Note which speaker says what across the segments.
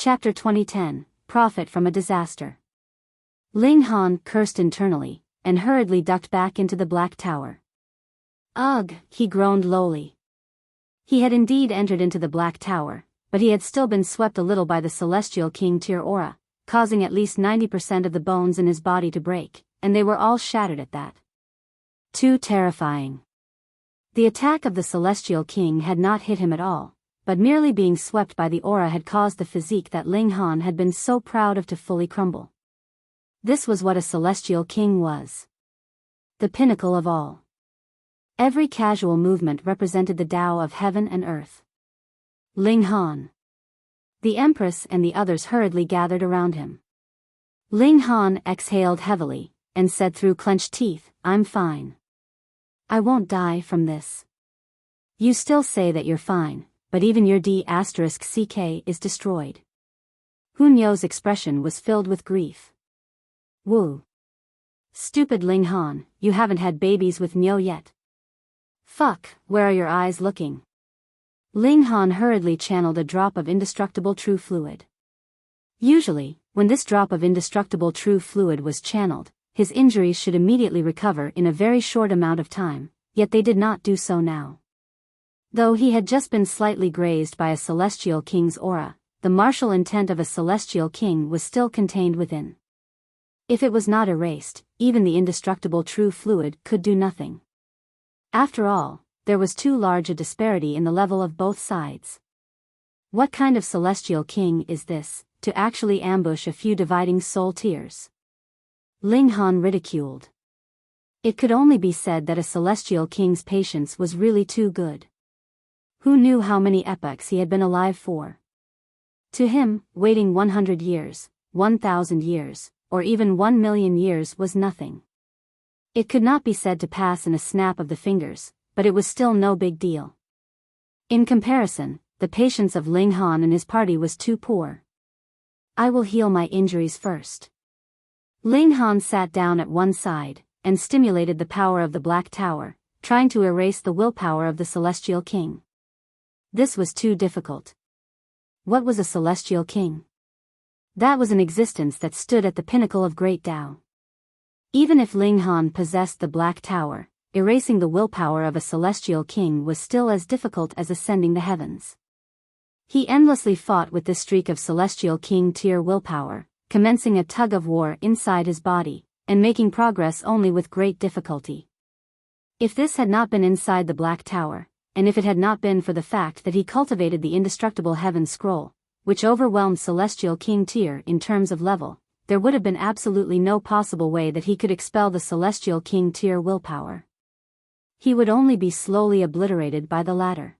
Speaker 1: Chapter 2010, Profit from a Disaster. Ling Han cursed internally, and hurriedly ducked back into the Black Tower. Ugh, he groaned lowly. He had indeed entered into the Black Tower, but he had still been swept a little by the Celestial King Tier aura, causing at least 90% of the bones in his body to break, and they were all shattered at that. Too terrifying. The attack of the Celestial King had not hit him at all, but merely being swept by the aura had caused the physique that Ling Han had been so proud of to fully crumble. This was what a Celestial King was. The pinnacle of all. Every casual movement represented the Tao of heaven and earth. Ling Han. The Empress and the others hurriedly gathered around him. Ling Han exhaled heavily, and said through clenched teeth, "I'm fine. I won't die from this." "You still say that you're fine, but even your D**CK is destroyed." Hun You's expression was filled with grief. "Woo. Stupid Ling Han, you haven't had babies with Nyo yet." "Fuck, where are your eyes looking?" Ling Han hurriedly channeled a drop of indestructible true fluid. Usually, when this drop of indestructible true fluid was channeled, his injuries should immediately recover in a very short amount of time, yet they did not do so now. Though he had just been slightly grazed by a Celestial King's aura, the martial intent of a Celestial King was still contained within. If it was not erased, even the indestructible true fluid could do nothing. After all, there was too large a disparity in the level of both sides. What kind of Celestial King is this, to actually ambush a few dividing soul tears? Ling Han ridiculed. It could only be said that a Celestial King's patience was really too good. Who knew how many epochs he had been alive for? To him, waiting 100 years, 1,000 years, or even 1,000,000 years was nothing. It could not be said to pass in a snap of the fingers, but it was still no big deal. In comparison, the patience of Ling Han and his party was too poor. "I will heal my injuries first." Ling Han sat down at one side, and stimulated the power of the Black Tower, trying to erase the willpower of the Celestial King. This was too difficult. What was a Celestial King? That was an existence that stood at the pinnacle of great Tao. Even if Ling Han possessed the Black Tower, erasing the willpower of a Celestial King was still as difficult as ascending the heavens. He endlessly fought with this streak of Celestial King tier willpower, commencing a tug-of-war inside his body, and making progress only with great difficulty. If this had not been inside the Black Tower, and if it had not been for the fact that he cultivated the indestructible Heaven Scroll, which overwhelmed Celestial King tier in terms of level, there would have been absolutely no possible way that he could expel the Celestial King tier willpower. He would only be slowly obliterated by the latter.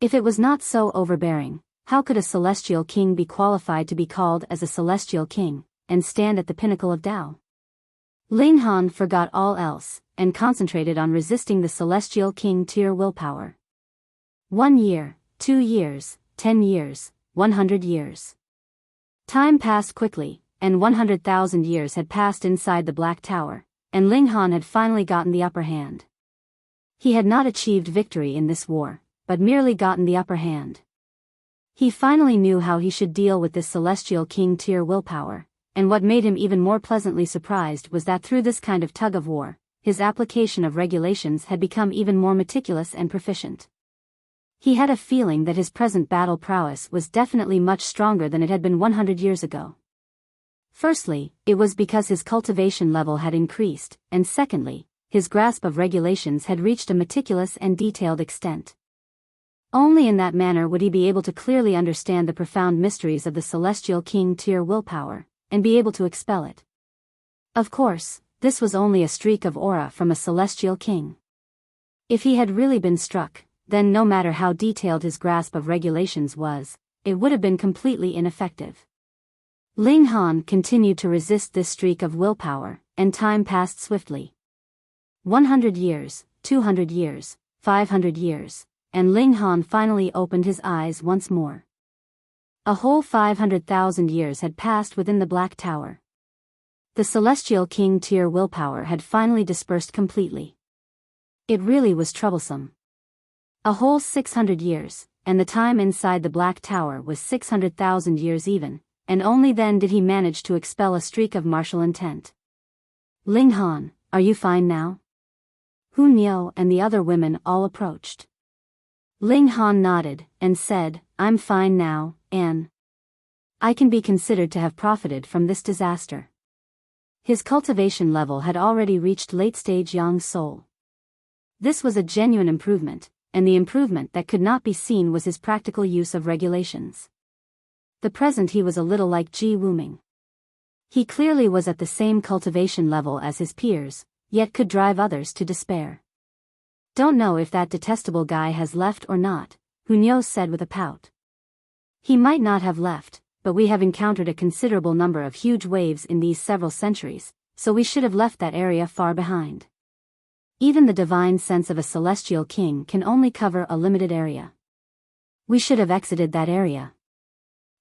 Speaker 1: If it was not so overbearing, how could a Celestial King be qualified to be called as a Celestial King, and stand at the pinnacle of Tao? Ling Han forgot all else, and concentrated on resisting the Celestial King tier willpower. 1 year, 2 years, 10 years, 100 years. Time passed quickly, and 100,000 years had passed inside the Black Tower, and Ling Han had finally gotten the upper hand. He had not achieved victory in this war, but merely gotten the upper hand. He finally knew how he should deal with this Celestial King tier willpower, and what made him even more pleasantly surprised was that through this kind of tug-of-war, his application of regulations had become even more meticulous and proficient. He had a feeling that his present battle prowess was definitely much stronger than it had been 100 years ago. Firstly, it was because his cultivation level had increased, and secondly, his grasp of regulations had reached a meticulous and detailed extent. Only in that manner would he be able to clearly understand the profound mysteries of the Celestial King tier willpower, and be able to expel it. Of course, this was only a streak of aura from a Celestial King. If he had really been struck, then no matter how detailed his grasp of regulations was, it would have been completely ineffective. Ling Han continued to resist this streak of willpower, and time passed swiftly. 100 years, 200 years, 500 years, and Ling Han finally opened his eyes once more. A whole 500,000 years had passed within the Black Tower. The Celestial King tier willpower had finally dispersed completely. It really was troublesome. A whole 600 years, and the time inside the Black Tower was 600,000 years even, and only then did he manage to expel a streak of martial intent. Ling Han, are you fine now? Hu Niu and the other women all approached. Ling Han nodded, and said, I'm fine now, and I can be considered to have profited from this disaster. His cultivation level had already reached late-stage Yang Soul. This was a genuine improvement, and the improvement that could not be seen was his practical use of regulations. The present he was a little like Ji Wuming. He clearly was at the same cultivation level as his peers, yet could drive others to despair. Don't know if that detestable guy has left or not, Hu Niu said with a pout. He might not have left, but we have encountered a considerable number of huge waves in these several centuries, so we should have left that area far behind. Even the divine sense of a celestial king can only cover a limited area. We should have exited that area.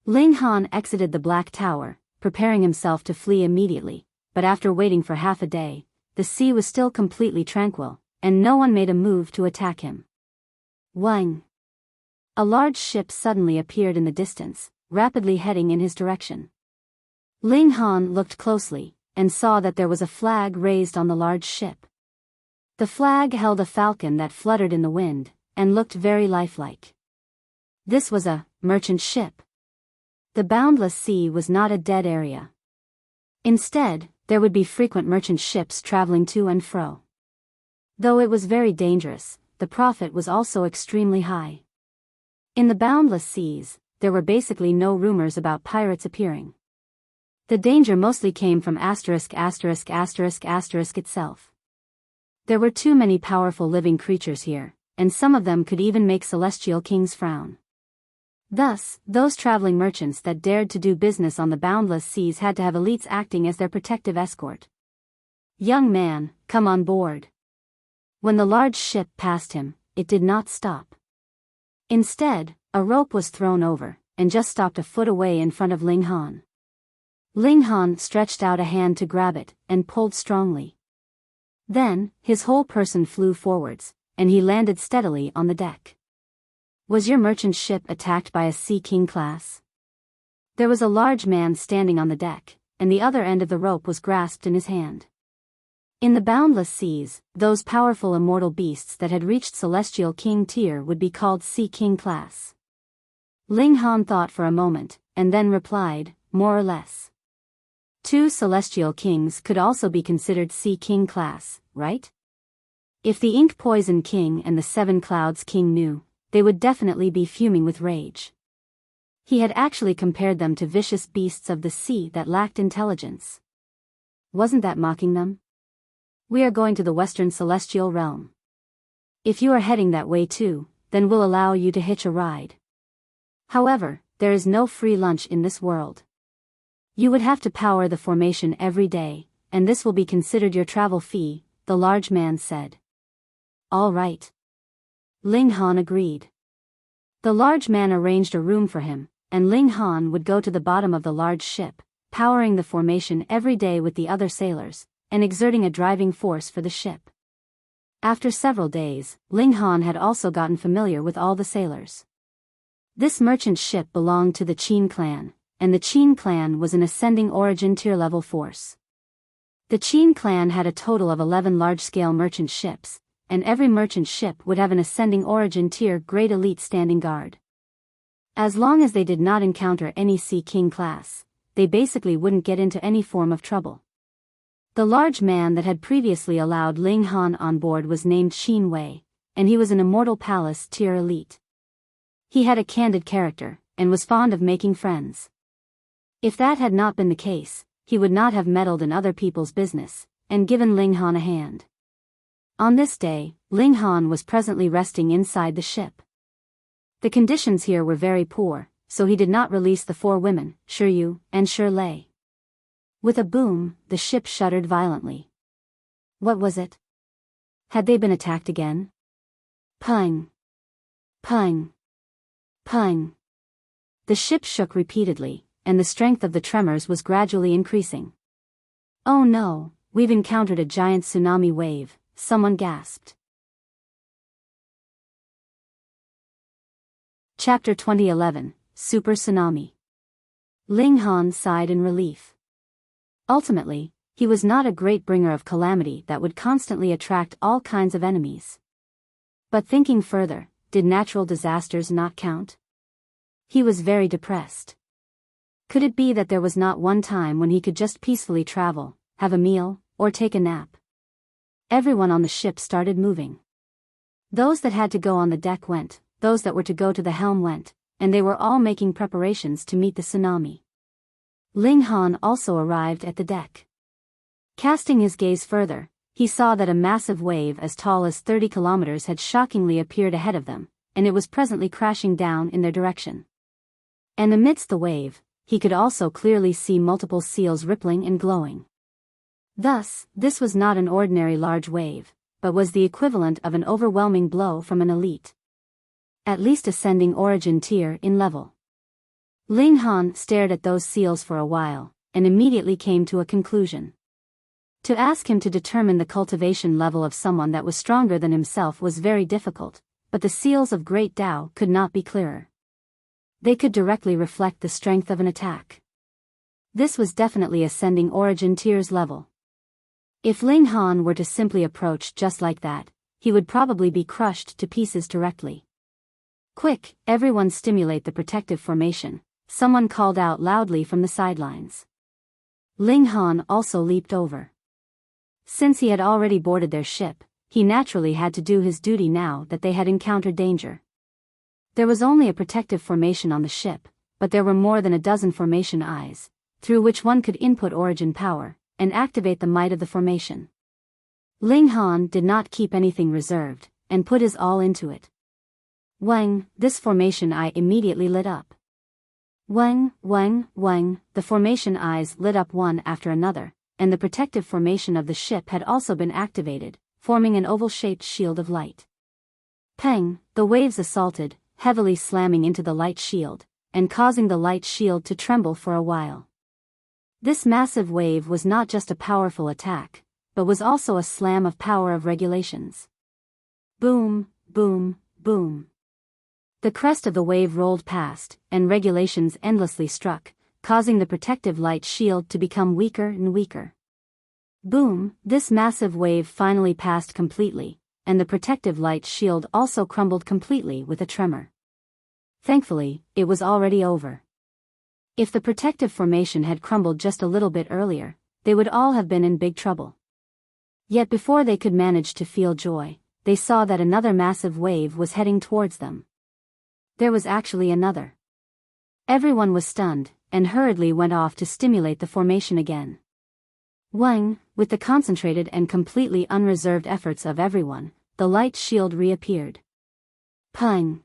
Speaker 1: Ling Han exited the Black Tower, preparing himself to flee immediately, but after waiting for half a day, the sea was still completely tranquil, and no one made a move to attack him. Wang! A large ship suddenly appeared in the distance, rapidly heading in his direction. Ling Han looked closely, and saw that there was a flag raised on the large ship. The flag held a falcon that fluttered in the wind, and looked very lifelike. This was a merchant ship. The boundless sea was not a dead area. Instead, there would be frequent merchant ships traveling to and fro. Though it was very dangerous, the profit was also extremely high. In the boundless seas, there were basically no rumors about pirates appearing. The danger mostly came from ***** itself. There were too many powerful living creatures here, and some of them could even make celestial kings frown. Thus, those traveling merchants that dared to do business on the boundless seas had to have elites acting as their protective escort. Young man, come on board. When the large ship passed him, it did not stop. Instead, a rope was thrown over, and just stopped a foot away in front of Ling Han. Ling Han stretched out a hand to grab it, and pulled strongly. Then, his whole person flew forwards, and he landed steadily on the deck. Was your merchant ship attacked by a Sea King class? There was a large man standing on the deck, and the other end of the rope was grasped in his hand. In the boundless seas, those powerful immortal beasts that had reached Celestial King tier would be called Sea King class. Ling Han thought for a moment, and then replied, more or less. 2 Celestial Kings could also be considered Sea King class, right? If the Ink Poison King and the 7 Clouds King knew, they would definitely be fuming with rage. He had actually compared them to vicious beasts of the sea that lacked intelligence. Wasn't that mocking them? We are going to the Western Celestial Realm. If you are heading that way too, then we'll allow you to hitch a ride. However, there is no free lunch in this world. You would have to power the formation every day, and this will be considered your travel fee, the large man said. All right. Ling Han agreed. The large man arranged a room for him, and Ling Han would go to the bottom of the large ship, powering the formation every day with the other sailors, and exerting a driving force for the ship. After several days, Ling Han had also gotten familiar with all the sailors. This merchant ship belonged to the Qin clan, and the Qin clan was an ascending origin tier level force. The Qin clan had a total of 11 large-scale merchant ships, and every merchant ship would have an ascending origin tier grade elite standing guard. As long as they did not encounter any Sea King class, they basically wouldn't get into any form of trouble. The large man that had previously allowed Ling Han on board was named Xin Wei, and he was an Immortal Palace tier elite. He had a candid character, and was fond of making friends. If that had not been the case, he would not have meddled in other people's business, and given Ling Han a hand. On this day, Ling Han was presently resting inside the ship. The conditions here were very poor, so he did not release the 4 women, Shiyu and Shirlei. With a boom, the ship shuddered violently. What was it? Had they been attacked again? Pung! Pung! Pung! The ship shook repeatedly, and the strength of the tremors was gradually increasing. Oh no, we've encountered a giant tsunami wave, someone gasped. Chapter 2011, Super Tsunami. Ling Han sighed in relief. Ultimately, he was not a great bringer of calamity that would constantly attract all kinds of enemies. But thinking further, did natural disasters not count? He was very depressed. Could it be that there was not one time when he could just peacefully travel, have a meal, or take a nap? Everyone on the ship started moving. Those that had to go on the deck went, those that were to go to the helm went, and they were all making preparations to meet the tsunami. Ling Han also arrived at the deck. Casting his gaze further, he saw that a massive wave as tall as 30 kilometers had shockingly appeared ahead of them, and it was presently crashing down in their direction. And amidst the wave, he could also clearly see multiple seals rippling and glowing. Thus, this was not an ordinary large wave, but was the equivalent of an overwhelming blow from an elite, at least ascending origin tier in level. Ling Han stared at those seals for a while, and immediately came to a conclusion. To ask him to determine the cultivation level of someone that was stronger than himself was very difficult, but the seals of Great Tao could not be clearer. They could directly reflect the strength of an attack. This was definitely ascending origin tiers level. If Ling Han were to simply approach just like that, he would probably be crushed to pieces directly. "Quick, everyone stimulate the protective formation," someone called out loudly from the sidelines. Ling Han also leaped over. Since he had already boarded their ship, he naturally had to do his duty now that they had encountered danger. There was only a protective formation on the ship, but there were more than a dozen formation eyes, through which one could input origin power, and activate the might of the formation. Ling Han did not keep anything reserved, and put his all into it. Wang, this formation eye immediately lit up. Wang, Wang, Wang, the formation eyes lit up one after another, and the protective formation of the ship had also been activated, forming an oval-shaped shield of light. Peng, the waves assaulted, heavily slamming into the light shield, and causing the light shield to tremble for a while. This massive wave was not just a powerful attack, but was also a slam of power of regulations. Boom, boom, boom. The crest of the wave rolled past, and regulations endlessly struck, causing the protective light shield to become weaker and weaker. Boom, this massive wave finally passed completely, and the protective light shield also crumbled completely with a tremor. Thankfully, it was already over. If the protective formation had crumbled just a little bit earlier, they would all have been in big trouble. Yet before they could manage to feel joy, they saw that another massive wave was heading towards them. There was actually another. Everyone was stunned, and hurriedly went off to stimulate the formation again. Wang, with the concentrated and completely unreserved efforts of everyone, the light shield reappeared. Pang!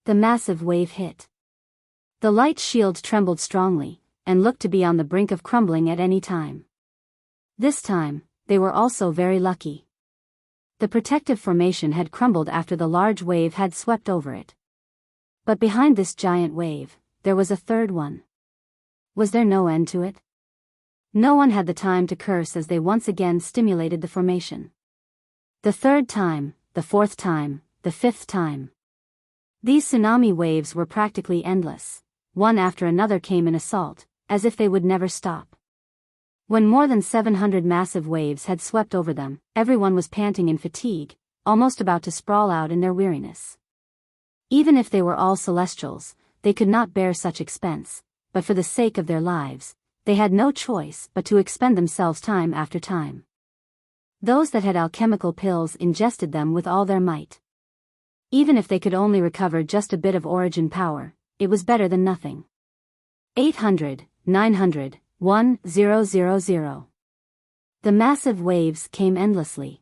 Speaker 1: The massive wave hit. The light shield trembled strongly, and looked to be on the brink of crumbling at any time. This time, they were also very lucky. The protective formation had crumbled after the large wave had swept over it. But behind this giant wave, there was a third one. Was there no end to it? No one had the time to curse as they once again stimulated the formation. The third time, the fourth time, the fifth time. These tsunami waves were practically endless. One after another came in assault, as if they would never stop. When more than 700 massive waves had swept over them, everyone was panting in fatigue, almost about to sprawl out in their weariness. Even if they were all celestials, they could not bear such expense, but for the sake of their lives, they had no choice but to expend themselves time after time. Those that had alchemical pills ingested them with all their might. Even if they could only recover just a bit of origin power, it was better than nothing. 800, 900, 1000. The massive waves came endlessly.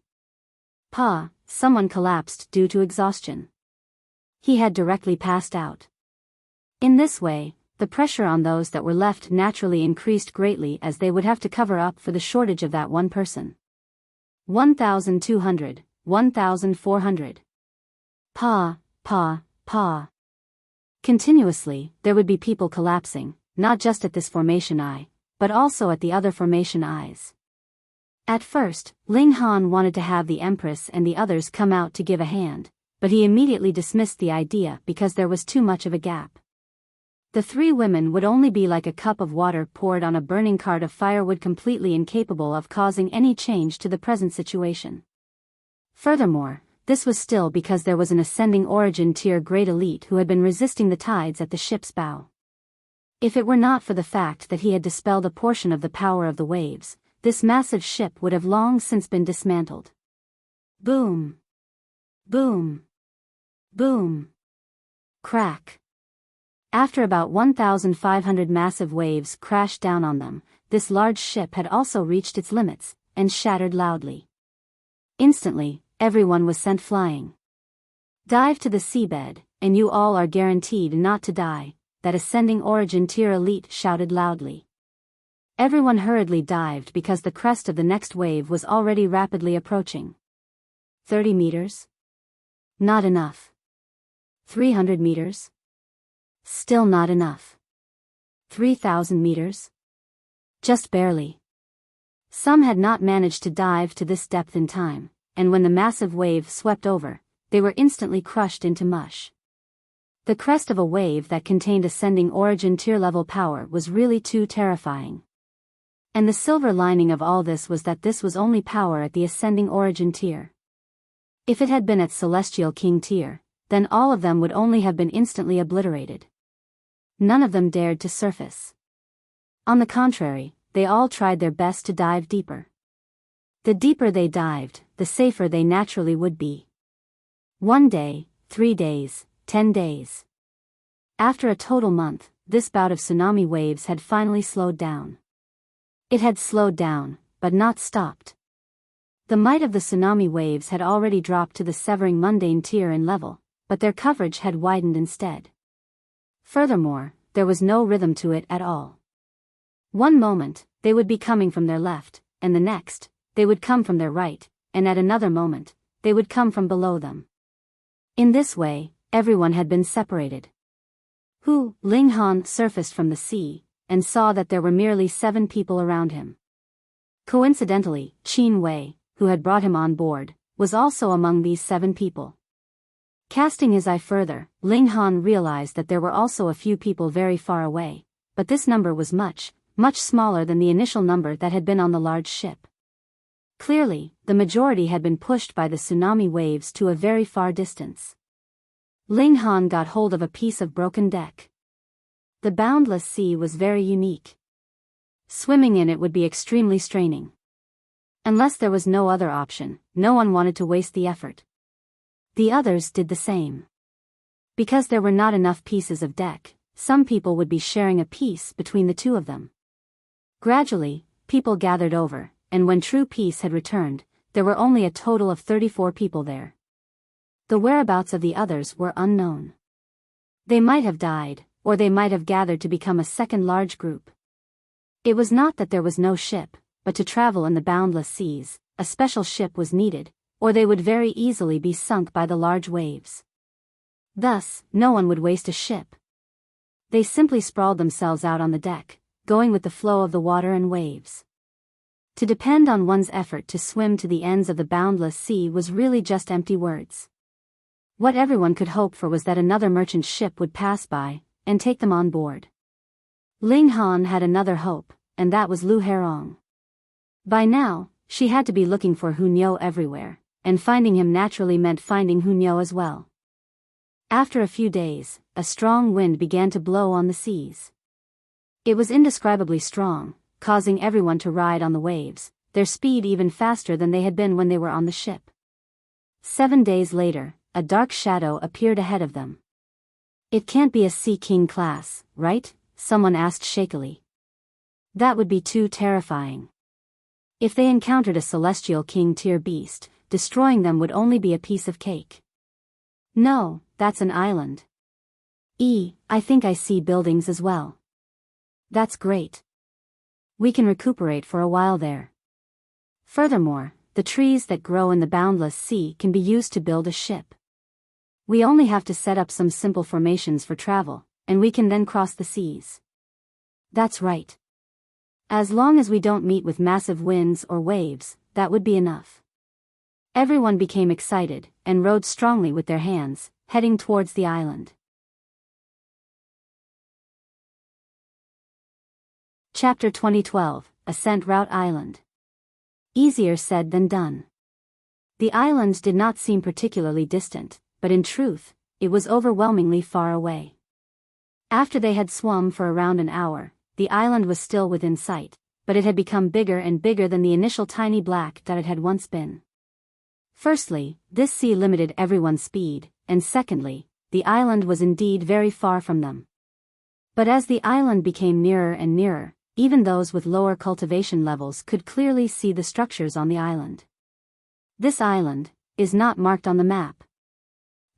Speaker 1: Someone collapsed due to exhaustion. He had directly passed out. In this way, the pressure on those that were left naturally increased greatly as they would have to cover up for the shortage of that one person. 1200, 1400. Continuously, there would be people collapsing, not just at this formation eye, but also at the other formation eyes. At first, Ling Han wanted to have the Empress and the others come out to give a hand, but he immediately dismissed the idea because there was too much of a gap. The three women would only be like a cup of water poured on a burning cart of firewood, completely incapable of causing any change to the present situation. Furthermore, this was still because there was an ascending origin tier great elite who had been resisting the tides at the ship's bow. If it were not for the fact that he had dispelled a portion of the power of the waves, this massive ship would have long since been dismantled. Boom! Boom! Boom! Crack! After about 1,500 massive waves crashed down on them, this large ship had also reached its limits, and shattered loudly. Instantly, everyone was sent flying. Dive to the seabed, and you all are guaranteed not to die, that ascending origin tier elite shouted loudly. Everyone hurriedly dived because the crest of the next wave was already rapidly approaching. 30 meters? Not enough. 300 meters? Still not enough. 3,000 meters? Just barely. Some had not managed to dive to this depth in time, and when the massive wave swept over, they were instantly crushed into mush. The crest of a wave that contained ascending origin tier level power was really too terrifying. And the silver lining of all this was that this was only power at the ascending origin tier. If it had been at celestial king tier, then all of them would only have been instantly obliterated. None of them dared to surface. On the contrary, they all tried their best to dive deeper. The deeper they dived, the safer they naturally would be. 1 day, 3 days, 10 days. After a total month, this bout of tsunami waves had finally slowed down. It had slowed down, but not stopped. The might of the tsunami waves had already dropped to the severing mundane tier in level, but their coverage had widened instead. Furthermore, there was no rhythm to it at all. One moment, they would be coming from their left, and the next, they would come from their right, and at another moment, they would come from below them. In this way, everyone had been separated. Ling Han surfaced from the sea, and saw that there were merely 7 people around him. Coincidentally, Qin Wei, who had brought him on board, was also among these 7 people. Casting his eye further, Ling Han realized that there were also a few people very far away, but this number was much, much smaller than the initial number that had been on the large ship. Clearly, the majority had been pushed by the tsunami waves to a very far distance. Ling Han got hold of a piece of broken deck. The boundless sea was very unique. Swimming in it would be extremely straining. Unless there was no other option, no one wanted to waste the effort. The others did the same. Because there were not enough pieces of deck, some people would be sharing a piece between the two of them. Gradually, people gathered over, and when true peace had returned, there were only a total of 34 people there. The whereabouts of the others were unknown. They might have died, or they might have gathered to become a second large group. It was not that there was no ship, but to travel in the boundless seas, a special ship was needed, or they would very easily be sunk by the large waves. Thus, no one would waste a ship. They simply sprawled themselves out on the deck, going with the flow of the water and waves. To depend on one's effort to swim to the ends of the boundless sea was really just empty words. What everyone could hope for was that another merchant ship would pass by, and take them on board. Ling Han had another hope, and that was Lu Herong. By now, she had to be looking for Hunyo everywhere, and finding him naturally meant finding Hunyo as well. After a few days, a strong wind began to blow on the seas. It was indescribably strong, causing everyone to ride on the waves, their speed even faster than they had been when they were on the ship. 7 days later, a dark shadow appeared ahead of them. "It can't be a Sea King class, right?" someone asked shakily. "That would be too terrifying. If they encountered a celestial king tier beast, destroying them would only be a piece of cake." "No, that's an island." I think I see buildings as well." "That's great. We can recuperate for a while there. Furthermore, the trees that grow in the boundless sea can be used to build a ship. We only have to set up some simple formations for travel, and we can then cross the seas." "That's right. As long as we don't meet with massive winds or waves, that would be enough." Everyone became excited, and rowed strongly with their hands, heading towards the island. Chapter 2012, Ascent Route Island. Easier said than done. The island did not seem particularly distant, but in truth, it was overwhelmingly far away. After they had swum for around an hour, the island was still within sight, but it had become bigger and bigger than the initial tiny black that it had once been. Firstly, this sea limited everyone's speed, and secondly, the island was indeed very far from them. But as the island became nearer and nearer, even those with lower cultivation levels could clearly see the structures on the island. This island is not marked on the map,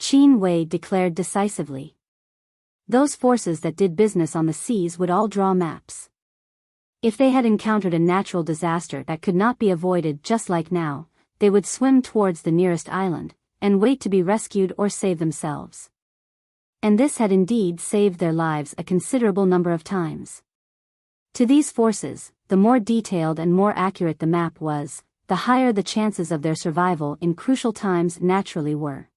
Speaker 1: Qin Wei declared decisively. Those forces that did business on the seas would all draw maps. If they had encountered a natural disaster that could not be avoided just like now, they would swim towards the nearest island, and wait to be rescued or save themselves. And this had indeed saved their lives a considerable number of times. To these forces, the more detailed and more accurate the map was, the higher the chances of their survival in crucial times naturally were.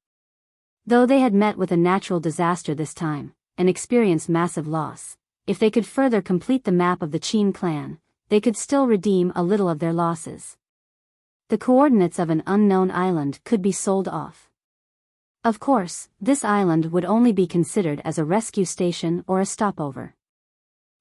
Speaker 1: Though they had met with a natural disaster this time, and experienced massive loss, if they could further complete the map of the Qin clan, they could still redeem a little of their losses. The coordinates of an unknown island could be sold off. Of course, this island would only be considered as a rescue station or a stopover.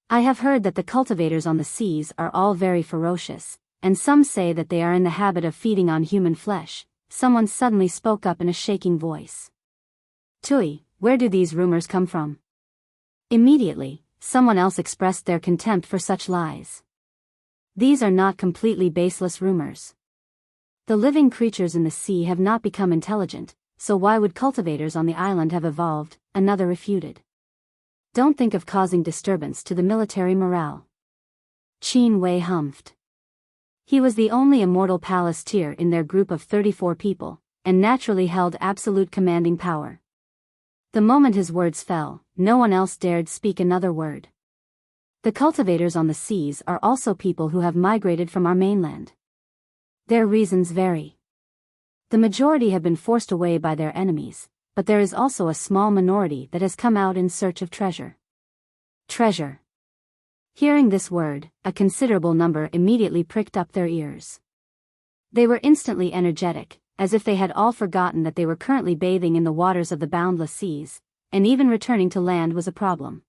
Speaker 1: I have heard that the cultivators on the seas are all very ferocious, and some say that they are in the habit of feeding on human flesh. Someone suddenly spoke up in a shaking voice. Tui, where do these rumors come from? Immediately, someone else expressed their contempt for such lies. These are not completely baseless rumors. The living creatures in the sea have not become intelligent, so why would cultivators on the island have evolved? Another refuted. Don't think of causing disturbance to the military morale. Qin Wei humphed. He was the only immortal palaceteer in their group of 34 people, and naturally held absolute commanding power. The moment his words fell, no one else dared speak another word. The cultivators on the seas are also people who have migrated from our mainland. Their reasons vary. The majority have been forced away by their enemies, but there is also a small minority that has come out in search of treasure. Treasure. Hearing this word, a considerable number immediately pricked up their ears. They were instantly energetic, as if they had all forgotten that they were currently bathing in the waters of the boundless seas, and even returning to land was a problem.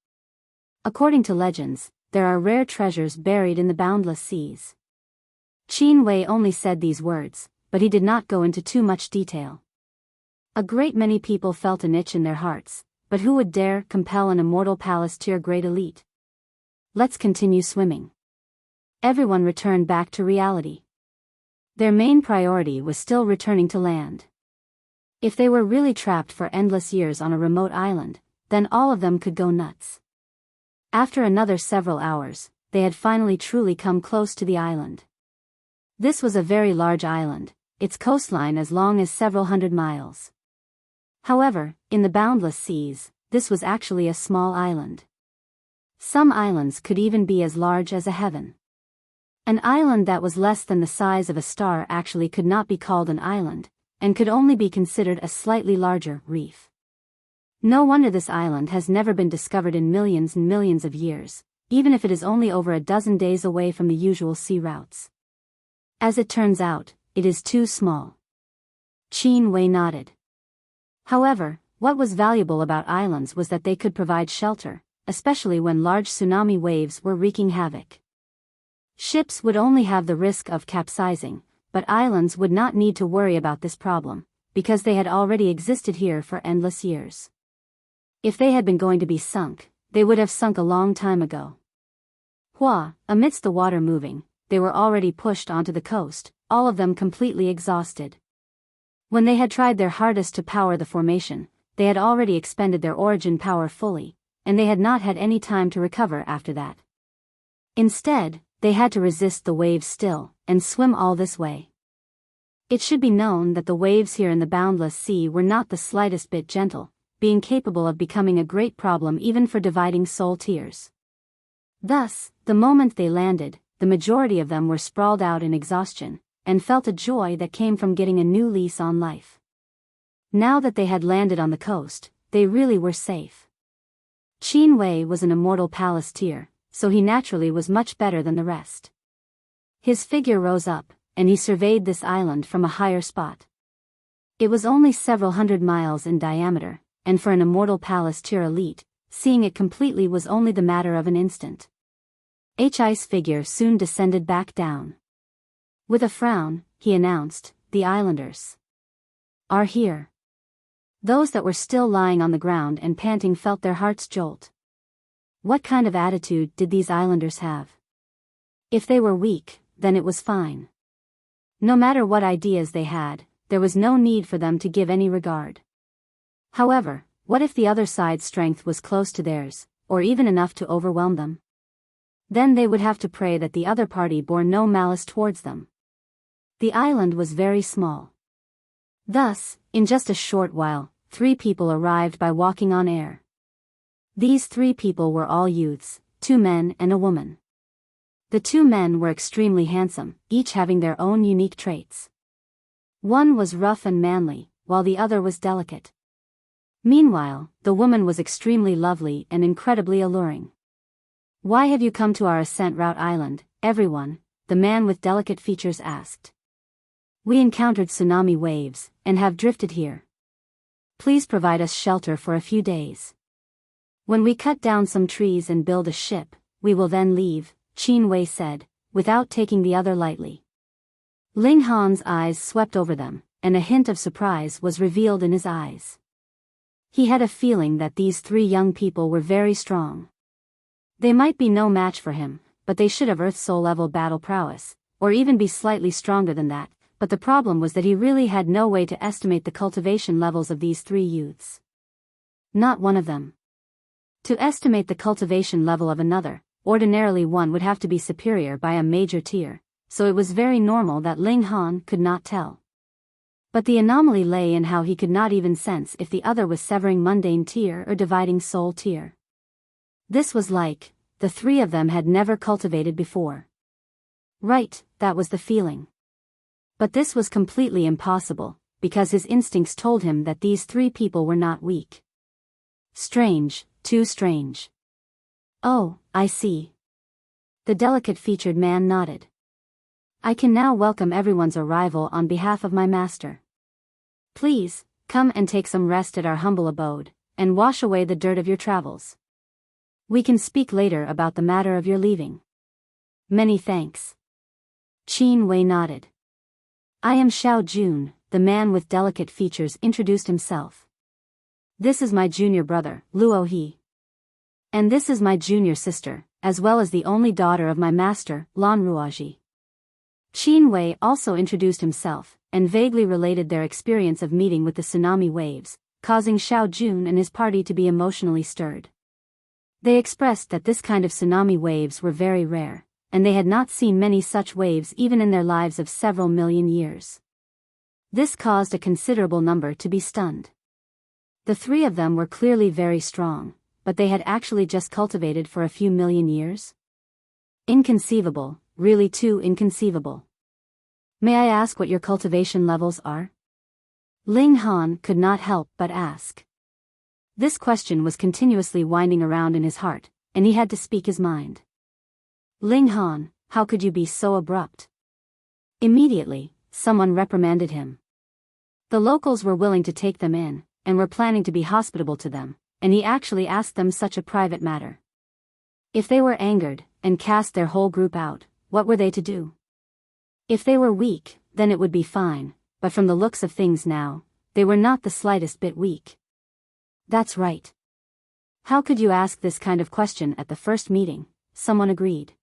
Speaker 1: According to legends, there are rare treasures buried in the boundless seas. Qin Wei only said these words, but he did not go into too much detail. A great many people felt an itch in their hearts, but who would dare compel an immortal palaceteer grade elite? Let's continue swimming. Everyone returned back to reality. Their main priority was still returning to land. If they were really trapped for endless years on a remote island, then all of them could go nuts. After another several hours, they had finally truly come close to the island. This was a very large island, its coastline as long as several hundred miles. However, in the boundless seas, this was actually a small island. Some islands could even be as large as a heaven. An island that was less than the size of a star actually could not be called an island, and could only be considered a slightly larger reef. No wonder this island has never been discovered in millions and millions of years, even if it is only over a dozen days away from the usual sea routes. As it turns out, it is too small. Qin Wei nodded. However, what was valuable about islands was that they could provide shelter, especially when large tsunami waves were wreaking havoc. Ships would only have the risk of capsizing, but islands would not need to worry about this problem, because they had already existed here for endless years. If they had been going to be sunk, they would have sunk a long time ago. Amidst the water moving, they were already pushed onto the coast, all of them completely exhausted. When they had tried their hardest to power the formation, they had already expended their origin power fully, and they had not had any time to recover after that. Instead, they had to resist the waves still, and swim all this way. It should be known that the waves here in the boundless sea were not the slightest bit gentle, being capable of becoming a great problem even for dividing soul tears. Thus, the moment they landed, the majority of them were sprawled out in exhaustion, and felt a joy that came from getting a new lease on life. Now that they had landed on the coast, they really were safe. Qin Wei was an immortal palace tier, so he naturally was much better than the rest. His figure rose up, and he surveyed this island from a higher spot. It was only several hundred miles in diameter, and for an immortal palace tier elite, seeing it completely was only the matter of an instant. Hi's figure soon descended back down. With a frown, he announced, "The islanders are here." Those that were still lying on the ground and panting felt their hearts jolt. What kind of attitude did these islanders have? If they were weak, then it was fine. No matter what ideas they had, there was no need for them to give any regard. However, what if the other side's strength was close to theirs, or even enough to overwhelm them? Then they would have to pray that the other party bore no malice towards them. The island was very small. Thus, in just a short while, 3 people arrived by walking on air. These 3 people were all youths, 2 men and a woman. The 2 men were extremely handsome, each having their own unique traits. One was rough and manly, while the other was delicate. Meanwhile, the woman was extremely lovely and incredibly alluring. "Why have you come to our Ascent route island, everyone?" the man with delicate features asked. "We encountered tsunami waves, and have drifted here. Please provide us shelter for a few days. When we cut down some trees and build a ship, we will then leave," Qin Wei said, without taking the other lightly. Ling Han's eyes swept over them, and a hint of surprise was revealed in his eyes. He had a feeling that these 3 young people were very strong. They might be no match for him, but they should have Earth Soul level battle prowess, or even be slightly stronger than that, but the problem was that he really had no way to estimate the cultivation levels of these 3 youths. Not one of them. To estimate the cultivation level of another, ordinarily one would have to be superior by a major tier, so it was very normal that Ling Han could not tell. But the anomaly lay in how he could not even sense if the other was severing mundane tier or dividing soul tier. This was like, the 3 of them had never cultivated before. Right, that was the feeling. But this was completely impossible, because his instincts told him that these 3 people were not weak. Strange, too strange. "Oh, I see." The delicate-featured man nodded. "I can now welcome everyone's arrival on behalf of my master. Please, come and take some rest at our humble abode, and wash away the dirt of your travels. We can speak later about the matter of your leaving." "Many thanks." Qin Wei nodded. "I am Xiao Jun," the man with delicate features introduced himself. "This is my junior brother, Luo He. And this is my junior sister, as well as the only daughter of my master, Lan Ruaji." Qin Wei also introduced himself, and vaguely related their experience of meeting with the tsunami waves, causing Xiao Jun and his party to be emotionally stirred. They expressed that this kind of tsunami waves were very rare, and they had not seen many such waves even in their lives of several million years. This caused a considerable number to be stunned. The 3 of them were clearly very strong, but they had actually just cultivated for a few million years? Inconceivable, really too inconceivable. "May I ask what your cultivation levels are?" Ling Han could not help but ask. This question was continuously winding around in his heart, and he had to speak his mind. "Ling Han, how could you be so abrupt?" Immediately, someone reprimanded him. The locals were willing to take them in, and were planning to be hospitable to them, and he actually asked them such a private matter. If they were angered, and cast their whole group out, what were they to do? If they were weak, then it would be fine, but from the looks of things now, they were not the slightest bit weak. "That's right. How could you ask this kind of question at the first meeting?" someone agreed.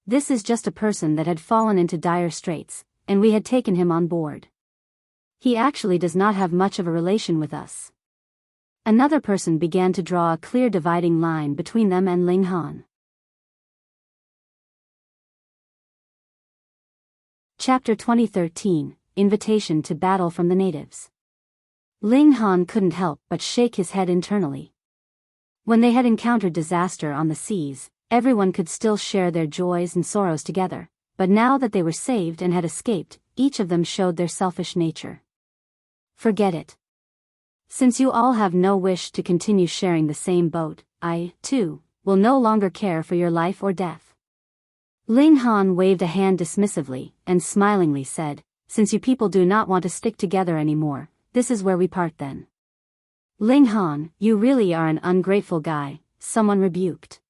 Speaker 1: "This is just a person that had fallen into dire straits, and we had taken him on board. He actually does not have much of a relation with us." Another person began to draw a clear dividing line between them and Ling Han. Chapter 2013, Invitation to Battle from the Natives. Ling Han couldn't help but shake his head internally. When they had encountered disaster on the seas, everyone could still share their joys and sorrows together, but now that they were saved and had escaped, each of them showed their selfish nature. Forget it. Since you all have no wish to continue sharing the same boat, I, too, will no longer care for your life or death. Ling Han waved a hand dismissively, and smilingly said, since you people do not want to stick together anymore, this is where we part then. Ling Han, you really are an ungrateful guy, someone rebuked.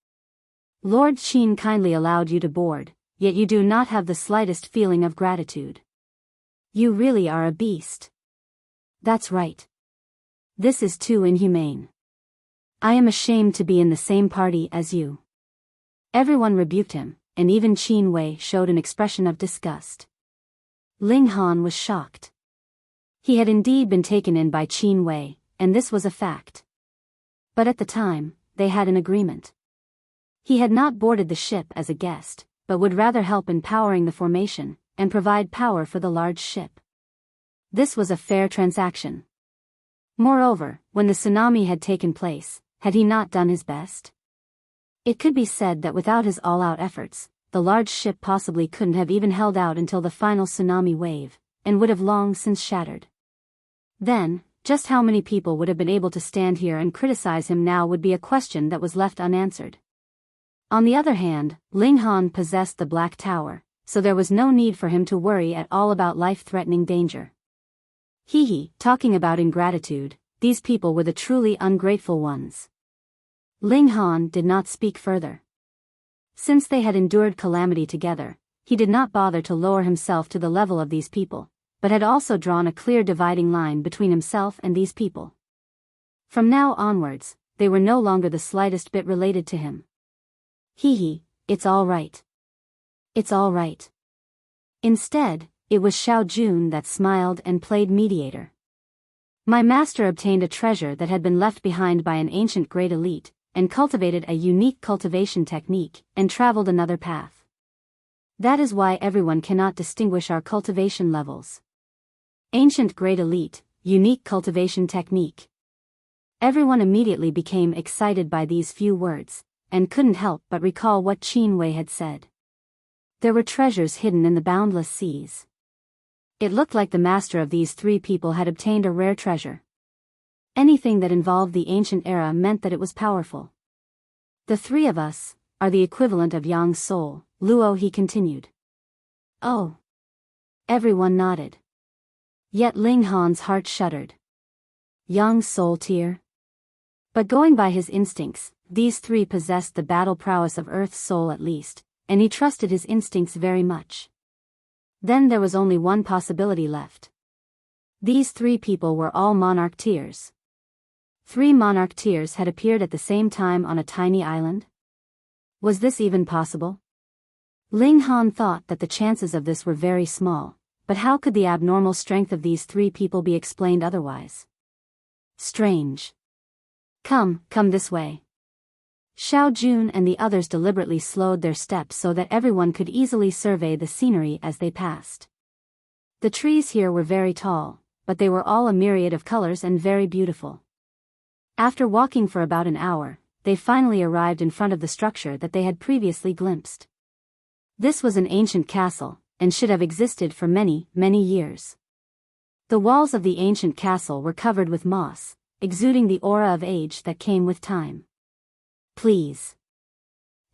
Speaker 1: Lord Qin kindly allowed you to board, yet you do not have the slightest feeling of gratitude. You really are a beast. That's right. This is too inhumane. I am ashamed to be in the same party as you. Everyone rebuked him, and even Qin Wei showed an expression of disgust. Ling Han was shocked. He had indeed been taken in by Qin Wei, and this was a fact. But at the time, they had an agreement. He had not boarded the ship as a guest, but would rather help in powering the formation, and provide power for the large ship. This was a fair transaction. Moreover, when the tsunami had taken place, had he not done his best? It could be said that without his all-out efforts, the large ship possibly couldn't have even held out until the final tsunami wave, and would have long since shattered. Then, just how many people would have been able to stand here and criticize him now would be a question that was left unanswered. On the other hand, Ling Han possessed the Black Tower, so there was no need for him to worry at all about life-threatening danger. Talking about ingratitude, these people were the truly ungrateful ones. Ling Han did not speak further. Since they had endured calamity together, he did not bother to lower himself to the level of these people, but had also drawn a clear dividing line between himself and these people. From now onwards, they were no longer the slightest bit related to him. It's all right. It's all right. Instead, it was Xiao Jun that smiled and played mediator. My master obtained a treasure that had been left behind by an ancient great elite, and cultivated a unique cultivation technique, and traveled another path. That is why everyone cannot distinguish our cultivation levels. Ancient great elite, unique cultivation technique. Everyone immediately became excited by these few words, and couldn't help but recall what Qin Wei had said. There were treasures hidden in the boundless seas. It looked like the master of these three people had obtained a rare treasure. Anything that involved the ancient era meant that it was powerful. The three of us are the equivalent of Yang's soul, Luo, he continued. Oh. Everyone nodded. Yet Ling Han's heart shuddered. Yang's soul tier? But going by his instincts, these three possessed the battle prowess of Earth's soul at least, and he trusted his instincts very much. Then there was only one possibility left. These three people were all monarch tiers. 3 monarch tiers had appeared at the same time on a tiny island? Was this even possible? Ling Han thought that the chances of this were very small, but how could the abnormal strength of these 3 people be explained otherwise? Strange. Come this way. Xiao Jun and the others deliberately slowed their steps so that everyone could easily survey the scenery as they passed. The trees here were very tall, but they were all a myriad of colors and very beautiful. After walking for about an hour, they finally arrived in front of the structure that they had previously glimpsed. This was an ancient castle, and should have existed for many, many years. The walls of the ancient castle were covered with moss, exuding the aura of age that came with time. Please.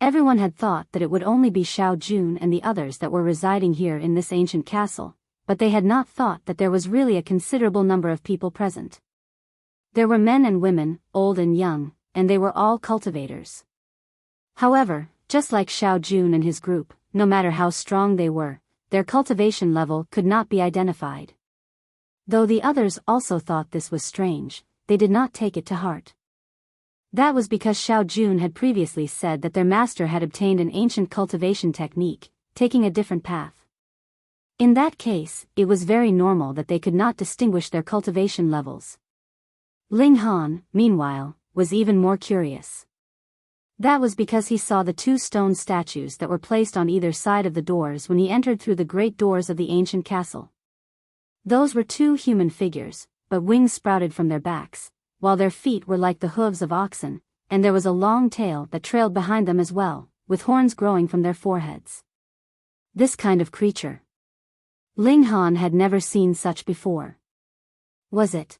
Speaker 1: Everyone had thought that it would only be Xiao Jun and the others that were residing here in this ancient castle, but they had not thought that there was really a considerable number of people present. There were men and women, old and young, and they were all cultivators. However, just like Xiao Jun and his group, no matter how strong they were, their cultivation level could not be identified. Though the others also thought this was strange, they did not take it to heart. That was because Xiao Jun had previously said that their master had obtained an ancient cultivation technique, taking a different path. In that case, it was very normal that they could not distinguish their cultivation levels. Ling Han, meanwhile, was even more curious. That was because he saw the 2 stone statues that were placed on either side of the doors when he entered through the great doors of the ancient castle. Those were 2 human figures, but wings sprouted from their backs, while their feet were like the hooves of oxen, and there was a long tail that trailed behind them as well, with horns growing from their foreheads. This kind of creature. Ling Han had never seen such before. Was it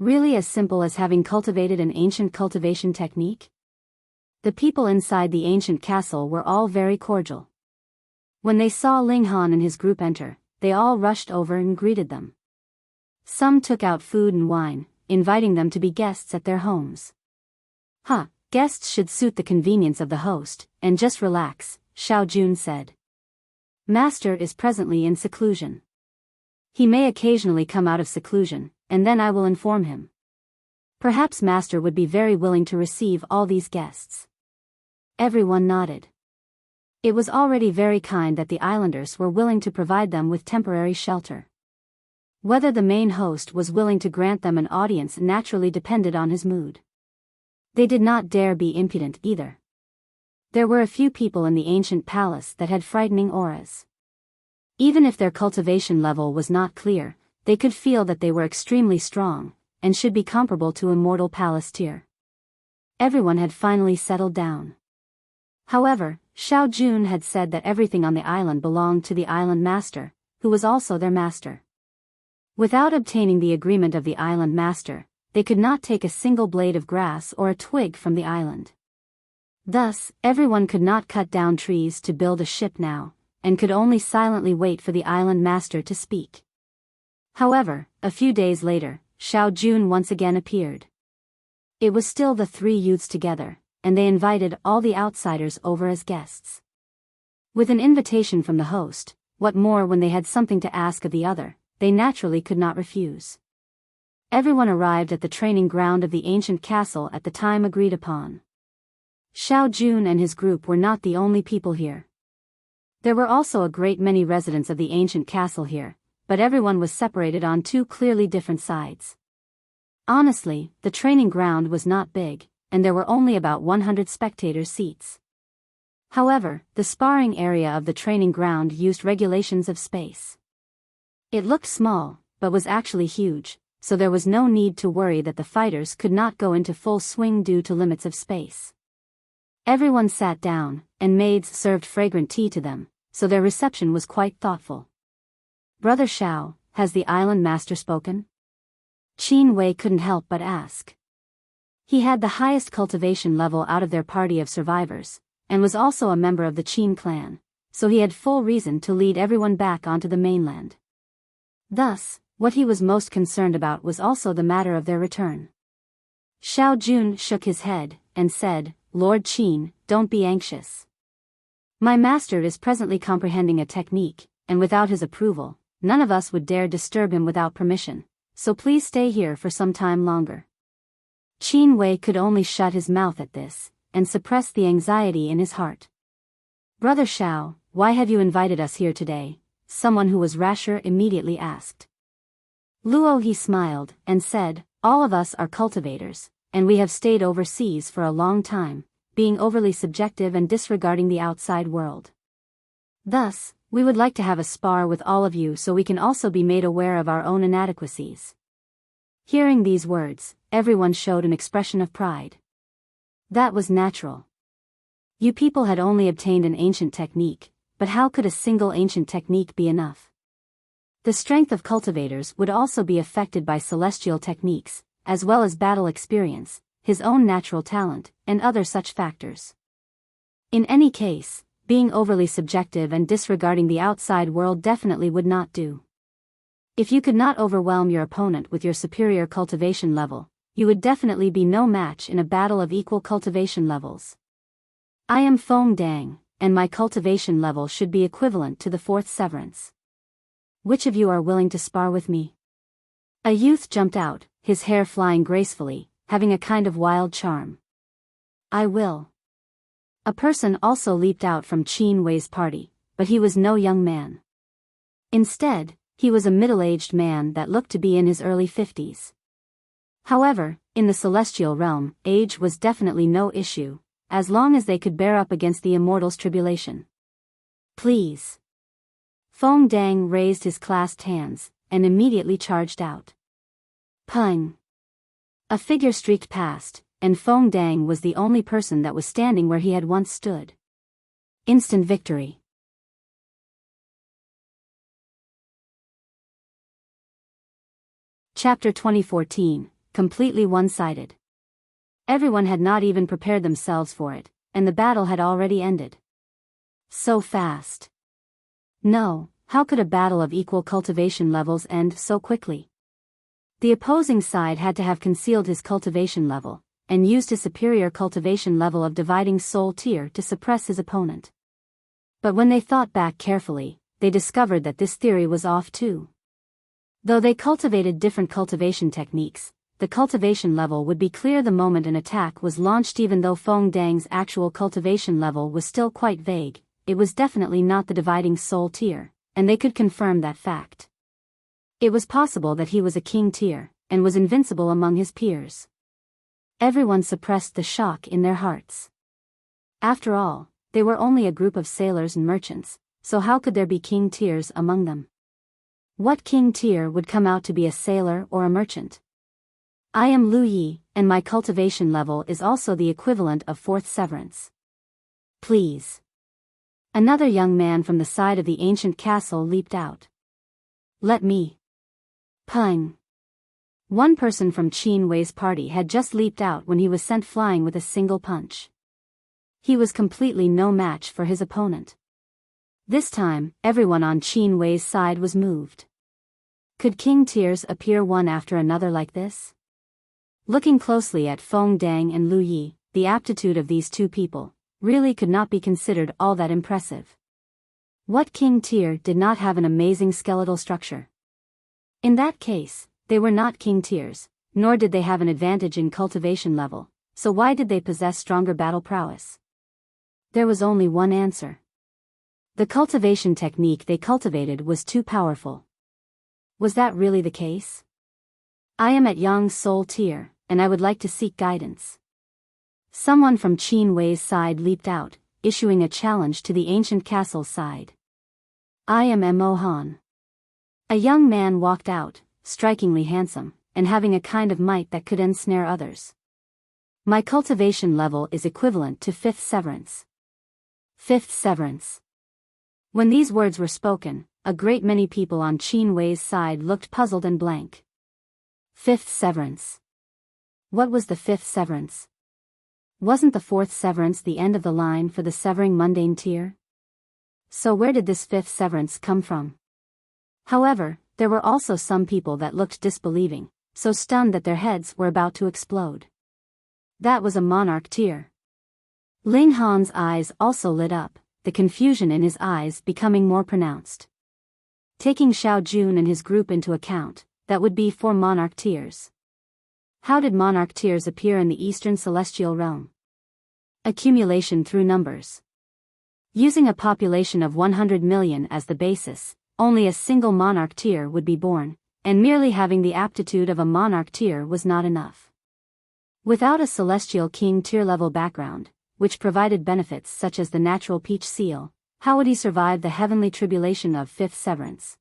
Speaker 1: really as simple as having cultivated an ancient cultivation technique? The people inside the ancient castle were all very cordial. When they saw Ling Han and his group enter, they all rushed over and greeted them. Some took out food and wine, inviting them to be guests at their homes. Guests should suit the convenience of the host, and just relax, Xiao Jun said. Master is presently in seclusion. He may occasionally come out of seclusion, and then I will inform him. Perhaps Master would be very willing to receive all these guests. Everyone nodded. It was already very kind that the islanders were willing to provide them with temporary shelter. Whether the main host was willing to grant them an audience naturally depended on his mood. They did not dare be impudent either. There were a few people in the ancient palace that had frightening auras. Even if their cultivation level was not clear, they could feel that they were extremely strong, and should be comparable to immortal palace tier. Everyone had finally settled down. However, Xiao Jun had said that everything on the island belonged to the island master, who was also their master. Without obtaining the agreement of the island master, they could not take a single blade of grass or a twig from the island. Thus, everyone could not cut down trees to build a ship now, and could only silently wait for the island master to speak. However, a few days later, Xiao Jun once again appeared. It was still the three youths together, and they invited all the outsiders over as guests. With an invitation from the host, what more when they had something to ask of the other, they naturally could not refuse. Everyone arrived at the training ground of the ancient castle at the time agreed upon. Xiao Jun and his group were not the only people here. There were also a great many residents of the ancient castle here, but everyone was separated on two clearly different sides. Honestly, the training ground was not big, and there were only about 100 spectator seats. However, the sparring area of the training ground used regulations of space. It looked small, but was actually huge, so there was no need to worry that the fighters could not go into full swing due to limits of space. Everyone sat down, and maids served fragrant tea to them, so their reception was quite thoughtful. Brother Xiao, has the island master spoken? Qin Wei couldn't help but ask. He had the highest cultivation level out of their party of survivors, and was also a member of the Qin clan, so he had full reason to lead everyone back onto the mainland. Thus, what he was most concerned about was also the matter of their return. Xiao Jun shook his head, and said, Lord Qin, don't be anxious. My master is presently comprehending a technique, and without his approval, none of us would dare disturb him without permission, so please stay here for some time longer. Qin Wei could only shut his mouth at this, and suppress the anxiety in his heart. Brother Xiao, why have you invited us here today? Someone who was rasher immediately asked. Luo he smiled, and said, all of us are cultivators, and we have stayed overseas for a long time, being overly subjective and disregarding the outside world. Thus, we would like to have a spar with all of you so we can also be made aware of our own inadequacies. Hearing these words, everyone showed an expression of pride. That was natural. You people had only obtained an ancient technique, but how could a single ancient technique be enough? The strength of cultivators would also be affected by celestial techniques, as well as battle experience, his own natural talent, and other such factors. In any case, being overly subjective and disregarding the outside world definitely would not do. If you could not overwhelm your opponent with your superior cultivation level, you would definitely be no match in a battle of equal cultivation levels. I am Feng Dang, and my cultivation level should be equivalent to the fourth severance. Which of you are willing to spar with me? A youth jumped out, his hair flying gracefully, having a kind of wild charm. I will. A person also leaped out from Qin Wei's party, but he was no young man. Instead, he was a middle-aged man that looked to be in his early 50s. However, in the celestial realm, age was definitely no issue, as long as they could bear up against the immortal's tribulation. Please. Feng Dang raised his clasped hands, and immediately charged out. Pung! A figure streaked past, and Feng Dang was the only person that was standing where he had once stood. Instant victory. Chapter 2014, completely one-sided. Everyone had not even prepared themselves for it, and the battle had already ended. So fast. No, how could a battle of equal cultivation levels end so quickly? The opposing side had to have concealed his cultivation level, and used his superior cultivation level of dividing soul tier to suppress his opponent. But when they thought back carefully, they discovered that this theory was off too. Though they cultivated different cultivation techniques, the cultivation level would be clear the moment an attack was launched. Even though Feng Dang's actual cultivation level was still quite vague, it was definitely not the dividing soul tier, and they could confirm that fact. It was possible that he was a king tier, and was invincible among his peers. Everyone suppressed the shock in their hearts. After all, they were only a group of sailors and merchants, so how could there be king tiers among them? What king tier would come out to be a sailor or a merchant? I am Lu Yi, and my cultivation level is also the equivalent of 4th severance. Please. Another young man from the side of the ancient castle leaped out. Let me. Pung. One person from Qin Wei's party had just leaped out when he was sent flying with a single punch. He was completely no match for his opponent. This time, everyone on Qin Wei's side was moved. Could king tiers appear one after another like this? Looking closely at Feng Dang and Lu Yi, the aptitude of these two people really could not be considered all that impressive. What king tier did not have an amazing skeletal structure? In that case, they were not king tiers, nor did they have an advantage in cultivation level, so why did they possess stronger battle prowess? There was only one answer. The cultivation technique they cultivated was too powerful. Was that really the case? I am at Yang's soul tier, and I would like to seek guidance. Someone from Qin Wei's side leaped out, issuing a challenge to the ancient castle's side. I am Mo Han. A young man walked out, strikingly handsome, and having a kind of might that could ensnare others. My cultivation level is equivalent to 5th severance. 5th severance. When these words were spoken, a great many people on Qin Wei's side looked puzzled and blank. 5th severance. What was the 5th severance? Wasn't the 4th severance the end of the line for the severing mundane tier? So where did this 5th severance come from? However, there were also some people that looked disbelieving, so stunned that their heads were about to explode. That was a monarch tier. Ling Han's eyes also lit up, the confusion in his eyes becoming more pronounced. Taking Xiao Jun and his group into account, that would be 4 monarch tiers. How did monarch tiers appear in the Eastern Celestial Realm? Accumulation through numbers. Using a population of 100 million as the basis, only a single monarch tier would be born, and merely having the aptitude of a monarch tier was not enough. Without a celestial king tier level background, which provided benefits such as the natural peach seal, how would he survive the heavenly tribulation of 5th severance?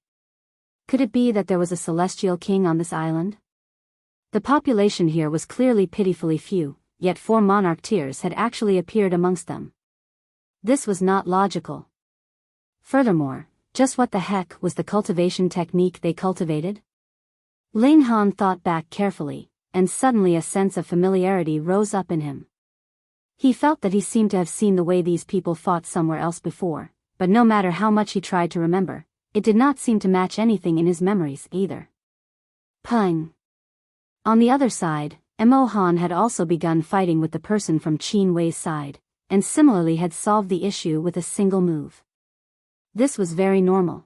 Speaker 1: Could it be that there was a celestial king on this island? The population here was clearly pitifully few, yet 4 monarch tiers had actually appeared amongst them. This was not logical. Furthermore, just what the heck was the cultivation technique they cultivated? Ling Han thought back carefully, and suddenly a sense of familiarity rose up in him. He felt that he seemed to have seen the way these people fought somewhere else before, but no matter how much he tried to remember, it did not seem to match anything in his memories either. Pung. On the other side, Mo Han had also begun fighting with the person from Qin Wei's side, and similarly had solved the issue with a single move. This was very normal.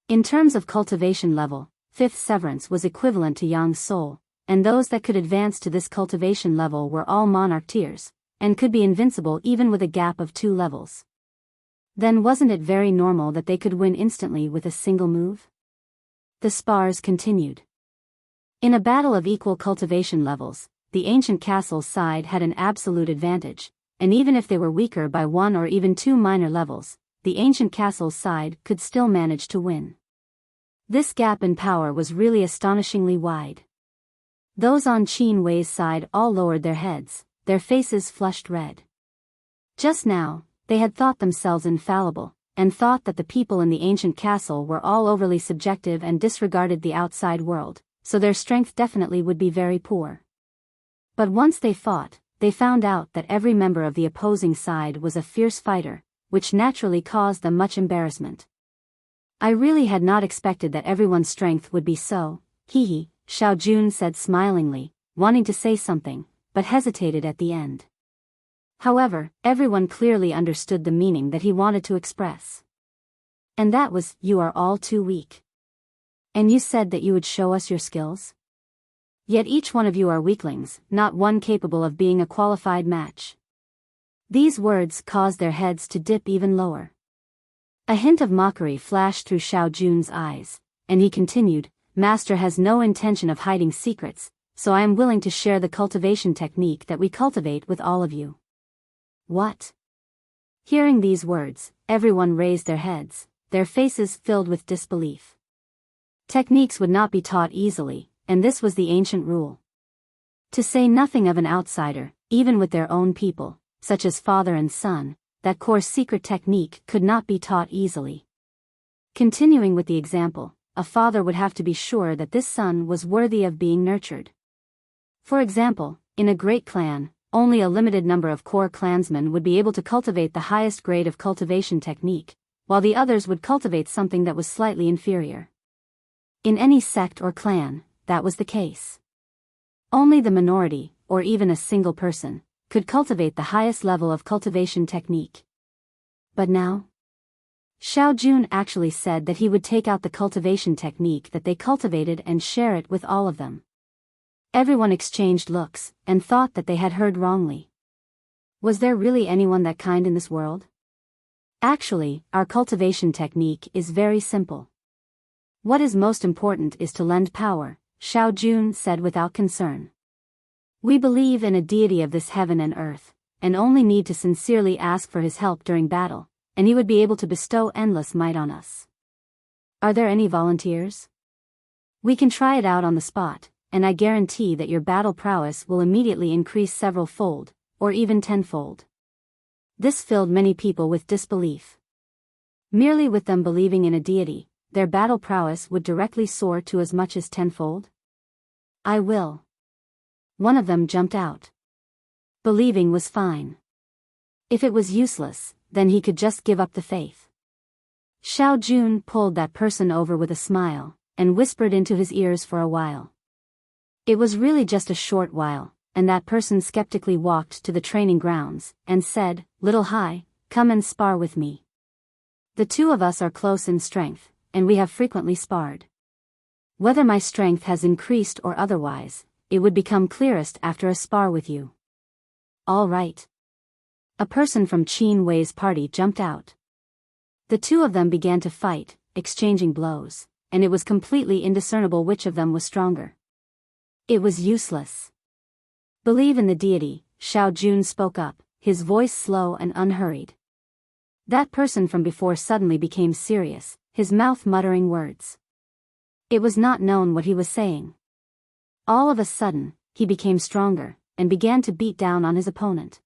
Speaker 1: In terms of cultivation level, 5th severance was equivalent to Yang's soul, and those that could advance to this cultivation level were all monarch tiers, and could be invincible even with a gap of 2 levels. Then wasn't it very normal that they could win instantly with a single move? The spars continued. In a battle of equal cultivation levels, the ancient castle's side had an absolute advantage, and even if they were weaker by 1 or even 2 minor levels, the ancient castle's side could still manage to win. This gap in power was really astonishingly wide. Those on Qin Wei's side all lowered their heads, their faces flushed red. Just now, they had thought themselves infallible, and thought that the people in the ancient castle were all overly subjective and disregarded the outside world, so their strength definitely would be very poor. But once they fought, they found out that every member of the opposing side was a fierce fighter, which naturally caused them much embarrassment. I really had not expected that everyone's strength would be so, hee, Xiao Jun said smilingly, wanting to say something, but hesitated at the end. However, everyone clearly understood the meaning that he wanted to express. And that was, you are all too weak. And you said that you would show us your skills? Yet each one of you are weaklings, not one capable of being a qualified match. These words caused their heads to dip even lower. A hint of mockery flashed through Xiao Jun's eyes, and he continued, Master has no intention of hiding secrets, so I am willing to share the cultivation technique that we cultivate with all of you. What? Hearing these words, everyone raised their heads, their faces filled with disbelief. Techniques would not be taught easily, and this was the ancient rule. To say nothing of an outsider, even with their own people, such as father and son, that coarse secret technique could not be taught easily. Continuing with the example, a father would have to be sure that this son was worthy of being nurtured. For example, in a great clan, only a limited number of core clansmen would be able to cultivate the highest grade of cultivation technique, while the others would cultivate something that was slightly inferior. In any sect or clan, that was the case. Only the minority, or even a single person, could cultivate the highest level of cultivation technique. But now? Xiao Jun actually said that he would take out the cultivation technique that they cultivated and share it with all of them. Everyone exchanged looks, and thought that they had heard wrongly. Was there really anyone that kind in this world? Actually, our cultivation technique is very simple. What is most important is to lend power, Xiao Jun said without concern. We believe in a deity of this heaven and earth, and only need to sincerely ask for his help during battle, and he would be able to bestow endless might on us. Are there any volunteers? We can try it out on the spot, and I guarantee that your battle prowess will immediately increase several-fold, or even tenfold. This filled many people with disbelief. Merely with them believing in a deity, their battle prowess would directly soar to as much as tenfold? I will. One of them jumped out. Believing was fine. If it was useless, then he could just give up the faith. Xiao Jun pulled that person over with a smile, and whispered into his ears for a while. It was really just a short while, and that person skeptically walked to the training grounds, and said, Little Hai, come and spar with me. The two of us are close in strength, and we have frequently sparred. Whether my strength has increased or otherwise, it would become clearest after a spar with you. All right. A person from Qin Wei's party jumped out. The two of them began to fight, exchanging blows, and it was completely indiscernible which of them was stronger. It was useless. Believe in the deity, Xiao Jun spoke up, his voice slow and unhurried. That person from before suddenly became serious, his mouth muttering words. It was not known what he was saying. All of a sudden, he became stronger, and began to beat down on his opponent.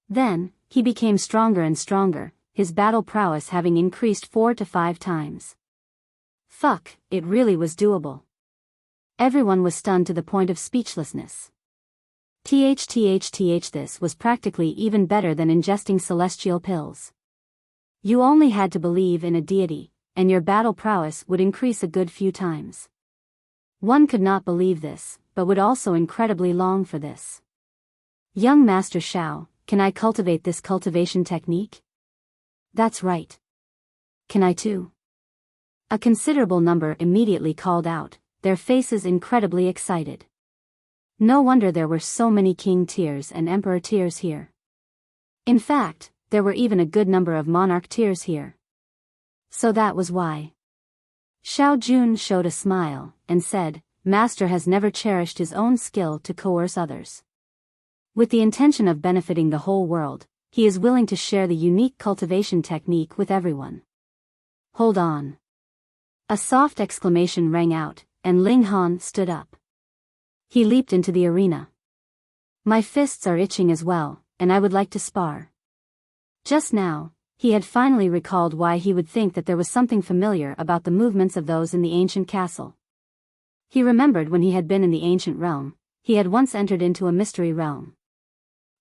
Speaker 1: Then, he became stronger and stronger, his battle prowess having increased 4 to 5 times. Fuck, it really was doable. Everyone was stunned to the point of speechlessness. This was practically even better than ingesting celestial pills. You only had to believe in a deity, and your battle prowess would increase a good few times. One could not believe this, but would also incredibly long for this. Young Master Xiao, can I cultivate this cultivation technique? That's right. Can I too? A considerable number immediately called out, their faces incredibly excited. No wonder there were so many king tiers and emperor tiers here. In fact, there were even a good number of monarch tiers here. So that was why. Xiao Jun showed a smile, and said, Master has never cherished his own skill to coerce others. With the intention of benefiting the whole world, he is willing to share the unique cultivation technique with everyone. Hold on. A soft exclamation rang out, and Ling Han stood up. He leaped into the arena. My fists are itching as well, and I would like to spar. Just now, he had finally recalled why he would think that there was something familiar about the movements of those in the ancient castle. He remembered when he had been in the ancient realm, he had once entered into a mystery realm.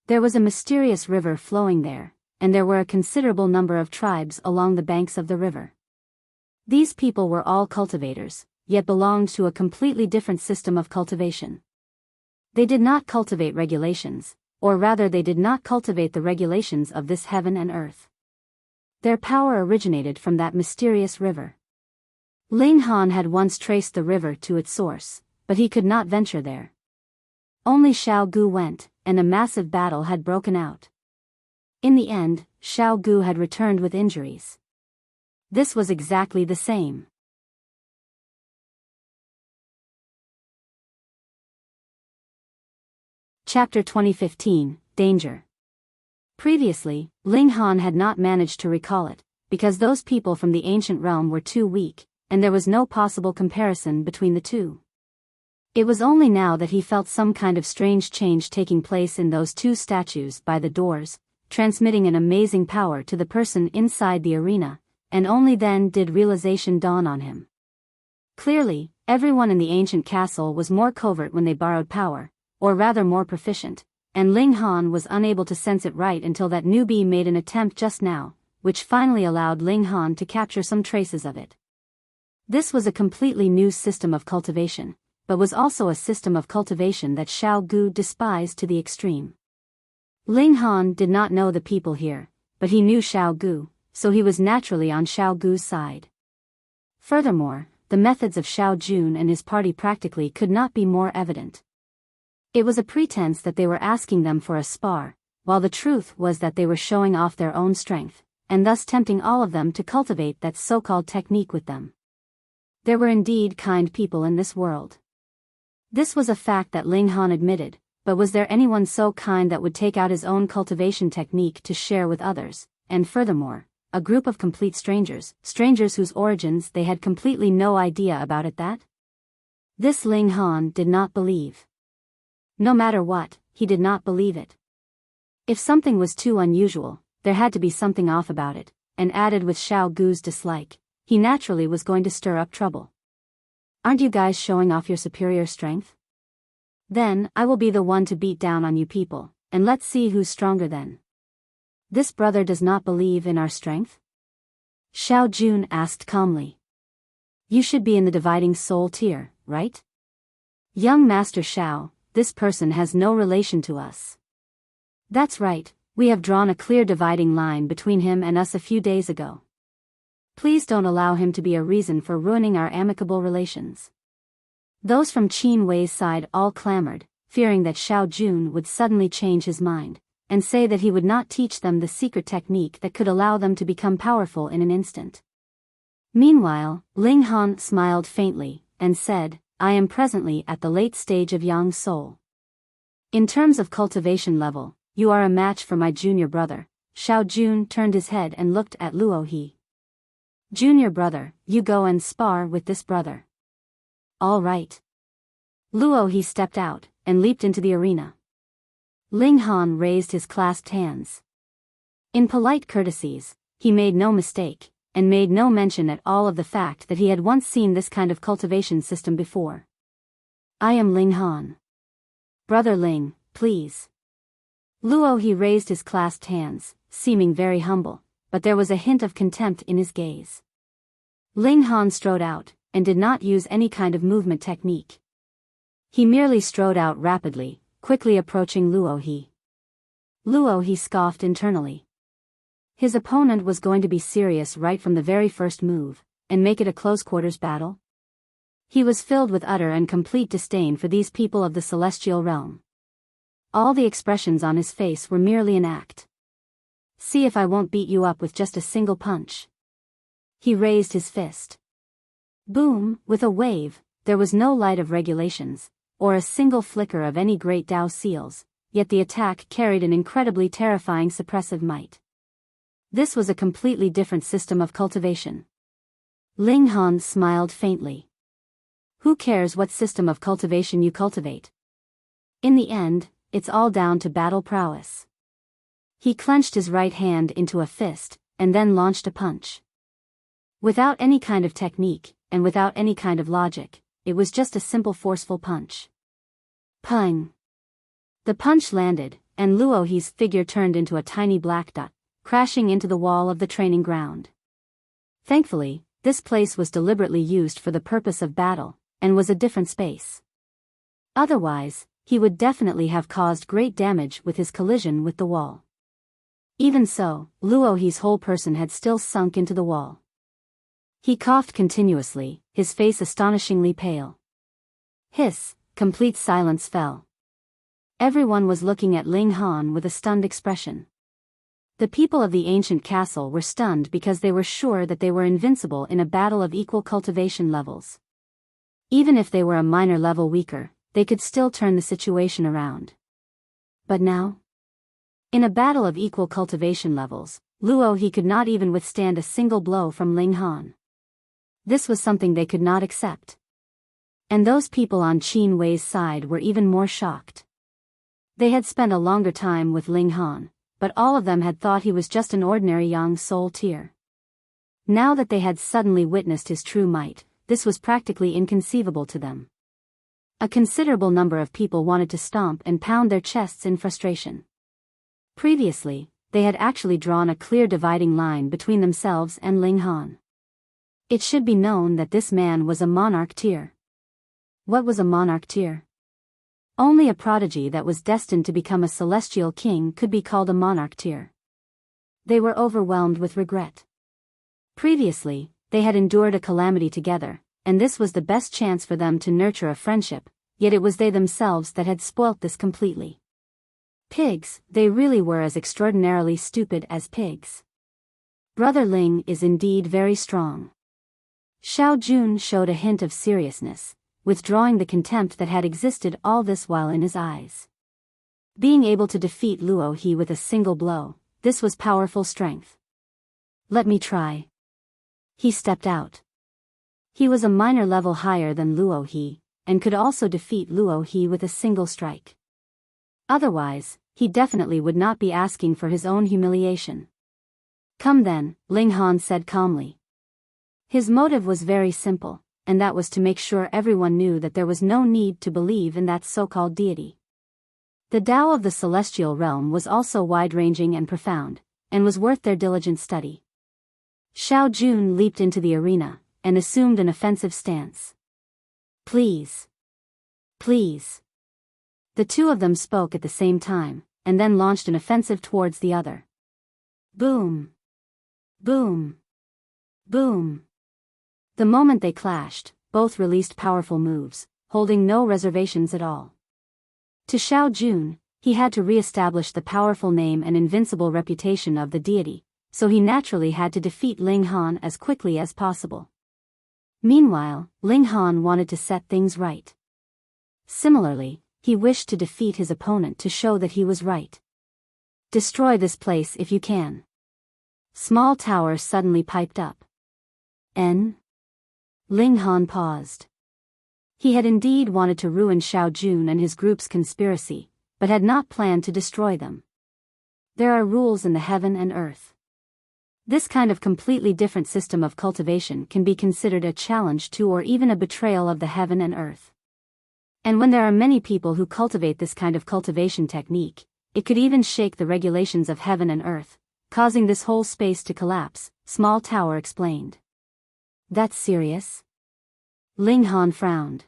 Speaker 1: There was a mysterious river flowing there, and there were a considerable number of tribes along the banks of the river. These people were all cultivators, yet belonged to a completely different system of cultivation. They did not cultivate regulations, or rather they did not cultivate the regulations of this heaven and earth. Their power originated from that mysterious river. Ling Han had once traced the river to its source, but he could not venture there. Only Xiao Gu went, and a massive battle had broken out. In the end, Xiao Gu had returned with injuries. This was exactly the same. Chapter 2015, Danger. Previously, Ling Han had not managed to recall it, because those people from the ancient realm were too weak, and there was no possible comparison between the two. It was only now that he felt some kind of strange change taking place in those two statues by the doors, transmitting an amazing power to the person inside the arena, and only then did realization dawn on him. Clearly, everyone in the ancient castle was more covert when they borrowed power, or rather more proficient, and Ling Han was unable to sense it right until that newbie made an attempt just now, which finally allowed Ling Han to capture some traces of it. This was a completely new system of cultivation, but was also a system of cultivation that Xiao Gu despised to the extreme. Ling Han did not know the people here, but he knew Xiao Gu, so he was naturally on Xiao Gu's side. Furthermore, the methods of Xiao Jun and his party practically could not be more evident. It was a pretense that they were asking them for a spar, while the truth was that they were showing off their own strength, and thus tempting all of them to cultivate that so-called technique with them. There were indeed kind people in this world. This was a fact that Ling Han admitted, but was there anyone so kind that would take out his own cultivation technique to share with others, and furthermore, a group of complete strangers whose origins they had completely no idea about at that? This Ling Han did not believe. No matter what, he did not believe it. If something was too unusual, there had to be something off about it, and added with Xiao Gu's dislike, he naturally was going to stir up trouble. Aren't you guys showing off your superior strength? Then, I will be the one to beat down on you people, and let's see who's stronger then. This brother does not believe in our strength? Xiao Jun asked calmly. You should be in the dividing soul tier, right? Young Master Xiao, this person has no relation to us. That's right, we have drawn a clear dividing line between him and us a few days ago. Please don't allow him to be a reason for ruining our amicable relations. Those from Qin Wei's side all clamored, fearing that Xiao Jun would suddenly change his mind, and say that he would not teach them the secret technique that could allow them to become powerful in an instant. Meanwhile, Ling Han smiled faintly, and said, I am presently at the late stage of Yang Soul. In terms of cultivation level, you are a match for my junior brother. Xiao Jun turned his head and looked at Luo He. Junior brother, you go and spar with this brother. All right. Luo He stepped out, and leaped into the arena. Ling Han raised his clasped hands. In polite courtesies, he made no mistake, and made no mention at all of the fact that he had once seen this kind of cultivation system before. I am Ling Han. Brother Ling, please. Luo He raised his clasped hands, seeming very humble, but there was a hint of contempt in his gaze. Ling Han strode out, and did not use any kind of movement technique. He merely strode out rapidly, quickly approaching Luo He. Luo He scoffed internally. His opponent was going to be serious right from the very first move, and make it a close-quarters battle? He was filled with utter and complete disdain for these people of the celestial realm. All the expressions on his face were merely an act. See if I won't beat you up with just a single punch. He raised his fist. Boom, with a wave, there was no light of regulations, or a single flicker of any great Tao seals, yet the attack carried an incredibly terrifying suppressive might. This was a completely different system of cultivation. Ling Han smiled faintly. Who cares what system of cultivation you cultivate? In the end, it's all down to battle prowess. He clenched his right hand into a fist, and then launched a punch. Without any kind of technique, and without any kind of logic, it was just a simple forceful punch. Pung! The punch landed, and Luo He's figure turned into a tiny black dot, crashing into the wall of the training ground. Thankfully, this place was deliberately used for the purpose of battle, and was a different space. Otherwise, he would definitely have caused great damage with his collision with the wall. Even so, Luo He's whole person had still sunk into the wall. He coughed continuously, his face astonishingly pale. Hiss! Complete silence fell. Everyone was looking at Ling Han with a stunned expression. The people of the ancient castle were stunned because they were sure that they were invincible in a battle of equal cultivation levels. Even if they were a minor level weaker, they could still turn the situation around. But now? In a battle of equal cultivation levels, Luo He could not even withstand a single blow from Ling Han. This was something they could not accept. And those people on Qin Wei's side were even more shocked. They had spent a longer time with Ling Han, but all of them had thought he was just an ordinary young soul tier. Now that they had suddenly witnessed his true might, this was practically inconceivable to them. A considerable number of people wanted to stomp and pound their chests in frustration. Previously, they had actually drawn a clear dividing line between themselves and Ling Han. It should be known that this man was a monarch tier. What was a monarch tier? Only a prodigy that was destined to become a celestial king could be called a monarch tier. They were overwhelmed with regret. Previously, they had endured a calamity together, and this was the best chance for them to nurture a friendship, yet it was they themselves that had spoilt this completely. Pigs, they really were as extraordinarily stupid as pigs. Brother Ling is indeed very strong. Xiao Jun showed a hint of seriousness, withdrawing the contempt that had existed all this while in his eyes. Being able to defeat Luo He with a single blow, this was powerful strength. Let me try. He stepped out. He was a minor level higher than Luo He, and could also defeat Luo He with a single strike. Otherwise, he definitely would not be asking for his own humiliation. Come then, Ling Han said calmly. His motive was very simple, and that was to make sure everyone knew that there was no need to believe in that so-called deity. The Tao of the celestial realm was also wide-ranging and profound, and was worth their diligent study. Xiao Jun leaped into the arena, and assumed an offensive stance. Please. Please. The two of them spoke at the same time, and then launched an offensive towards the other. Boom. Boom. Boom. The moment they clashed, both released powerful moves, holding no reservations at all. To Xiao Jun, he had to re-establish the powerful name and invincible reputation of the deity, so he naturally had to defeat Ling Han as quickly as possible. Meanwhile, Ling Han wanted to set things right. Similarly, he wished to defeat his opponent to show that he was right. Destroy this place if you can. Small Tower suddenly piped up. N? Ling Han paused. He had indeed wanted to ruin Xiao Jun and his group's conspiracy, but had not planned to destroy them. There are rules in the heaven and earth. This kind of completely different system of cultivation can be considered a challenge to or even a betrayal of the heaven and earth. And when there are many people who cultivate this kind of cultivation technique, it could even shake the regulations of heaven and earth, causing this whole space to collapse, Small Tower explained. That's serious? Ling Han frowned.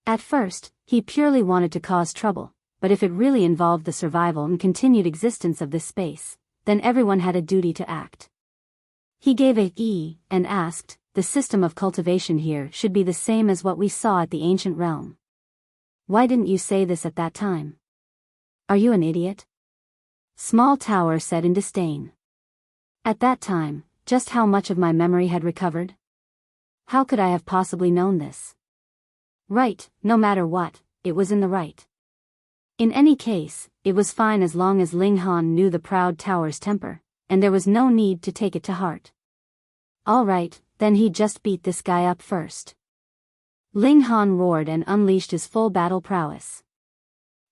Speaker 1: At first, he purely wanted to cause trouble, but if it really involved the survival and continued existence of this space, then everyone had a duty to act. He gave a "e" and asked, the system of cultivation here should be the same as what we saw at the ancient realm. Why didn't you say this at that time? Are you an idiot? Small Tower said in disdain. At that time, just how much of my memory had recovered? How could I have possibly known this? Right, no matter what, it was in the right. In any case, it was fine as long as Ling Han knew the proud tower's temper, and there was no need to take it to heart. All right, then he'd just beat this guy up first. Ling Han roared and unleashed his full battle prowess.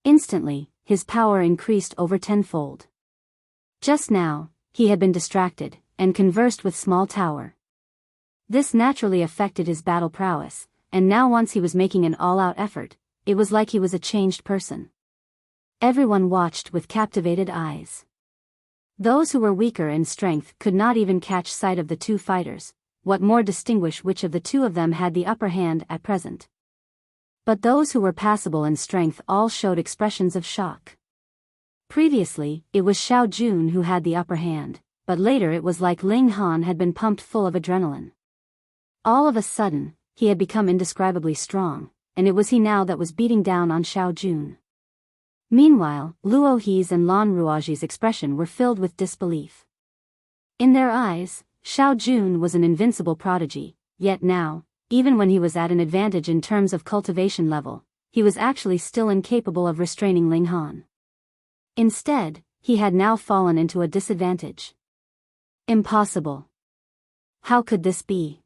Speaker 1: Instantly, his power increased over tenfold. Just now, he had been distracted, and conversed with Small Tower. This naturally affected his battle prowess, and now once he was making an all-out effort, it was like he was a changed person. Everyone watched with captivated eyes. Those who were weaker in strength could not even catch sight of the two fighters, what more distinguish which of the two of them had the upper hand at present. But those who were passable in strength all showed expressions of shock. Previously, it was Xiao Jun who had the upper hand, but later it was like Ling Han had been pumped full of adrenaline. All of a sudden, he had become indescribably strong, and it was he now that was beating down on Xiao Jun. Meanwhile, Luo He's and Lan Ruoji's expression were filled with disbelief. In their eyes, Xiao Jun was an invincible prodigy, yet now, even when he was at an advantage in terms of cultivation level, he was actually still incapable of restraining Ling Han. Instead, he had now fallen into a disadvantage. Impossible. How could this be?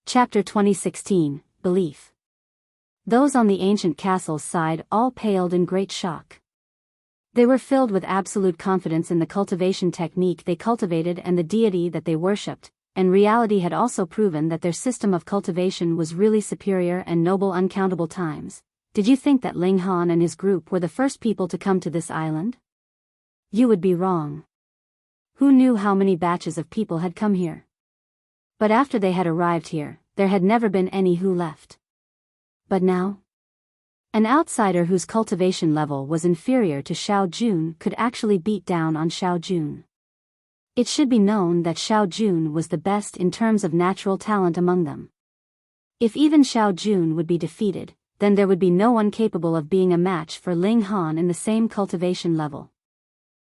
Speaker 1: Chapter 2016, Belief. Those on the ancient castle's side all paled in great shock. They were filled with absolute confidence in the cultivation technique they cultivated and the deity that they worshipped, and reality had also proven that their system of cultivation was really superior and noble uncountable times. Did you think that Ling Han and his group were the first people to come to this island? You would be wrong. Who knew how many batches of people had come here? But after they had arrived here, there had never been any who left. But now? An outsider whose cultivation level was inferior to Xiao Jun could actually beat down on Xiao Jun. It should be known that Xiao Jun was the best in terms of natural talent among them. If even Xiao Jun would be defeated, then there would be no one capable of being a match for Ling Han in the same cultivation level.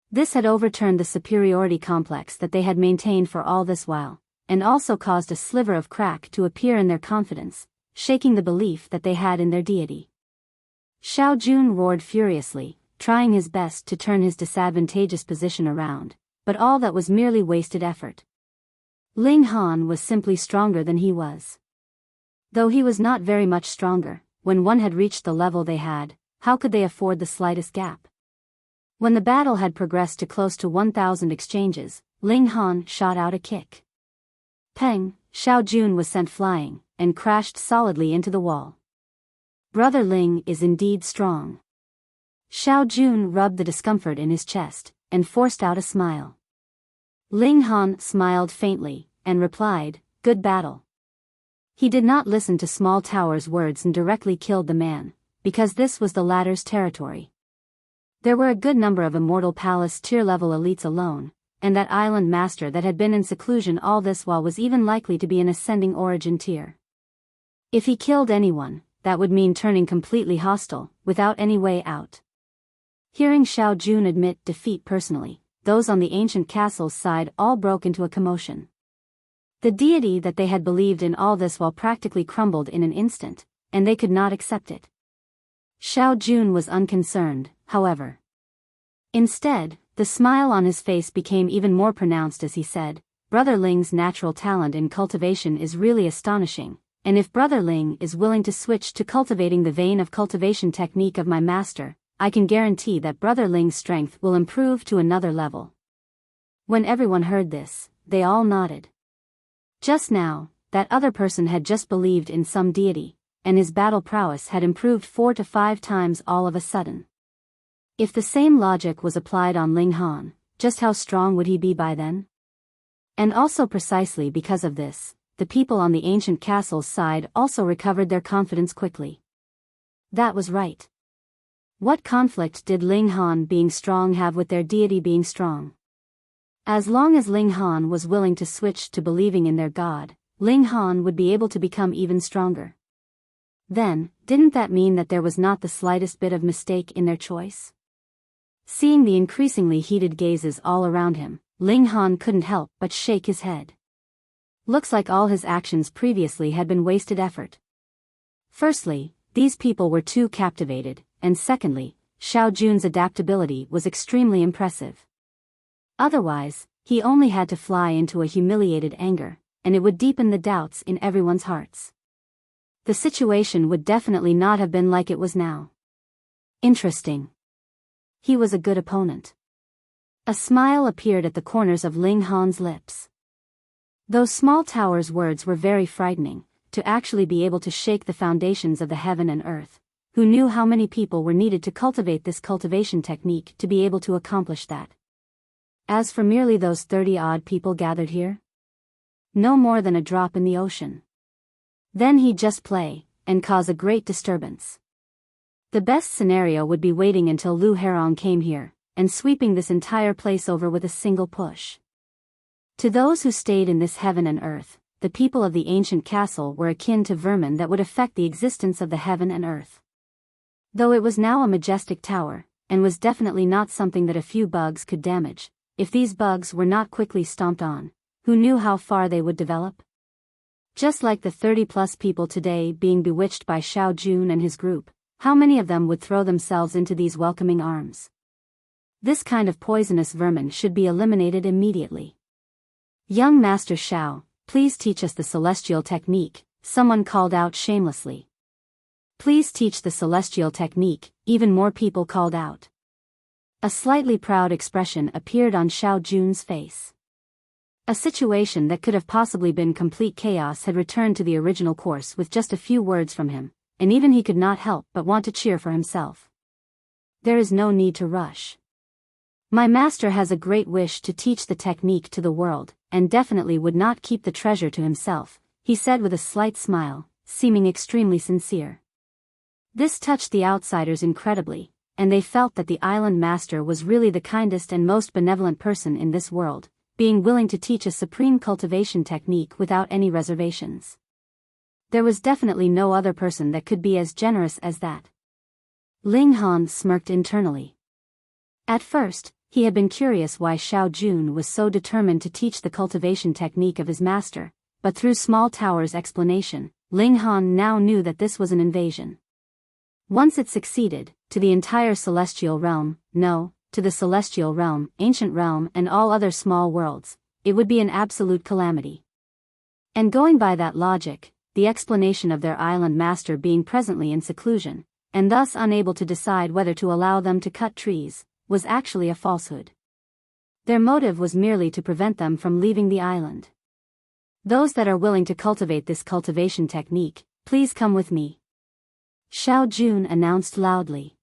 Speaker 1: This had overturned the superiority complex that they had maintained for all this while, and also caused a sliver of crack to appear in their confidence, shaking the belief that they had in their deity. Xiao Jun roared furiously, trying his best to turn his disadvantageous position around, but all that was merely wasted effort. Ling Han was simply stronger than he was. Though he was not very much stronger, when one had reached the level they had, how could they afford the slightest gap? When the battle had progressed to close to 1,000 exchanges, Ling Han shot out a kick. Peng, Xiao Jun was sent flying, and crashed solidly into the wall. Brother Ling is indeed strong. Xiao Jun rubbed the discomfort in his chest, and forced out a smile. Ling Han smiled faintly, and replied, "Good battle." He did not listen to Small Tower's words and directly killed the man, because this was the latter's territory. There were a good number of Immortal Palace tier-level elites alone, and that island master that had been in seclusion all this while was even likely to be an ascending origin tier. If he killed anyone, that would mean turning completely hostile, without any way out. Hearing Xiao Jun admit defeat personally, those on the ancient castle's side all broke into a commotion. The deity that they had believed in all this while practically crumbled in an instant, and they could not accept it. Xiao Jun was unconcerned, however. Instead, the smile on his face became even more pronounced as he said, "Brother Ling's natural talent in cultivation is really astonishing, and if Brother Ling is willing to switch to cultivating the vein of cultivation technique of my master, I can guarantee that Brother Ling's strength will improve to another level." When everyone heard this, they all nodded. Just now, that other person had just believed in some deity, and his battle prowess had improved 4 to 5 times all of a sudden. If the same logic was applied on Ling Han, just how strong would he be by then? And also precisely because of this, the people on the ancient castle's side also recovered their confidence quickly. That was right. What conflict did Ling Han being strong have with their deity being strong? As long as Ling Han was willing to switch to believing in their god, Ling Han would be able to become even stronger. Then, didn't that mean that there was not the slightest bit of mistake in their choice? Seeing the increasingly heated gazes all around him, Ling Han couldn't help but shake his head. Looks like all his actions previously had been wasted effort. Firstly, these people were too captivated, and secondly, Xiao Jun's adaptability was extremely impressive. Otherwise, he only had to fly into a humiliated anger, and it would deepen the doubts in everyone's hearts. The situation would definitely not have been like it was now. Interesting. He was a good opponent. A smile appeared at the corners of Ling Han's lips. Those small towers' words were very frightening, to actually be able to shake the foundations of the heaven and earth. Who knew how many people were needed to cultivate this cultivation technique to be able to accomplish that? As for merely those 30-odd people gathered here? No more than a drop in the ocean. Then he'd just play, and cause a great disturbance. The best scenario would be waiting until Lu Herong came here, and sweeping this entire place over with a single push. To those who stayed in this heaven and earth, the people of the ancient castle were akin to vermin that would affect the existence of the heaven and earth. Though it was now a majestic tower, and was definitely not something that a few bugs could damage, if these bugs were not quickly stomped on, who knew how far they would develop? Just like the 30-plus people today being bewitched by Xiao Jun and his group, how many of them would throw themselves into these welcoming arms? This kind of poisonous vermin should be eliminated immediately. Young Master Xiao, please teach us the celestial technique, someone called out shamelessly. Please teach the celestial technique, even more people called out. A slightly proud expression appeared on Xiao Jun's face. A situation that could have possibly been complete chaos had returned to the original course with just a few words from him, and even he could not help but want to cheer for himself. There is no need to rush. My master has a great wish to teach the technique to the world, and definitely would not keep the treasure to himself, he said with a slight smile, seeming extremely sincere. This touched the outsiders incredibly, and they felt that the island master was really the kindest and most benevolent person in this world, being willing to teach a supreme cultivation technique without any reservations. There was definitely no other person that could be as generous as that. Ling Han smirked internally. At first, he had been curious why Xiao Jun was so determined to teach the cultivation technique of his master, but through Small Tower's explanation, Ling Han now knew that this was an invasion. Once it succeeded, to the entire celestial realm, no, to the celestial realm, ancient realm and all other small worlds, it would be an absolute calamity. And going by that logic, the explanation of their island master being presently in seclusion, and thus unable to decide whether to allow them to cut trees, was actually a falsehood. Their motive was merely to prevent them from leaving the island. Those that are willing to cultivate this cultivation technique, please come with me. Xiao Jun announced loudly.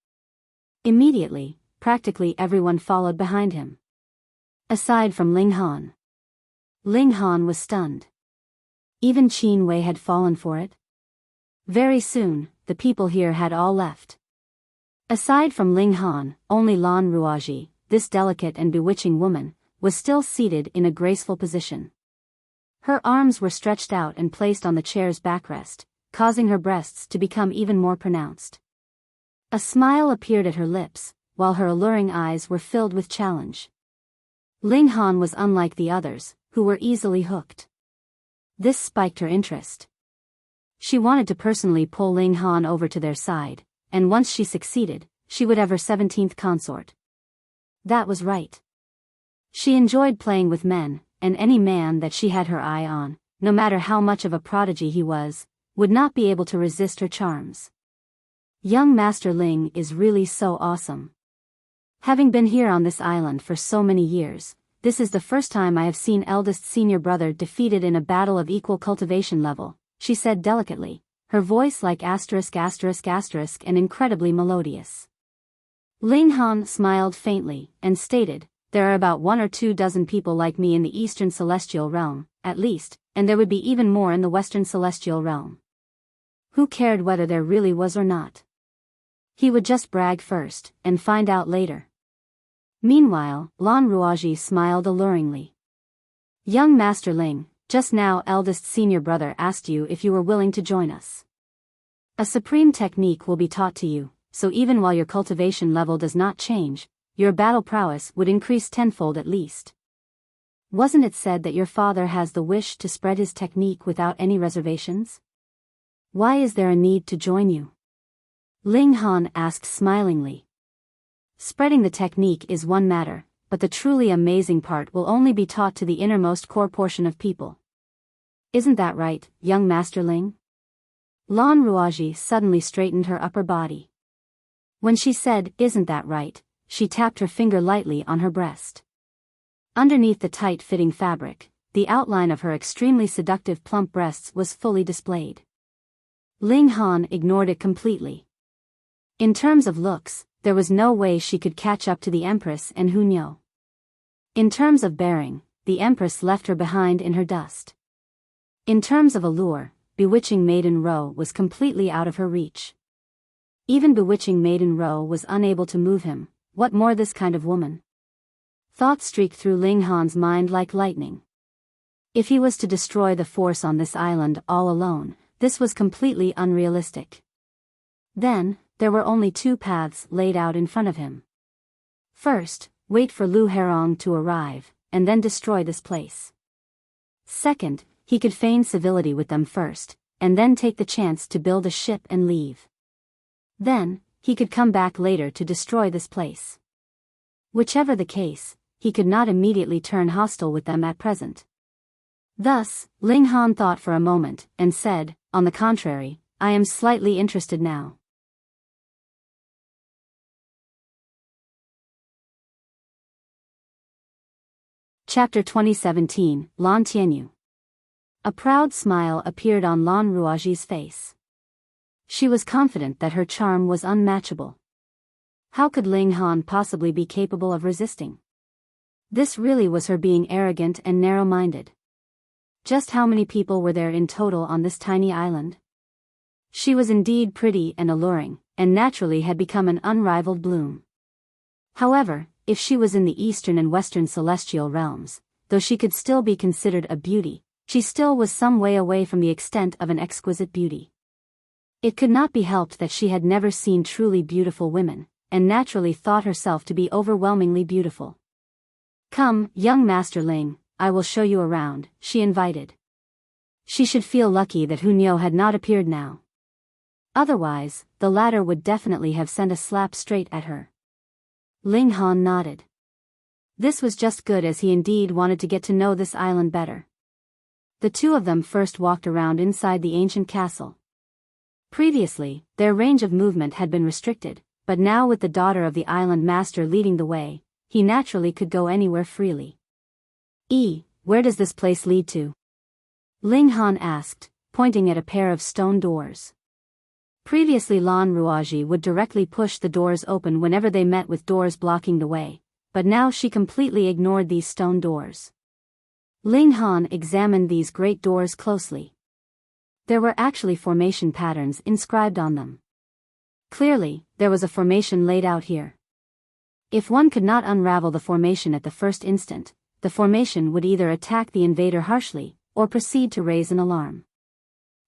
Speaker 1: Immediately, practically everyone followed behind him. Aside from Ling Han. Ling Han was stunned. Even Qin Wei had fallen for it. Very soon, the people here had all left. Aside from Ling Han, only Lan Ruaji, this delicate and bewitching woman, was still seated in a graceful position. Her arms were stretched out and placed on the chair's backrest, causing her breasts to become even more pronounced. A smile appeared at her lips, while her alluring eyes were filled with challenge. Ling Han was unlike the others, who were easily hooked. This spiked her interest. She wanted to personally pull Ling Han over to their side, and once she succeeded, she would have her 17th consort. That was right. She enjoyed playing with men, and any man that she had her eye on, no matter how much of a prodigy he was, would not be able to resist her charms. Young Master Ling is really so awesome. Having been here on this island for so many years, this is the first time I have seen eldest senior brother defeated in a battle of equal cultivation level, she said delicately, her voice like asterisk asterisk asterisk and incredibly melodious. Ling Han smiled faintly, and stated, there are about 1 or 2 dozen people like me in the Eastern Celestial Realm, at least, and there would be even more in the Western Celestial Realm. Who cared whether there really was or not? He would just brag first, and find out later. Meanwhile, Lan Ruaji smiled alluringly. Young Master Ling, just now eldest senior brother asked you if you were willing to join us. A supreme technique will be taught to you, so even while your cultivation level does not change, your battle prowess would increase tenfold at least. Wasn't it said that your father has the wish to spread his technique without any reservations? Why is there a need to join you? Ling Han asked smilingly. Spreading the technique is one matter, but the truly amazing part will only be taught to the innermost core portion of people. Isn't that right, young Master Ling? Lan Ruaji suddenly straightened her upper body. When she said, isn't that right, she tapped her finger lightly on her breast. Underneath the tight-fitting fabric, the outline of her extremely seductive plump breasts was fully displayed. Ling Han ignored it completely. In terms of looks, there was no way she could catch up to the Empress and Hunyo. In terms of bearing, the Empress left her behind in her dust. In terms of allure, bewitching Maiden Ro was completely out of her reach. Even bewitching Maiden Ro was unable to move him, what more this kind of woman? Thoughts streaked through Ling Han's mind like lightning. If he was to destroy the force on this island all alone, this was completely unrealistic. Then, there were only two paths laid out in front of him. First, wait for Lu Herong to arrive, and then destroy this place. Second, he could feign civility with them first, and then take the chance to build a ship and leave. Then, he could come back later to destroy this place. Whichever the case, he could not immediately turn hostile with them at present. Thus, Ling Han thought for a moment, and said, on the contrary, I am slightly interested now. Chapter 2017, Lan Tianyu. A proud smile appeared on Lan Ruaji's face. She was confident that her charm was unmatchable. How could Ling Han possibly be capable of resisting? This really was her being arrogant and narrow-minded. Just how many people were there in total on this tiny island? She was indeed pretty and alluring, and naturally had become an unrivaled bloom. However, if she was in the eastern and western celestial realms, though she could still be considered a beauty, she still was some way away from the extent of an exquisite beauty. It could not be helped that she had never seen truly beautiful women, and naturally thought herself to be overwhelmingly beautiful. Come, young Master Ling, I will show you around, she invited. She should feel lucky that Hunyo had not appeared now. Otherwise, the latter would definitely have sent a slap straight at her. Ling Han nodded. This was just good, as he indeed wanted to get to know this island better. The two of them first walked around inside the ancient castle. Previously, their range of movement had been restricted, but now with the daughter of the island master leading the way, he naturally could go anywhere freely. Where does this place lead to? Ling Han asked, pointing at a pair of stone doors. Previously Lan Ruaji would directly push the doors open whenever they met with doors blocking the way, but now she completely ignored these stone doors. Ling Han examined these great doors closely. There were actually formation patterns inscribed on them. Clearly, there was a formation laid out here. If one could not unravel the formation at the first instant, the formation would either attack the invader harshly, or proceed to raise an alarm.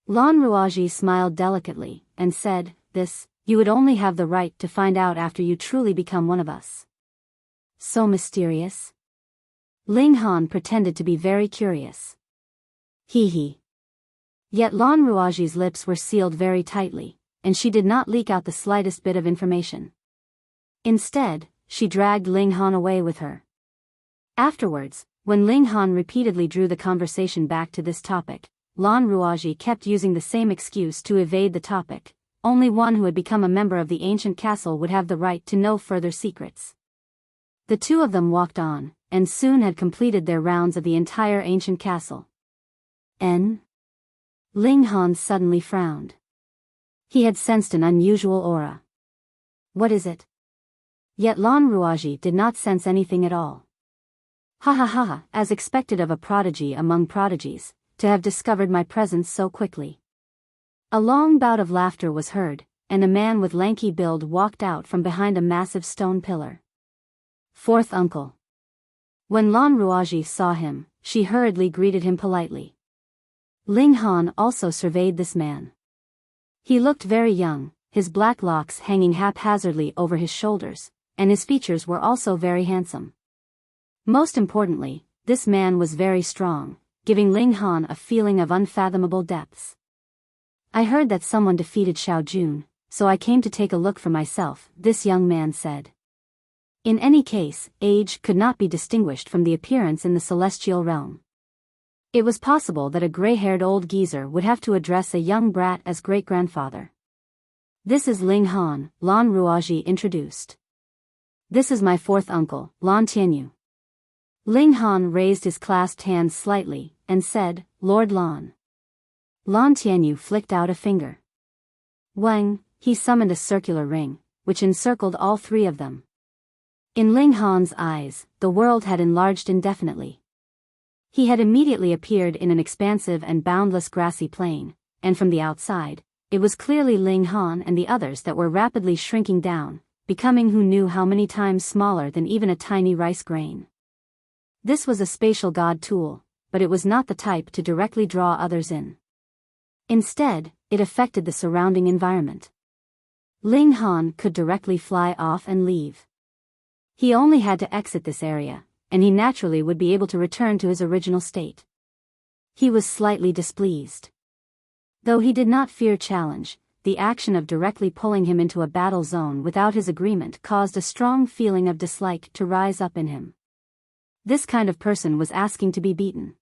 Speaker 1: Lan Ruaji smiled delicately, and said, "This, you would only have the right to find out after you truly become one of us." So mysterious? Ling Han pretended to be very curious. He. Yet Lan Ruaji's lips were sealed very tightly, and she did not leak out the slightest bit of information. Instead, she dragged Ling Han away with her. Afterwards, when Ling Han repeatedly drew the conversation back to this topic, Lan Ruaji kept using the same excuse to evade the topic. Only one who had become a member of the ancient castle would have the right to know further secrets. The two of them walked on, and soon had completed their rounds of the entire ancient castle. Ling Han suddenly frowned. He had sensed an unusual aura. What is it? Yet Lan Ruaji did not sense anything at all. Ha, as expected of a prodigy among prodigies, to have discovered my presence so quickly. A long bout of laughter was heard, and a man with lanky build walked out from behind a massive stone pillar. Fourth uncle. When Lan Ruaji saw him, she hurriedly greeted him politely. Ling Han also surveyed this man. He looked very young, his black locks hanging haphazardly over his shoulders, and his features were also very handsome. Most importantly, this man was very strong, giving Ling Han a feeling of unfathomable depths. I heard that someone defeated Xiao Jun, so I came to take a look for myself, this young man said. In any case, age could not be distinguished from the appearance in the celestial realm. It was possible that a gray-haired old geezer would have to address a young brat as great-grandfather. This is Ling Han, Lan Ruaji introduced. This is my fourth uncle, Lan Tianyu. Ling Han raised his clasped hands slightly, and said, "Lord Lan." Lan Tianyu flicked out a finger. Wang, he summoned a circular ring, which encircled all three of them. In Ling Han's eyes, the world had enlarged indefinitely. He had immediately appeared in an expansive and boundless grassy plain, and from the outside, it was clearly Ling Han and the others that were rapidly shrinking down, becoming who knew how many times smaller than even a tiny rice grain. This was a spatial god tool, but it was not the type to directly draw others in. Instead, it affected the surrounding environment. Ling Han could directly fly off and leave. He only had to exit this area, and he naturally would be able to return to his original state. He was slightly displeased. Though he did not fear challenge, the action of directly pulling him into a battle zone without his agreement caused a strong feeling of dislike to rise up in him. This kind of person was asking to be beaten.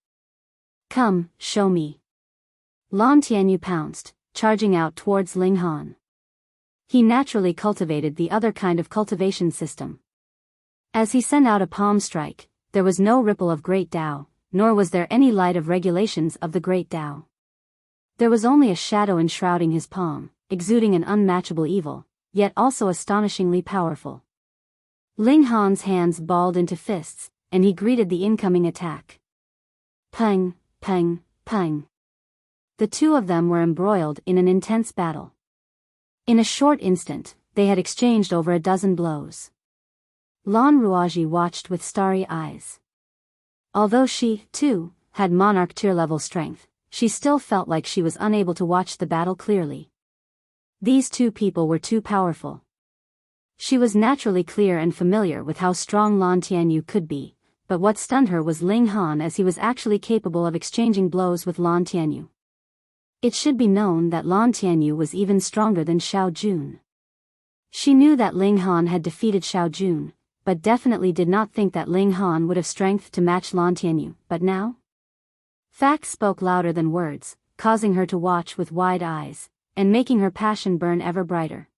Speaker 1: "Come, show me." Lan Tianyu pounced, charging out towards Ling Han. He naturally cultivated the other kind of cultivation system. As he sent out a palm strike, there was no ripple of Great Tao, nor was there any light of regulations of the Great Tao. There was only a shadow enshrouding his palm, exuding an unmatchable evil, yet also astonishingly powerful. Ling Han's hands balled into fists, and he greeted the incoming attack. Pang, pang, pang. The two of them were embroiled in an intense battle. In a short instant, they had exchanged over a dozen blows. Lan Ruaji watched with starry eyes. Although she, too, had monarch tier-level strength, she still felt like she was unable to watch the battle clearly. These two people were too powerful. She was naturally clear and familiar with how strong Lan Tianyu could be, but what stunned her was Ling Han, as he was actually capable of exchanging blows with Lan Tianyu. It should be known that Lan Tianyu was even stronger than Xiao Jun. She knew that Ling Han had defeated Xiao Jun, but definitely did not think that Ling Han would have strength to match Lan Tianyu. But now? Facts spoke louder than words, causing her to watch with wide eyes, and making her passion burn ever brighter.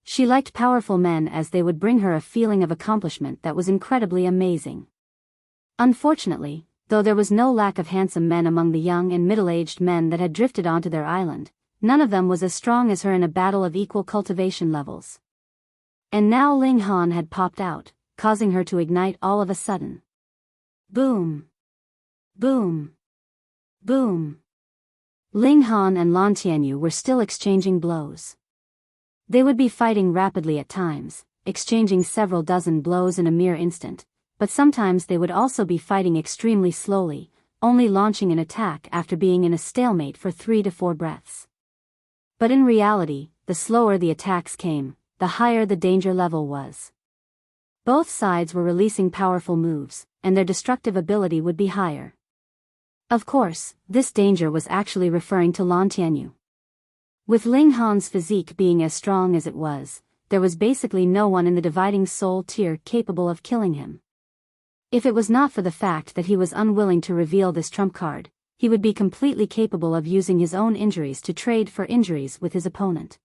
Speaker 1: She liked powerful men as they would bring her a feeling of accomplishment that was incredibly amazing. Unfortunately, though there was no lack of handsome men among the young and middle-aged men that had drifted onto their island, none of them was as strong as her in a battle of equal cultivation levels. And now Ling Han had popped out, causing her to ignite all of a sudden. Boom! Boom! Boom! Ling Han and Lan Tianyu were still exchanging blows. They would be fighting rapidly at times, exchanging several dozen blows in a mere instant, but sometimes they would also be fighting extremely slowly, only launching an attack after being in a stalemate for 3 to 4 breaths. But in reality, the slower the attacks came, the higher the danger level was. Both sides were releasing powerful moves, and their destructive ability would be higher. Of course, this danger was actually referring to Lan Tianyu. With Ling Han's physique being as strong as it was, there was basically no one in the dividing soul tier capable of killing him. If it was not for the fact that he was unwilling to reveal this trump card, he would be completely capable of using his own injuries to trade for injuries with his opponent.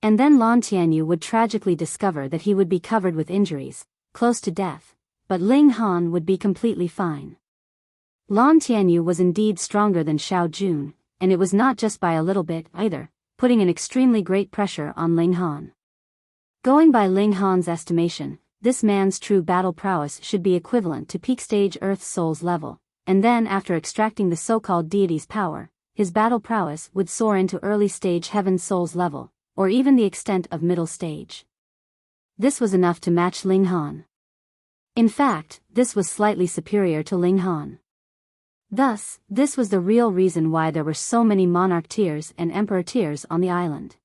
Speaker 1: And then Lan Tianyu would tragically discover that he would be covered with injuries, close to death, but Ling Han would be completely fine. Lan Tianyu was indeed stronger than Xiao Jun, and it was not just by a little bit either, putting an extremely great pressure on Ling Han. Going by Ling Han's estimation, this man's true battle prowess should be equivalent to peak stage Earth Soul's level, and then after extracting the so-called deity's power, his battle prowess would soar into early stage Heaven Soul's level, or even the extent of middle stage. This was enough to match Ling Han. In fact, this was slightly superior to Ling Han. Thus, this was the real reason why there were so many monarch tiers and emperor tiers on the island.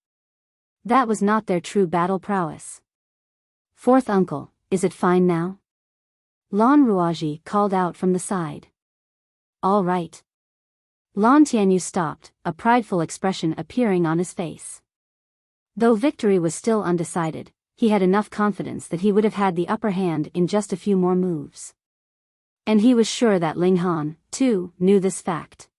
Speaker 1: That was not their true battle prowess. "Fourth uncle, is it fine now?" Lan Ruaji called out from the side. "All right." Lan Tianyu stopped, a prideful expression appearing on his face. Though victory was still undecided, he had enough confidence that he would have had the upper hand in just a few more moves. And he was sure that Ling Han, too, knew this fact.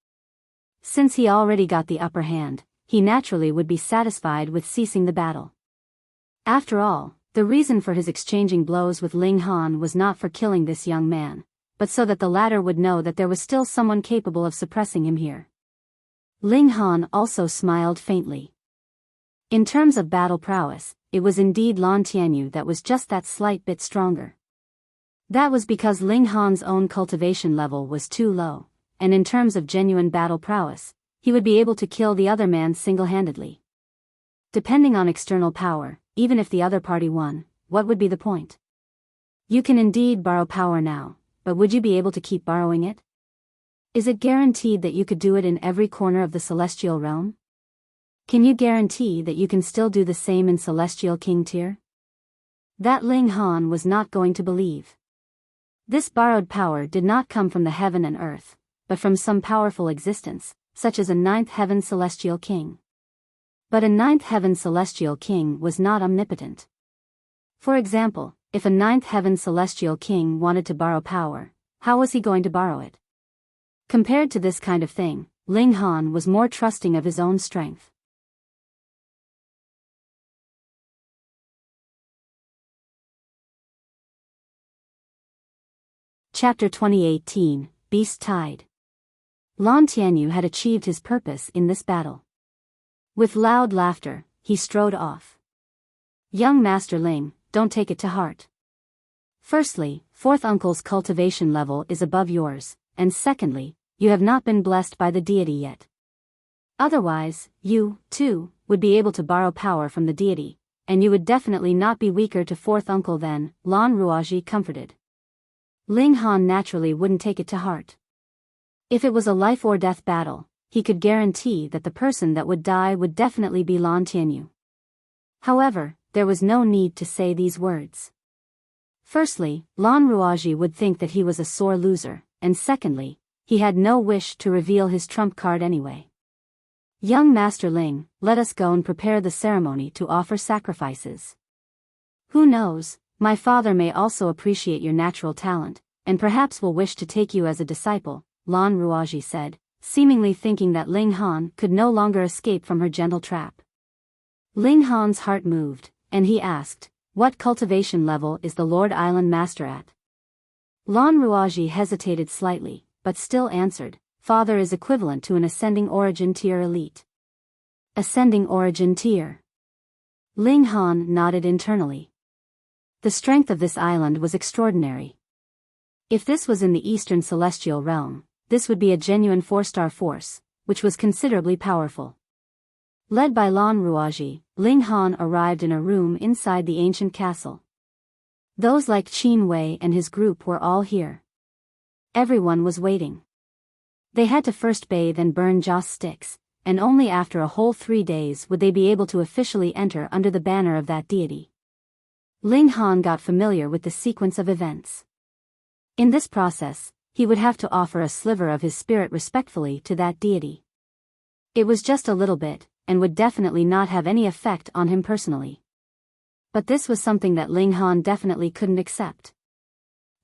Speaker 1: Since he already got the upper hand, he naturally would be satisfied with ceasing the battle. After all, The reason for his exchanging blows with Ling Han was not for killing this young man, but so that the latter would know that there was still someone capable of suppressing him here. Ling Han also smiled faintly. In terms of battle prowess, it was indeed Lan Tianyu that was just that slight bit stronger. That was because Ling Han's own cultivation level was too low, and in terms of genuine battle prowess, he would be able to kill the other man single-handedly. Depending on external power, even if the other party won, what would be the point? You can indeed borrow power now, but would you be able to keep borrowing it? Is it guaranteed that you could do it in every corner of the celestial realm? Can you guarantee that you can still do the same in celestial king tier? That Ling Han was not going to believe. This borrowed power did not come from the heaven and earth, but from some powerful existence, such as a ninth heaven celestial king. But a ninth heaven celestial king was not omnipotent. For example, if a ninth heaven celestial king wanted to borrow power, how was he going to borrow it? Compared to this kind of thing, Ling Han was more trusting of his own strength. Chapter 2018, Beast Tide. Lan Tianyu had achieved his purpose in this battle. With loud laughter, he strode off. Young Master Ling, don't take it to heart. Firstly, fourth uncle's cultivation level is above yours, and secondly, you have not been blessed by the deity yet. Otherwise, you, too, would be able to borrow power from the deity, and you would definitely not be weaker to fourth uncle than, Lan Ruaji comforted. Ling Han naturally wouldn't take it to heart. If it was a life-or-death battle, he could guarantee that the person that would die would definitely be Lan Tianyu. However, there was no need to say these words. Firstly, Lan Ruaji would think that he was a sore loser, and secondly, he had no wish to reveal his trump card anyway. Young Master Ling, let us go and prepare the ceremony to offer sacrifices. Who knows, my father may also appreciate your natural talent, and perhaps will wish to take you as a disciple, Lan Ruaji said, seemingly thinking that Ling Han could no longer escape from her gentle trap. Ling Han's heart moved, and he asked, what cultivation level is the Lord Island Master at? Lan Ruaji hesitated slightly, but still answered, Father is equivalent to an ascending origin tier elite. Ascending origin tier. Ling Han nodded internally. The strength of this island was extraordinary. If this was in the Eastern Celestial Realm, this would be a genuine 4-star force, which was considerably powerful. Led by Lan Ruaji, Ling Han arrived in a room inside the ancient castle. Those like Qin Wei and his group were all here. Everyone was waiting. They had to first bathe and burn joss sticks, and only after a whole 3 days would they be able to officially enter under the banner of that deity. Ling Han got familiar with the sequence of events. In this process, he would have to offer a sliver of his spirit respectfully to that deity. It was just a little bit, and would definitely not have any effect on him personally. But this was something that Ling Han definitely couldn't accept.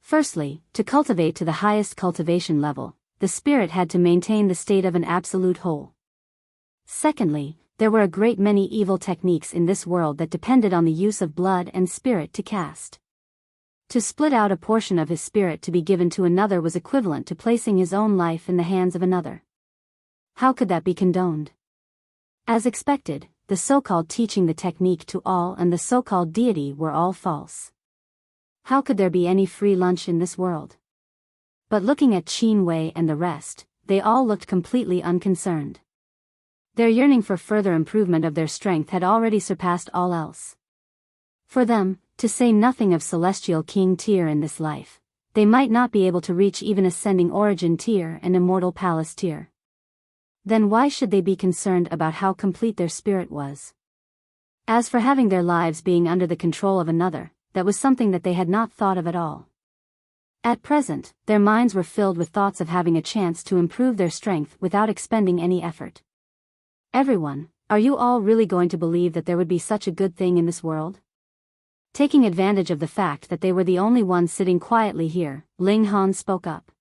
Speaker 1: Firstly, to cultivate to the highest cultivation level, the spirit had to maintain the state of an absolute whole. Secondly, there were a great many evil techniques in this world that depended on the use of blood and spirit to cast. To split out a portion of his spirit to be given to another was equivalent to placing his own life in the hands of another. How could that be condoned? As expected, the so-called teaching the technique to all and the so-called deity were all false. How could there be any free lunch in this world? But looking at Qin Wei and the rest, they all looked completely unconcerned. Their yearning for further improvement of their strength had already surpassed all else. For them, to say nothing of celestial king tier in this life, they might not be able to reach even ascending origin tier and immortal palace tier. Then why should they be concerned about how complete their spirit was? As for having their lives being under the control of another, that was something that they had not thought of at all. At present, their minds were filled with thoughts of having a chance to improve their strength without expending any effort. Everyone, are you all really going to believe that there would be such a good thing in this world? Taking advantage of the fact that they were the only ones sitting quietly here, Ling Han spoke up.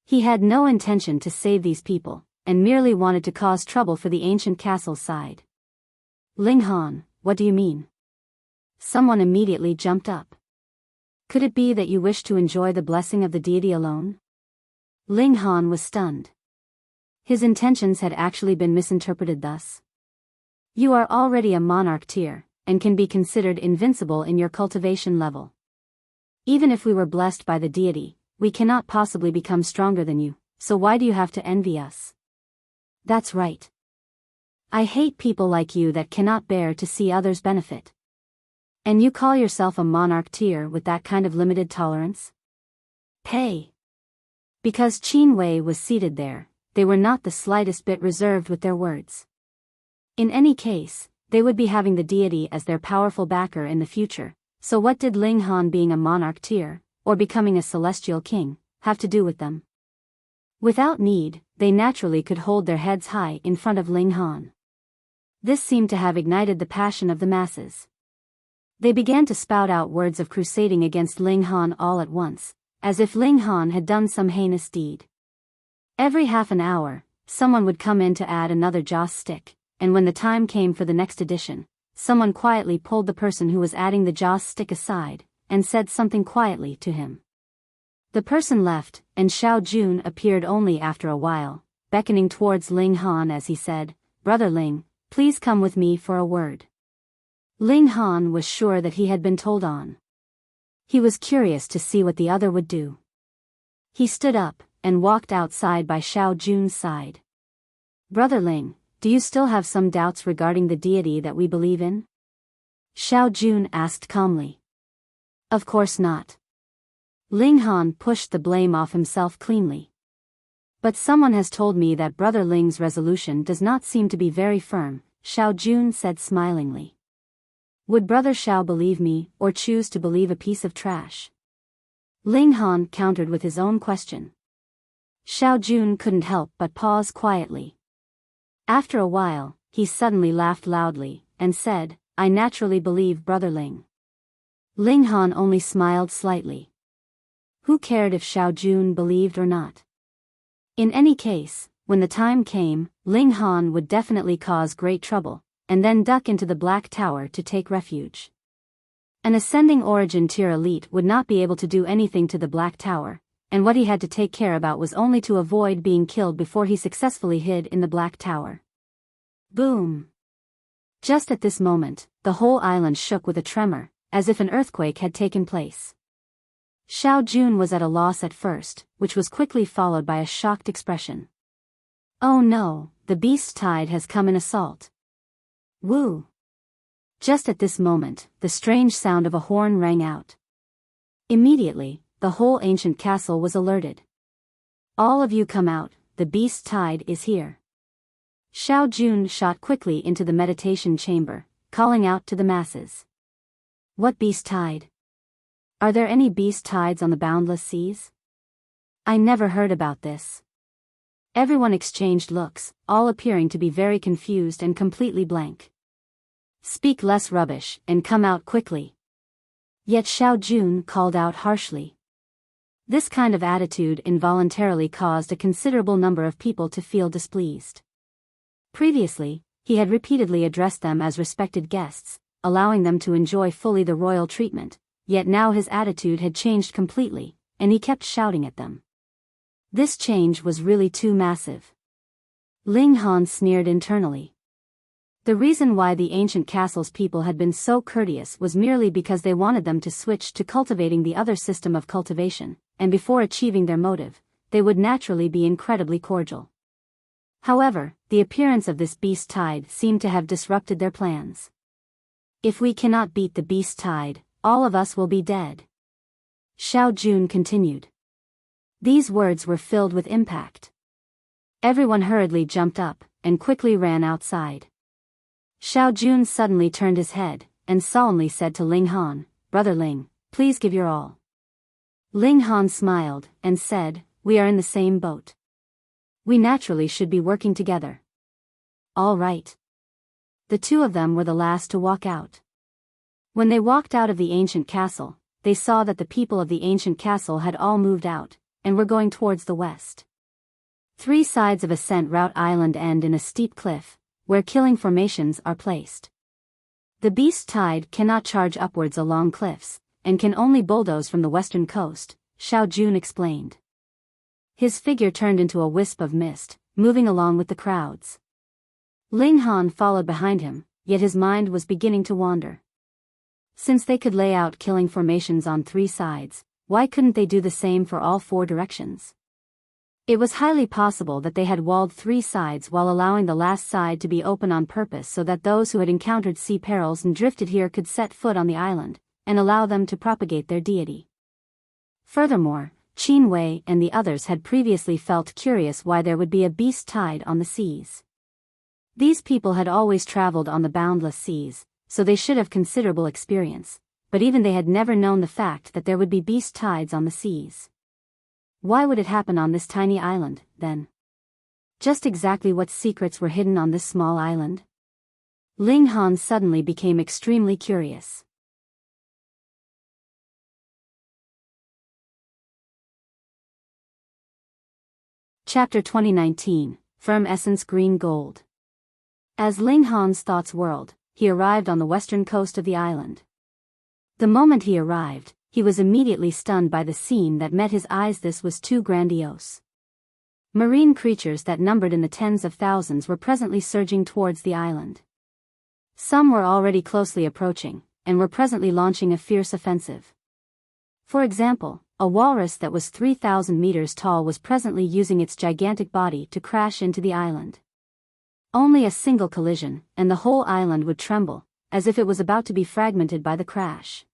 Speaker 1: He had no intention to save these people, and merely wanted to cause trouble for the ancient castle's side. Ling Han, what do you mean? Someone immediately jumped up. Could it be that you wish to enjoy the blessing of the deity alone? Ling Han was stunned. His intentions had actually been misinterpreted thus. You are already a monarch tier, and can be considered invincible in your cultivation level. Even if we were blessed by the deity, we cannot possibly become stronger than you, so why do you have to envy us? That's right. I hate people like you that cannot bear to see others benefit. And you call yourself a monarch tier with that kind of limited tolerance? Pay. Because Qin Wei was seated there, they were not the slightest bit reserved with their words. In any case, they would be having the deity as their powerful backer in the future, so what did Ling Han being a monarch tier, or becoming a celestial king, have to do with them? Without need, they naturally could hold their heads high in front of Ling Han. This seemed to have ignited the passion of the masses. They began to spout out words of crusading against Ling Han all at once, as if Ling Han had done some heinous deed. Every half an hour, someone would come in to add another joss stick, and when the time came for the next edition, someone quietly pulled the person who was adding the joss stick aside, and said something quietly to him. The person left, and Xiao Jun appeared only after a while, beckoning towards Ling Han as he said, "Brother Ling, please come with me for a word." Ling Han was sure that he had been told on. He was curious to see what the other would do. He stood up, and walked outside by Xiao Jun's side. "Brother Ling, do you still have some doubts regarding the deity that we believe in?" Xiao Jun asked calmly. "Of course not." Ling Han pushed the blame off himself cleanly. "But someone has told me that Brother Ling's resolution does not seem to be very firm," Xiao Jun said smilingly. "Would Brother Xiao believe me, or choose to believe a piece of trash?" Ling Han countered with his own question. Xiao Jun couldn't help but pause quietly. After a while, he suddenly laughed loudly, and said, "I naturally believe Brother Ling." Ling Han only smiled slightly. Who cared if Xiao Jun believed or not? In any case, when the time came, Ling Han would definitely cause great trouble, and then duck into the Black Tower to take refuge. An ascending origin tier elite would not be able to do anything to the Black Tower, and what he had to take care about was only to avoid being killed before he successfully hid in the Black Tower. Boom! Just at this moment, the whole island shook with a tremor, as if an earthquake had taken place. Xiao Jun was at a loss at first, which was quickly followed by a shocked expression. "Oh no, the beast tide has come in assault." Woo! Just at this moment, the strange sound of a horn rang out. Immediately, the whole ancient castle was alerted. "All of you come out, the beast tide is here." Xiao Jun shot quickly into the meditation chamber, calling out to the masses. "What beast tide? Are there any beast tides on the boundless seas? I never heard about this." Everyone exchanged looks, all appearing to be very confused and completely blank. "Speak less rubbish, and come out quickly." Yet Xiao Jun called out harshly. This kind of attitude involuntarily caused a considerable number of people to feel displeased. Previously, he had repeatedly addressed them as respected guests, allowing them to enjoy fully the royal treatment, yet now his attitude had changed completely, and he kept shouting at them. This change was really too massive. Ling Han sneered internally. The reason why the ancient castle's people had been so courteous was merely because they wanted them to switch to cultivating the other system of cultivation, and before achieving their motive, they would naturally be incredibly cordial. However, the appearance of this beast tide seemed to have disrupted their plans. "If we cannot beat the beast tide, all of us will be dead," Xiao Jun continued. These words were filled with impact. Everyone hurriedly jumped up, and quickly ran outside. Xiao Jun suddenly turned his head, and solemnly said to Ling Han, "Brother Ling, please give your all." Ling Han smiled, and said, "We are in the same boat. We naturally should be working together." "All right." The two of them were the last to walk out. When they walked out of the ancient castle, they saw that the people of the ancient castle had all moved out, and were going towards the west. 3 sides of Ascent Route Island end in a steep cliff, where killing formations are placed. The beast tide cannot charge upwards along cliffs, and can only bulldoze from the western coast, Xiao Jun explained. His figure turned into a wisp of mist, moving along with the crowds. Ling Han followed behind him, yet his mind was beginning to wander. Since they could lay out killing formations on 3 sides, why couldn't they do the same for all 4 directions? It was highly possible that they had walled 3 sides while allowing the last side to be open on purpose so that those who had encountered sea perils and drifted here could set foot on the island, and allow them to propagate their deity. Furthermore, Qin Wei and the others had previously felt curious why there would be a beast tide on the seas. These people had always traveled on the boundless seas, so they should have considerable experience, but even they had never known the fact that there would be beast tides on the seas. Why would it happen on this tiny island, then? Just exactly what secrets were hidden on this small island? Ling Han suddenly became extremely curious. Chapter 2019, Firm Essence Green Gold. As Ling Han's thoughts whirled, he arrived on the western coast of the island. The moment he arrived, he was immediately stunned by the scene that met his eyes. This was too grandiose. Marine creatures that numbered in the tens of thousands were presently surging towards the island. Some were already closely approaching, and were presently launching a fierce offensive. For example, a walrus that was 3,000 meters tall was presently using its gigantic body to crash into the island. Only a single collision, and the whole island would tremble, as if it was about to be fragmented by the crash.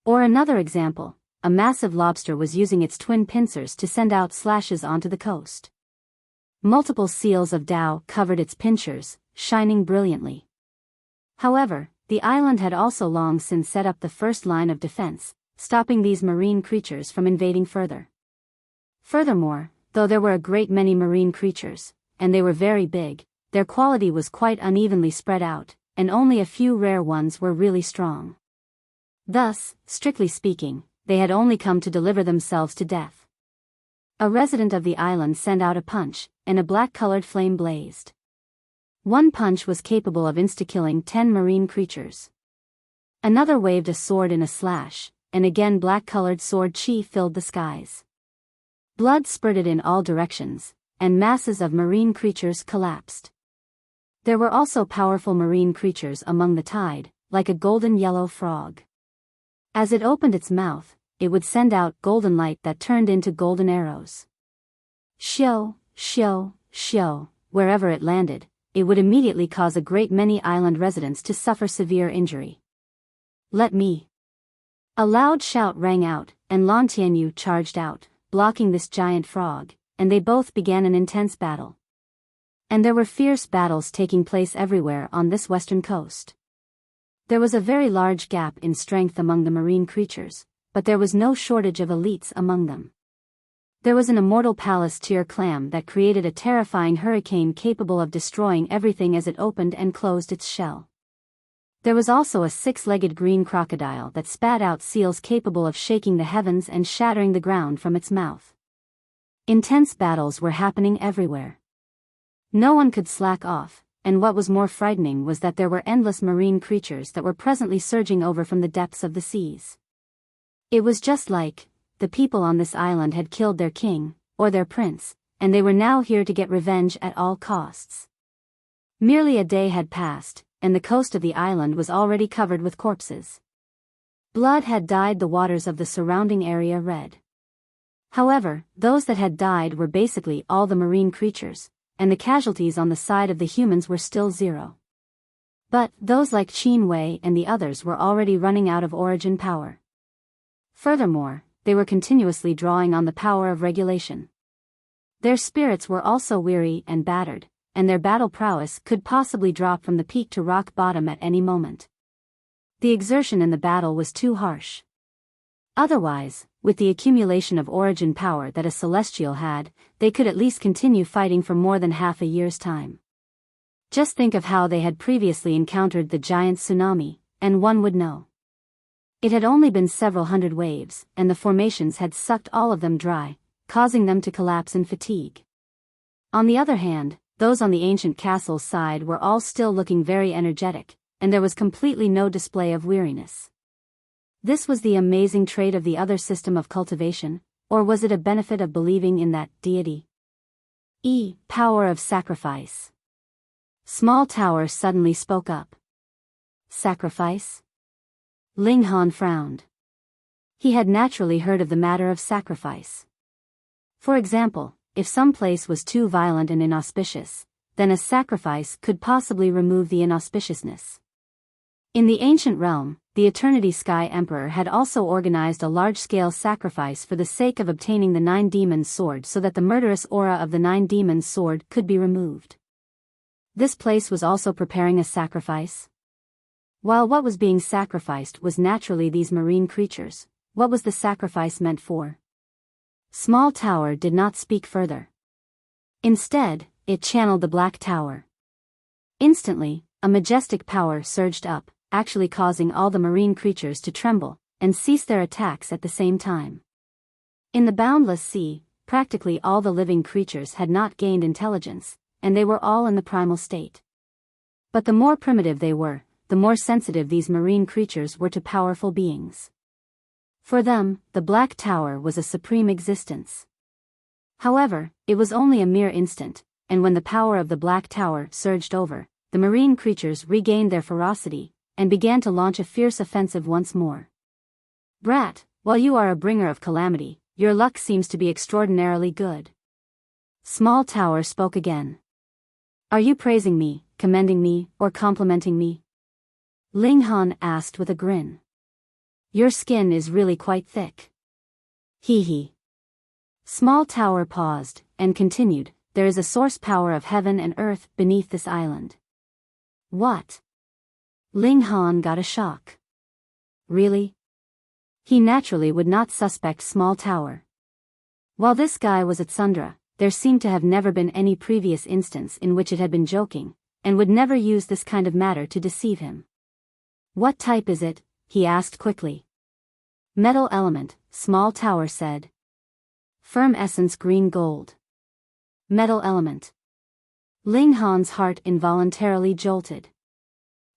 Speaker 1: Or another example, a massive lobster was using its twin pincers to send out slashes onto the coast. Multiple seals of Tao covered its pincers, shining brilliantly. However, the island had also long since set up the first line of defense, stopping these marine creatures from invading further. Furthermore, though there were a great many marine creatures, and they were very big, their quality was quite unevenly spread out, and only a few rare ones were really strong. Thus, strictly speaking, they had only come to deliver themselves to death. A resident of the island sent out a punch, and a black-colored flame blazed. One punch was capable of insta-killing 10 marine creatures. Another waved a sword in a slash, and again black-colored sword chi filled the skies. Blood spurted in all directions, and masses of marine creatures collapsed. There were also powerful marine creatures among the tide, like a golden yellow frog. As it opened its mouth, it would send out golden light that turned into golden arrows. Xiao, Xiao, Xiao, wherever it landed, it would immediately cause a great many island residents to suffer severe injury. Let me! A loud shout rang out, and Lan Tianyu charged out, blocking this giant frog, and they both began an intense battle. And there were fierce battles taking place everywhere on this western coast. There was a very large gap in strength among the marine creatures, but there was no shortage of elites among them. There was an immortal palace tier clam that created a terrifying hurricane capable of destroying everything as it opened and closed its shell. There was also a 6-legged green crocodile that spat out seals capable of shaking the heavens and shattering the ground from its mouth. Intense battles were happening everywhere. No one could slack off, and what was more frightening was that there were endless marine creatures that were presently surging over from the depths of the seas. It was just like, the people on this island had killed their king, or their prince, and they were now here to get revenge at all costs. Merely a day had passed, and the coast of the island was already covered with corpses. Blood had dyed the waters of the surrounding area red. However, those that had died were basically all the marine creatures, and the casualties on the side of the humans were still 0. But those like Qin Wei and the others were already running out of origin power. Furthermore, they were continuously drawing on the power of regulation. Their spirits were also weary and battered, and their battle prowess could possibly drop from the peak to rock bottom at any moment. The exertion in the battle was too harsh. Otherwise, with the accumulation of origin power that a celestial had, they could at least continue fighting for more than half a year's time. Just think of how they had previously encountered the giant tsunami, and one would know. It had only been several hundred waves, and the formations had sucked all of them dry, causing them to collapse in fatigue. On the other hand, those on the ancient castle's side were all still looking very energetic, and there was completely no display of weariness. This was the amazing trait of the other system of cultivation, or was it a benefit of believing in that deity? Power of sacrifice. Small Tower suddenly spoke up. Sacrifice? Ling Han frowned. He had naturally heard of the matter of sacrifice. For example, if some place was too violent and inauspicious, then a sacrifice could possibly remove the inauspiciousness. In the ancient realm, the Eternity Sky Emperor had also organized a large-scale sacrifice for the sake of obtaining the Nine Demons' sword so that the murderous aura of the Nine Demons' sword could be removed. This place was also preparing a sacrifice. While what was being sacrificed was naturally these marine creatures, what was the sacrifice meant for? Small Tower did not speak further. Instead, it channeled the Black Tower. Instantly, a majestic power surged up, actually causing all the marine creatures to tremble and cease their attacks at the same time. In the boundless sea, practically all the living creatures had not gained intelligence, and they were all in the primal state. But the more primitive they were, the more sensitive these marine creatures were to powerful beings. For them, the Black Tower was a supreme existence. However, it was only a mere instant, and when the power of the Black Tower surged over, the marine creatures regained their ferocity, and began to launch a fierce offensive once more. Brat, while you are a bringer of calamity, your luck seems to be extraordinarily good. Small Tower spoke again. Are you praising me, commending me, or complimenting me? Ling Han asked with a grin. Your skin is really quite thick. Hee hee. Small Tower paused, and continued, there is a source power of heaven and earth beneath this island. What? Ling Han got a shock. Really? He naturally would not suspect Small Tower. While this guy was at Sundra, there seemed to have never been any previous instance in which it had been joking, and would never use this kind of matter to deceive him. What type is it? He asked quickly. Metal element, Small Tower said. Firm essence green gold. Metal element. Ling Han's heart involuntarily jolted.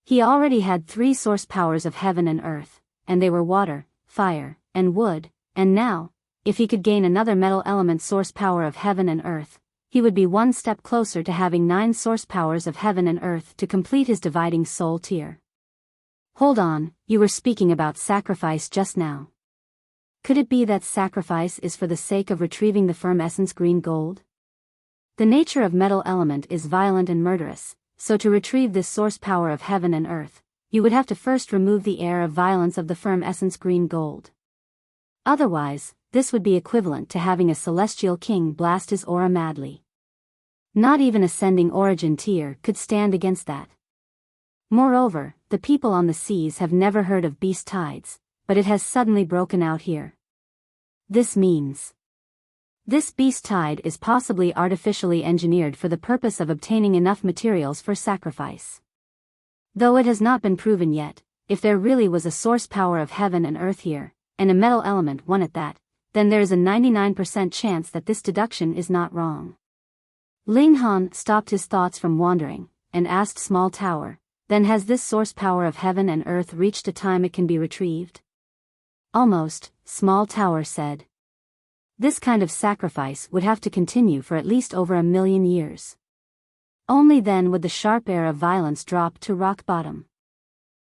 Speaker 1: He already had 3 source powers of heaven and earth, and they were water, fire, and wood, and now, if he could gain another metal element source power of heaven and earth, he would be one step closer to having 9 source powers of heaven and earth to complete his dividing soul tier. Hold on, you were speaking about sacrifice just now. Could it be that sacrifice is for the sake of retrieving the firm essence green gold? The nature of metal element is violent and murderous, so to retrieve this source power of heaven and earth, you would have to first remove the air of violence of the firm essence green gold. Otherwise, this would be equivalent to having a celestial king blast his aura madly. Not even ascending origin tier could stand against that. Moreover, the people on the seas have never heard of beast tides, but it has suddenly broken out here. This means this beast tide is possibly artificially engineered for the purpose of obtaining enough materials for sacrifice. Though it has not been proven yet, if there really was a source power of heaven and earth here, and a metal element one at that, then there is a 99% chance that this deduction is not wrong. Ling Han stopped his thoughts from wandering, and asked Small Tower, then has this source power of heaven and earth reached a time it can be retrieved? Almost, Small Tower said. This kind of sacrifice would have to continue for at least over 1,000,000 years. Only then would the sharp air of violence drop to rock bottom.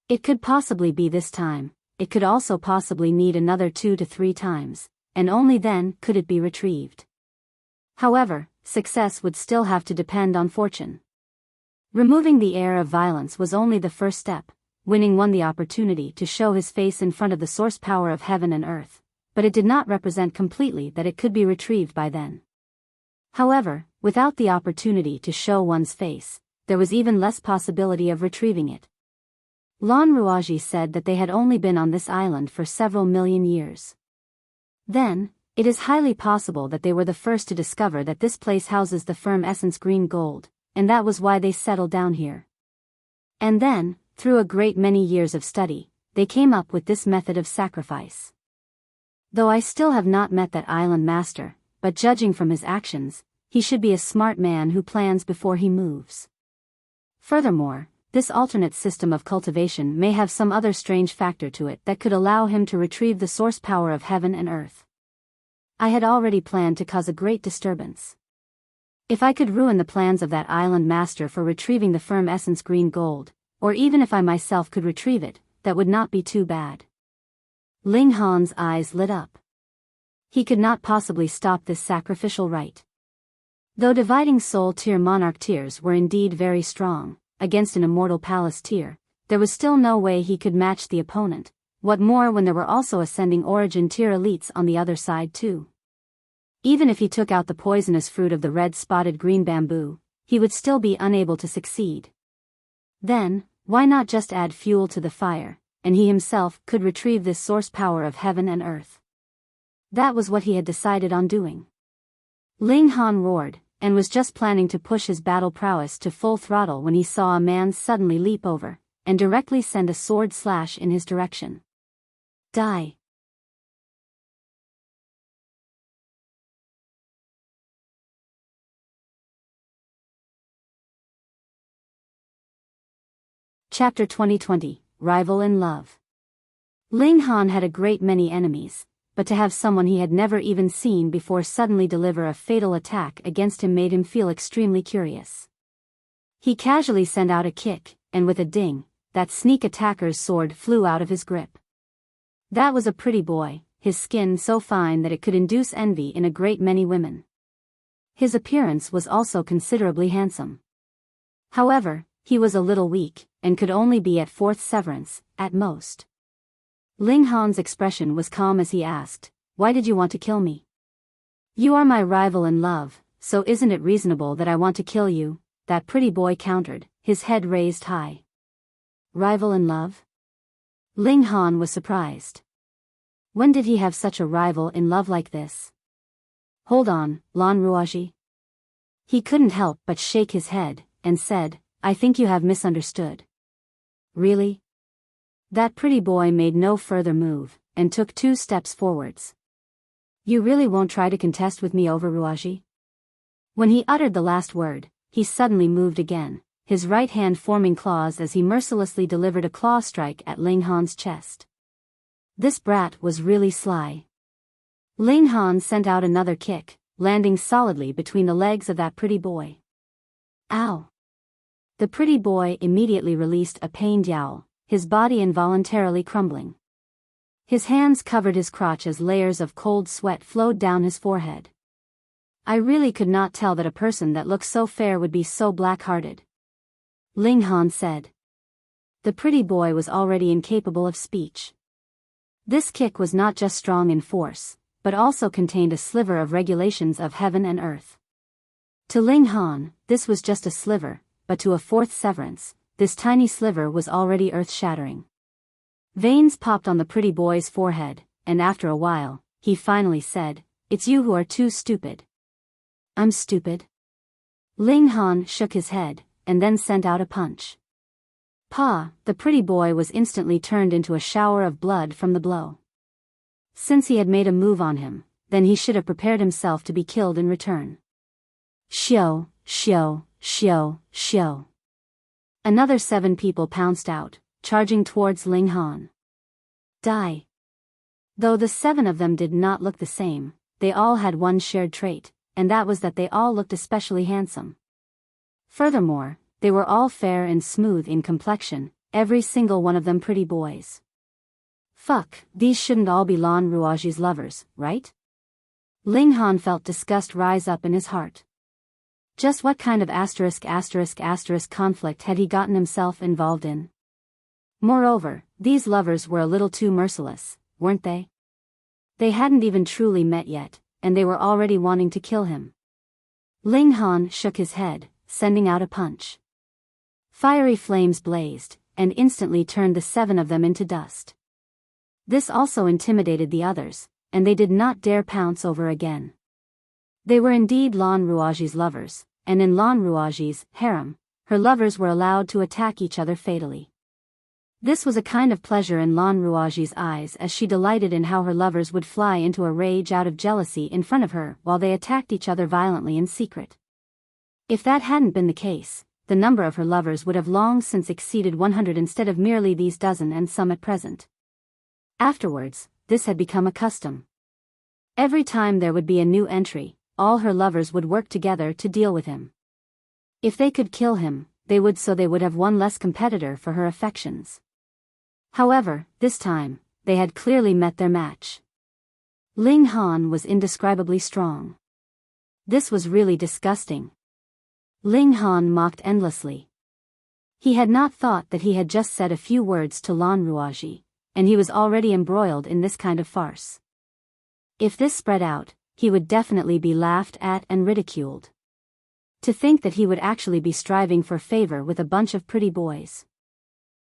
Speaker 1: It could possibly be this time, it could also possibly need another 2 to 3 times, and only then could it be retrieved. However, success would still have to depend on fortune. Removing the air of violence was only the first step. Winning won the opportunity to show his face in front of the source power of heaven and earth, but it did not represent completely that it could be retrieved by then. However, without the opportunity to show one's face, there was even less possibility of retrieving it. Lan Ruaji said that they had only been on this island for several million years. Then, it is highly possible that they were the first to discover that this place houses the firm essence green gold, and that was why they settled down here. And then, through a great many years of study, they came up with this method of sacrifice. Though I still have not met that island master, but judging from his actions, he should be a smart man who plans before he moves. Furthermore, this alternate system of cultivation may have some other strange factor to it that could allow him to retrieve the source power of heaven and earth. I had already planned to cause a great disturbance. If I could ruin the plans of that island master for retrieving the firm essence green gold, or even if I myself could retrieve it, that would not be too bad. Ling Han's eyes lit up. He could not possibly stop this sacrificial rite. Though dividing soul tier monarch tiers were indeed very strong, against an immortal palace tier, there was still no way he could match the opponent, what more when there were also ascending origin tier elites on the other side too. Even if he took out the poisonous fruit of the red-spotted green bamboo, he would still be unable to succeed. Then, why not just add fuel to the fire, and he himself could retrieve this source power of heaven and earth? That was what he had decided on doing. Ling Han roared, and was just planning to push his battle prowess to full throttle when he saw a man suddenly leap over, and directly send a sword slash in his direction. Die. Chapter 2020, Rival in Love. Ling Han had a great many enemies, but to have someone he had never even seen before suddenly deliver a fatal attack against him made him feel extremely curious. He casually sent out a kick, and with a ding, that sneak attacker's sword flew out of his grip. That was a pretty boy, his skin so fine that it could induce envy in a great many women. His appearance was also considerably handsome. However, he was a little weak, and could only be at fourth severance, at most. Ling Han's expression was calm as he asked, "Why did you want to kill me?" "You are my rival in love, so isn't it reasonable that I want to kill you?" that pretty boy countered, his head raised high. Rival in love? Ling Han was surprised. When did he have such a rival in love like this? "Hold on, Lan Ruaji." He couldn't help but shake his head, and said, "I think you have misunderstood." "Really?" That pretty boy made no further move, and took 2 steps forwards. "You really won't try to contest with me over Ruaji?" When he uttered the last word, he suddenly moved again, his right hand forming claws as he mercilessly delivered a claw strike at Ling Han's chest. This brat was really sly. Ling Han sent out another kick, landing solidly between the legs of that pretty boy. Ow! The pretty boy immediately released a pained yowl, his body involuntarily crumbling. His hands covered his crotch as layers of cold sweat flowed down his forehead. I really could not tell that a person that looked so fair would be so black-hearted. Ling Han said. The pretty boy was already incapable of speech. This kick was not just strong in force, but also contained a sliver of regulations of heaven and earth. To Ling Han, this was just a sliver, but to a fourth severance, this tiny sliver was already earth-shattering. Veins popped on the pretty boy's forehead, and after a while, he finally said, "It's you who are too stupid." "I'm stupid?" Ling Han shook his head, and then sent out a punch. Pa! The pretty boy was instantly turned into a shower of blood from the blow. Since he had made a move on him, then he should have prepared himself to be killed in return. Xiao, Xiao, Xiao, Xiao. Another 7 people pounced out, charging towards Ling Han. Die. Though the 7 of them did not look the same, they all had one shared trait, and that was that they all looked especially handsome. Furthermore, they were all fair and smooth in complexion, every single one of them pretty boys. Fuck, these shouldn't all be Lan Ruaji's lovers, right? Ling Han felt disgust rise up in his heart. Just what kind of **** conflict had he gotten himself involved in? Moreover, these lovers were a little too merciless, weren't they? They hadn't even truly met yet, and they were already wanting to kill him. Ling Han shook his head, sending out a punch. Fiery flames blazed, and instantly turned the 7 of them into dust. This also intimidated the others, and they did not dare pounce over again. They were indeed Lan Ruaji's lovers, and in Lan Ruaji's harem, her lovers were allowed to attack each other fatally. This was a kind of pleasure in Lan Ruaji's eyes as she delighted in how her lovers would fly into a rage out of jealousy in front of her while they attacked each other violently in secret. If that hadn't been the case, the number of her lovers would have long since exceeded 100 instead of merely these dozen and some at present. Afterwards, this had become a custom. Every time there would be a new entry, all her lovers would work together to deal with him. If they could kill him, they would, so they would have one less competitor for her affections. However, this time, they had clearly met their match. Ling Han was indescribably strong. This was really disgusting. Ling Han mocked endlessly. He had not thought that he had just said a few words to Lan Ruaji, and he was already embroiled in this kind of farce. If this spread out, he would definitely be laughed at and ridiculed. To think that he would actually be striving for favor with a bunch of pretty boys.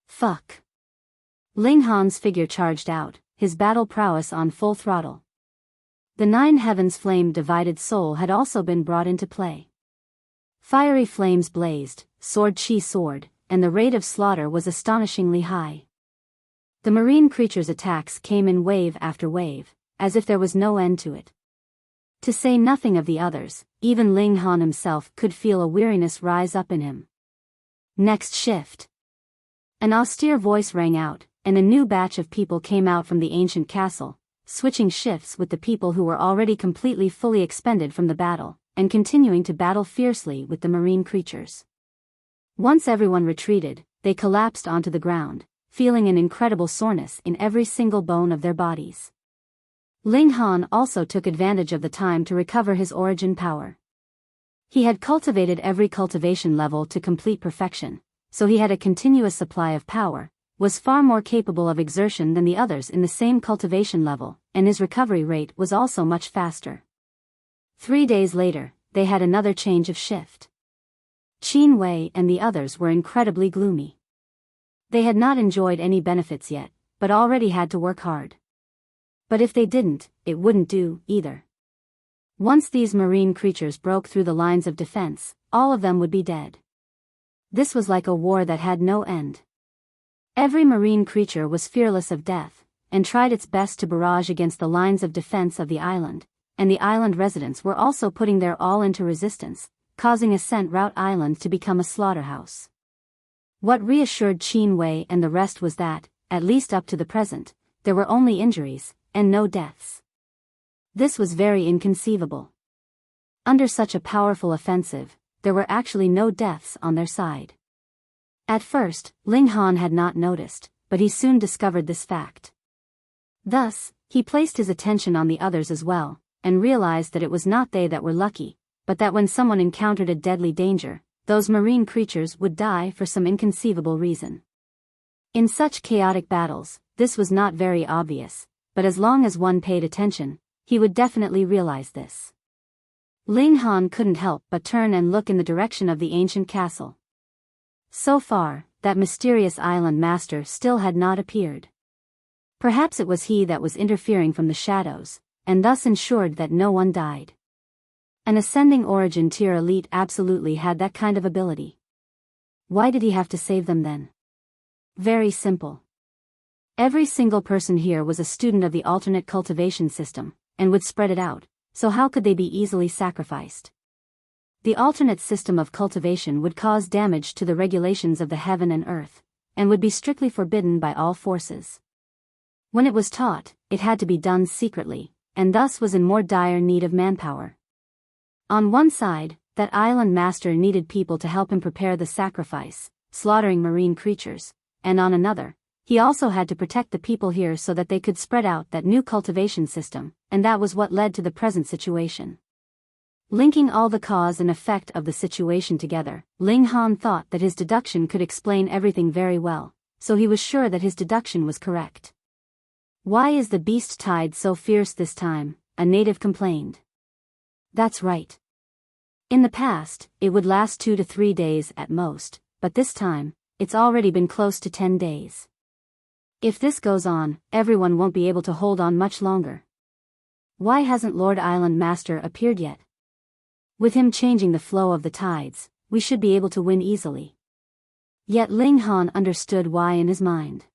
Speaker 1: Fuck. Ling Han's figure charged out, his battle prowess on full throttle. The 9 heavens flame-divided soul had also been brought into play. Fiery flames blazed, sword chi soared, and the rate of slaughter was astonishingly high. The marine creatures' attacks came in wave after wave, as if there was no end to it. To say nothing of the others, even Ling Han himself could feel a weariness rise up in him. Next shift. An austere voice rang out, and a new batch of people came out from the ancient castle, switching shifts with the people who were already fully expended from the battle, and continuing to battle fiercely with the marine creatures. Once everyone retreated, they collapsed onto the ground, feeling an incredible soreness in every single bone of their bodies. Ling Han also took advantage of the time to recover his origin power. He had cultivated every cultivation level to complete perfection, so he had a continuous supply of power, was far more capable of exertion than the others in the same cultivation level, and his recovery rate was also much faster. 3 days later, they had another change of shift. Qin Wei and the others were incredibly gloomy. They had not enjoyed any benefits yet, but already had to work hard. But if they didn't, it wouldn't do, either. Once these marine creatures broke through the lines of defense, all of them would be dead. This was like a war that had no end. Every marine creature was fearless of death, and tried its best to barrage against the lines of defense of the island, and the island residents were also putting their all into resistance, causing Ascent Route Island to become a slaughterhouse. What reassured Qin Wei and the rest was that, at least up to the present, there were only injuries, and no deaths. This was very inconceivable. Under such a powerful offensive, there were actually no deaths on their side. At first, Ling Han had not noticed, but he soon discovered this fact. Thus, he placed his attention on the others as well, and realized that it was not they that were lucky, but that when someone encountered a deadly danger, those marine creatures would die for some inconceivable reason. In such chaotic battles, this was not very obvious, but as long as one paid attention, he would definitely realize this. Ling Han couldn't help but turn and look in the direction of the ancient castle. So far, that mysterious island master still had not appeared. Perhaps it was he that was interfering from the shadows, and thus ensured that no one died. An ascending origin tier elite absolutely had that kind of ability. Why did he have to save them then? Very simple. Every single person here was a student of the alternate cultivation system, and would spread it out, so how could they be easily sacrificed? The alternate system of cultivation would cause damage to the regulations of the heaven and earth, and would be strictly forbidden by all forces. When it was taught, it had to be done secretly, and thus was in more dire need of manpower. On one side, that island master needed people to help him prepare the sacrifice, slaughtering marine creatures, and on another, he also had to protect the people here so that they could spread out that new cultivation system, and that was what led to the present situation. Linking all the cause and effect of the situation together, Ling Han thought that his deduction could explain everything very well, so he was sure that his deduction was correct. Why is the beast tide so fierce this time? A native complained. That's right. In the past, it would last 2 to 3 days at most, but this time, it's already been close to 10 days. If this goes on, everyone won't be able to hold on much longer. Why hasn't Lord Island Master appeared yet? With him changing the flow of the tides, we should be able to win easily. Yet Ling Han understood why in his mind.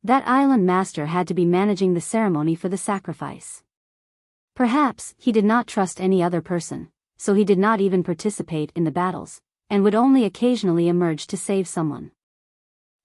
Speaker 1: That Island Master had to be managing the ceremony for the sacrifice. Perhaps he did not trust any other person, so he did not even participate in the battles, and would only occasionally emerge to save someone.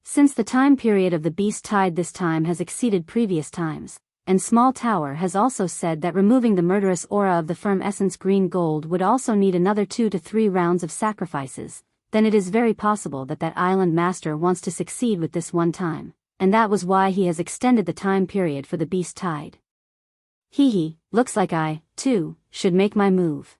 Speaker 1: Since the time period of the beast tide this time has exceeded previous times, and Small Tower has also said that removing the murderous aura of the firm essence green gold would also need another 2 to 3 rounds of sacrifices, then it is very possible that that island master wants to succeed with this one time, and that was why he has extended the time period for the beast tide. Hee, looks like I, too, should make my move.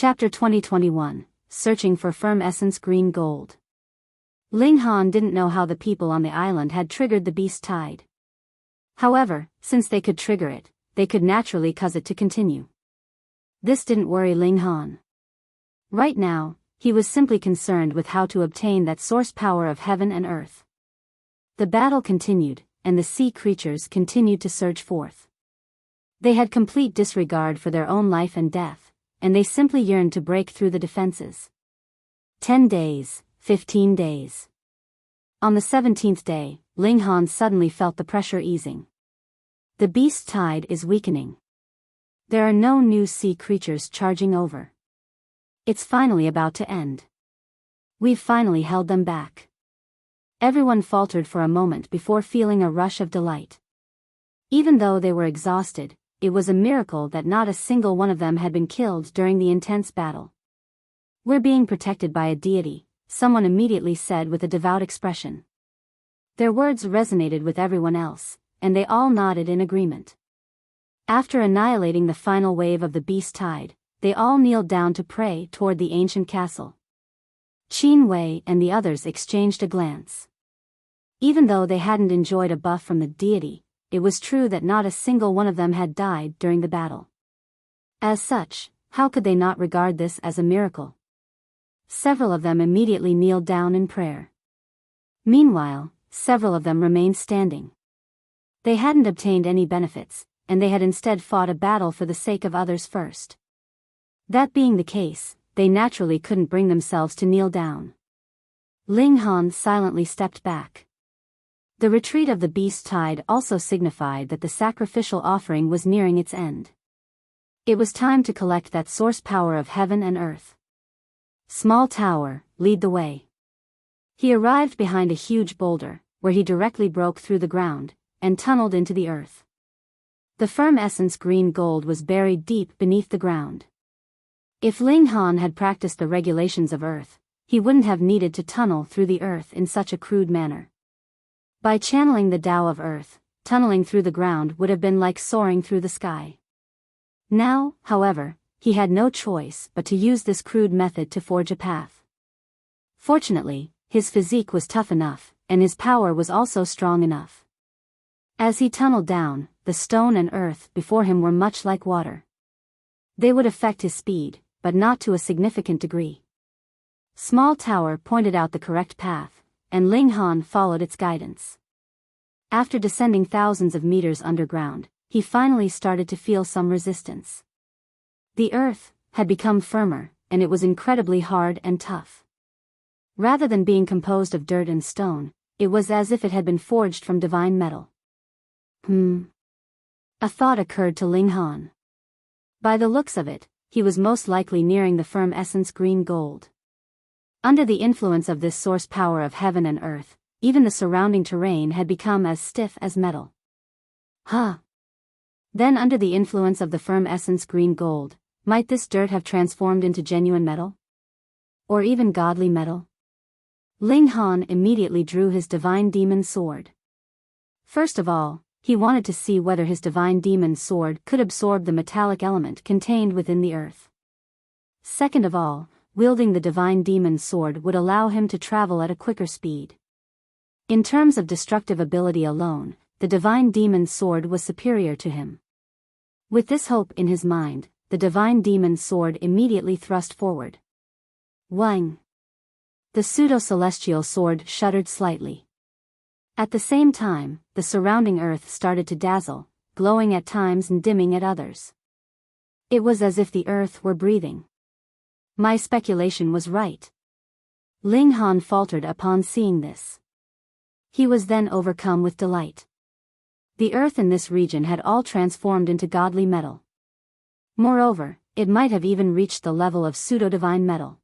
Speaker 1: Chapter 2021, Searching for Firm Essence Green Gold. Ling Han didn't know how the people on the island had triggered the beast tide. However, since they could trigger it, they could naturally cause it to continue. This didn't worry Ling Han. Right now, he was simply concerned with how to obtain that source power of heaven and earth. The battle continued, and the sea creatures continued to surge forth. They had complete disregard for their own life and death, and they simply yearned to break through the defenses. 10 days, 15 days. On the 17th day, Ling Han suddenly felt the pressure easing. The beast tide is weakening. There are no new sea creatures charging over. It's finally about to end. We've finally held them back. Everyone faltered for a moment before feeling a rush of delight. Even though they were exhausted, it was a miracle that not a single one of them had been killed during the intense battle. We're being protected by a deity, someone immediately said with a devout expression. Their words resonated with everyone else, and they all nodded in agreement. After annihilating the final wave of the beast tide, they all kneeled down to pray toward the ancient castle. Qin Wei and the others exchanged a glance. Even though they hadn't enjoyed a buff from the deity, it was true that not a single one of them had died during the battle. As such, how could they not regard this as a miracle? Several of them immediately kneeled down in prayer. Meanwhile, several of them remained standing. They hadn't obtained any benefits, and they had instead fought a battle for the sake of others first. That being the case, they naturally couldn't bring themselves to kneel down. Ling Han silently stepped back. The retreat of the beast tide also signified that the sacrificial offering was nearing its end. It was time to collect that source power of heaven and earth. Small Tower, lead the way. He arrived behind a huge boulder, where he directly broke through the ground, and tunneled into the earth. The firm essence green gold was buried deep beneath the ground. If Ling Han had practiced the regulations of earth, he wouldn't have needed to tunnel through the earth in such a crude manner. By channeling the Tao of earth, tunneling through the ground would have been like soaring through the sky. Now, however, he had no choice but to use this crude method to forge a path. Fortunately, his physique was tough enough, and his power was also strong enough. As he tunneled down, the stone and earth before him were much like water. They would affect his speed, but not to a significant degree. Small Tower pointed out the correct path, and Ling Han followed its guidance. After descending thousands of meters underground, he finally started to feel some resistance. The earth had become firmer, and it was incredibly hard and tough. Rather than being composed of dirt and stone, it was as if it had been forged from divine metal. A thought occurred to Ling Han. By the looks of it, he was most likely nearing the firm essence green gold. Under the influence of this source power of heaven and earth, even the surrounding terrain had become as stiff as metal. Then under the influence of the firm essence green gold, might this dirt have transformed into genuine metal? Or even godly metal? Ling Han immediately drew his divine demon sword. First of all, he wanted to see whether his divine demon sword could absorb the metallic element contained within the earth. Second of all, wielding the divine demon sword would allow him to travel at a quicker speed. In terms of destructive ability alone, the divine demon sword was superior to him. With this hope in his mind, the divine demon sword immediately thrust forward. Wang! The pseudo-celestial sword shuddered slightly. At the same time, the surrounding earth started to dazzle, glowing at times and dimming at others. It was as if the earth were breathing. My speculation was right. Ling Han faltered upon seeing this. He was then overcome with delight. The earth in this region had all transformed into godly metal. Moreover, it might have even reached the level of pseudo-divine metal.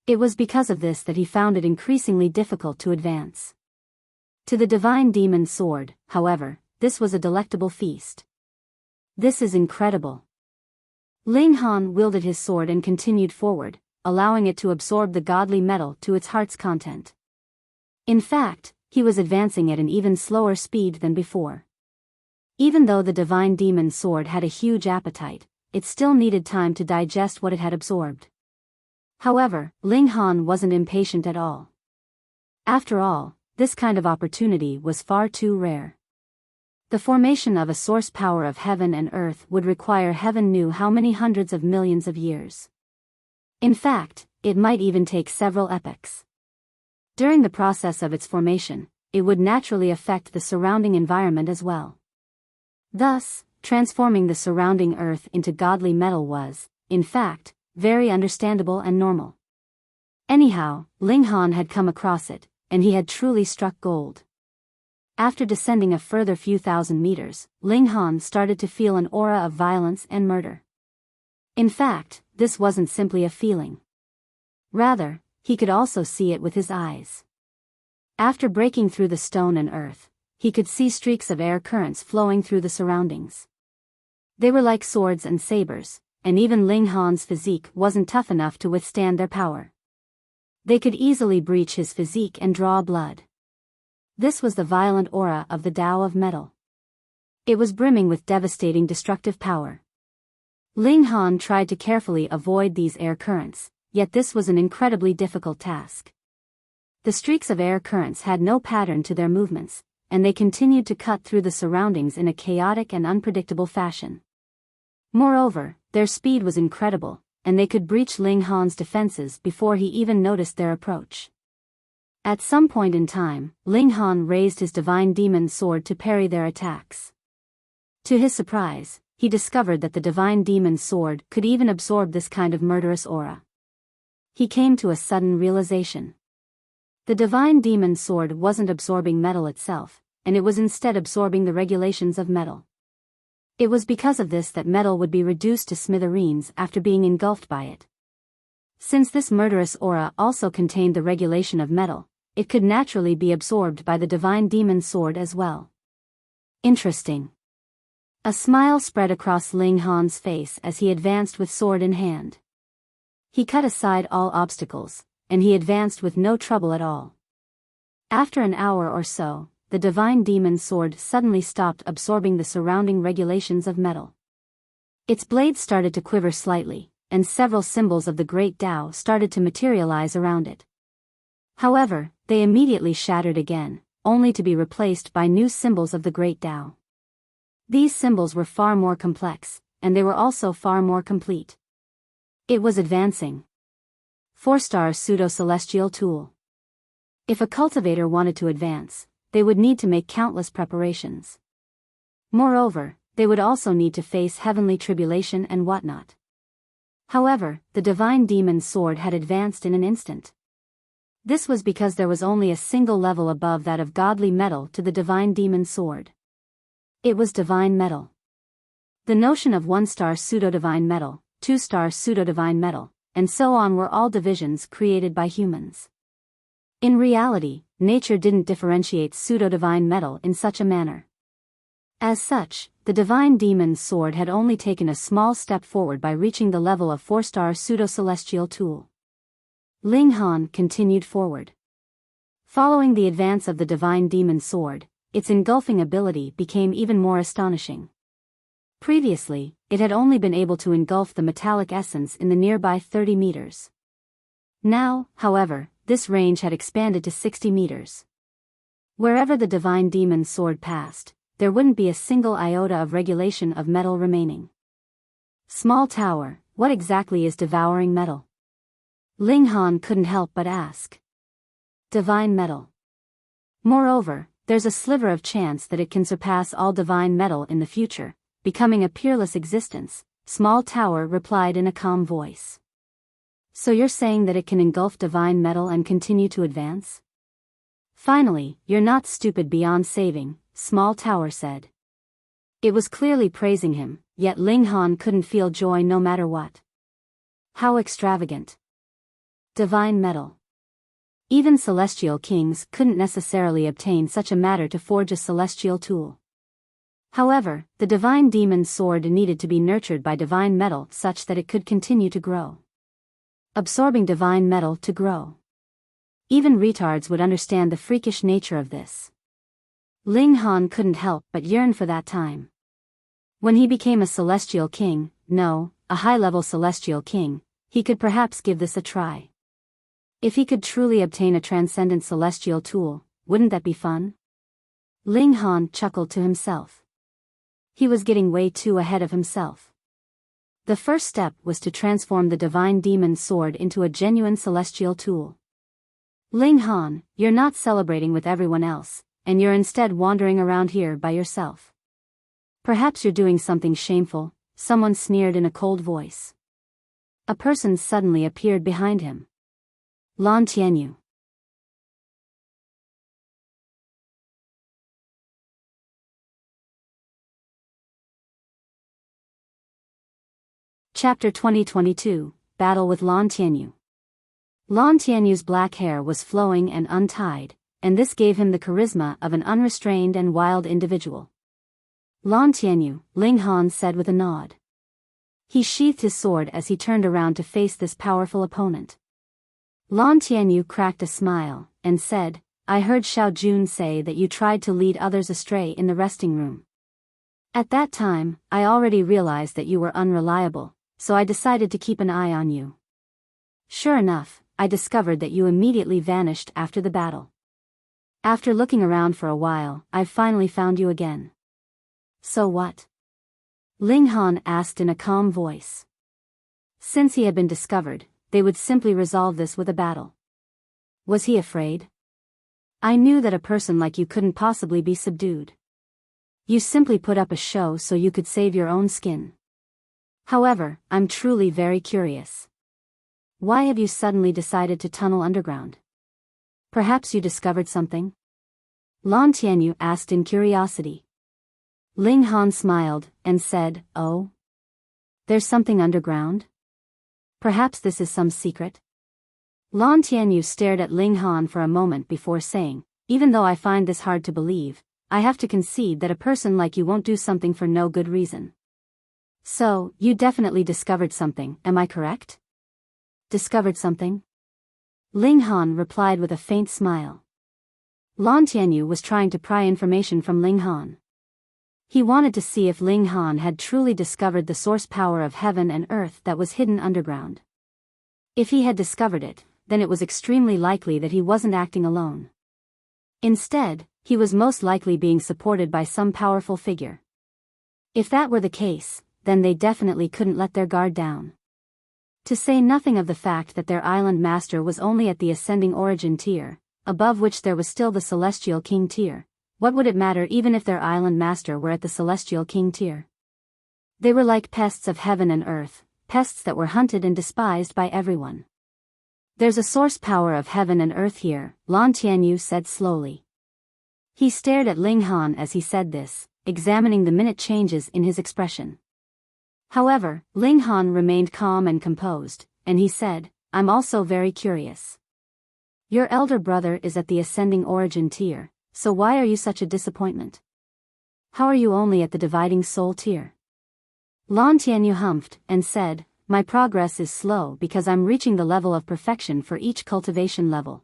Speaker 1: It was because of this that he found it increasingly difficult to advance. To the divine demon sword, however, this was a delectable feast. This is incredible. Ling Han wielded his sword and continued forward, allowing it to absorb the godly metal to its heart's content. In fact, he was advancing at an even slower speed than before. Even though the divine demon sword had a huge appetite, it still needed time to digest what it had absorbed. However, Ling Han wasn't impatient at all. After all, this kind of opportunity was far too rare. The formation of a source power of heaven and earth would require heaven knew how many hundreds of millions of years. In fact, it might even take several epochs. During the process of its formation, it would naturally affect the surrounding environment as well. Thus, transforming the surrounding earth into godly metal was, in fact, very understandable and normal. Anyhow, Ling Han had come across it, and he had truly struck gold. After descending a further few thousand meters, Ling Han started to feel an aura of violence and murder. In fact, this wasn't simply a feeling. Rather, he could also see it with his eyes. After breaking through the stone and earth, he could see streaks of air currents flowing through the surroundings. They were like swords and sabers, and even Ling Han's physique wasn't tough enough to withstand their power. They could easily breach his physique and draw blood. This was the violent aura of the Tao of metal. It was brimming with devastating destructive power. Ling Han tried to carefully avoid these air currents, yet this was an incredibly difficult task. The streaks of air currents had no pattern to their movements, and they continued to cut through the surroundings in a chaotic and unpredictable fashion. Moreover, their speed was incredible, and they could breach Ling Han's defenses before he even noticed their approach. At some point in time, Ling Han raised his divine demon sword to parry their attacks. To his surprise, he discovered that the divine demon sword could even absorb this kind of murderous aura. He came to a sudden realization. The divine demon sword wasn't absorbing metal itself, and it was instead absorbing the regulations of metal. It was because of this that metal would be reduced to smithereens after being engulfed by it. Since this murderous aura also contained the regulation of metal, it could naturally be absorbed by the divine demon sword as well. Interesting. A smile spread across Ling Han's face as he advanced with sword in hand. He cut aside all obstacles, and he advanced with no trouble at all. After an hour or so, the divine demon sword suddenly stopped absorbing the surrounding regulations of metal. Its blade started to quiver slightly, and several symbols of the Great Tao started to materialize around it. However, they immediately shattered again, only to be replaced by new symbols of the Great Tao. These symbols were far more complex, and they were also far more complete. It was advancing. 4-star pseudo-celestial tool. If a cultivator wanted to advance, they would need to make countless preparations. Moreover, they would also need to face heavenly tribulation and whatnot. However, the divine demon sword had advanced in an instant. This was because there was only a single level above that of godly metal to the divine demon sword. It was divine metal. The notion of 1-star pseudo-divine metal, 2-star pseudo-divine metal, and so on were all divisions created by humans. In reality, nature didn't differentiate pseudo-divine metal in such a manner. As such, the divine demon's sword had only taken a small step forward by reaching the level of 4-star pseudo-celestial tool. Ling Han continued forward. Following the advance of the divine demon sword, its engulfing ability became even more astonishing. Previously, it had only been able to engulf the metallic essence in the nearby 30 meters. Now, however, this range had expanded to 60 meters. Wherever the divine demon sword passed, there wouldn't be a single iota of regulation of metal remaining. Small tower, what exactly is devouring metal? Ling Han couldn't help but ask. Divine metal. Moreover, there's a sliver of chance that it can surpass all divine metal in the future, becoming a peerless existence, Small Tower replied in a calm voice. So you're saying that it can engulf divine metal and continue to advance? Finally, you're not stupid beyond saving, small tower said. It was clearly praising him, yet Ling Han couldn't feel joy no matter what. How extravagant. Divine metal. Even celestial kings couldn't necessarily obtain such a matter to forge a celestial tool. However, the divine demon's sword needed to be nurtured by divine metal such that it could continue to grow. Absorbing divine metal to grow. Even retards would understand the freakish nature of this. Ling Han couldn't help but yearn for that time. When he became a celestial king, a high-level celestial king, he could perhaps give this a try. If he could truly obtain a transcendent celestial tool, wouldn't that be fun? Ling Han chuckled to himself. He was getting way too ahead of himself. The first step was to transform the divine demon's sword into a genuine celestial tool. Ling Han, you're not celebrating with everyone else, and you're instead wandering around here by yourself. Perhaps you're doing something shameful, someone sneered in a cold voice. A person suddenly appeared behind him. Lan Tianyu. Chapter 2022, Battle with Lan Tianyu. Lan Tianyu's black hair was flowing and untied, and this gave him the charisma of an unrestrained and wild individual. Lan Tianyu, Ling Han said with a nod. He sheathed his sword as he turned around to face this powerful opponent. Lan Tianyu cracked a smile, and said, I heard Xiao Jun say that you tried to lead others astray in the resting room. At that time, I already realized that you were unreliable, so I decided to keep an eye on you. Sure enough, I discovered that you immediately vanished after the battle. After looking around for a while, I've finally found you again. So what? Ling Han asked in a calm voice. Since he had been discovered, they would simply resolve this with a battle. Was he afraid? I knew that a person like you couldn't possibly be subdued. You simply put up a show so you could save your own skin. However, I'm truly very curious. Why have you suddenly decided to tunnel underground? Perhaps you discovered something? Lan Tianyu asked in curiosity. Ling Han smiled, and said, Oh? There's something underground? Perhaps this is some secret? Lan Tianyu stared at Ling Han for a moment before saying, Even though I find this hard to believe, I have to concede that a person like you won't do something for no good reason. So, you definitely discovered something, am I correct? Discovered something? Ling Han replied with a faint smile. Lan Tianyu was trying to pry information from Ling Han. He wanted to see if Ling Han had truly discovered the source power of heaven and earth that was hidden underground. If he had discovered it, then it was extremely likely that he wasn't acting alone. Instead, he was most likely being supported by some powerful figure. If that were the case, then they definitely couldn't let their guard down. To say nothing of the fact that their island master was only at the ascending origin tier, above which there was still the celestial king tier. What would it matter even if their island master were at the celestial king tier? They were like pests of heaven and earth, pests that were hunted and despised by everyone. There's a source power of heaven and earth here, Lan Tianyu said slowly. He stared at Ling Han as he said this, examining the minute changes in his expression. However, Ling Han remained calm and composed, and he said, I'm also very curious. Your elder brother is at the ascending origin tier, so why are you such a disappointment? How are you only at the dividing soul tier? Lan Tianyu humphed, and said, My progress is slow because I'm reaching the level of perfection for each cultivation level.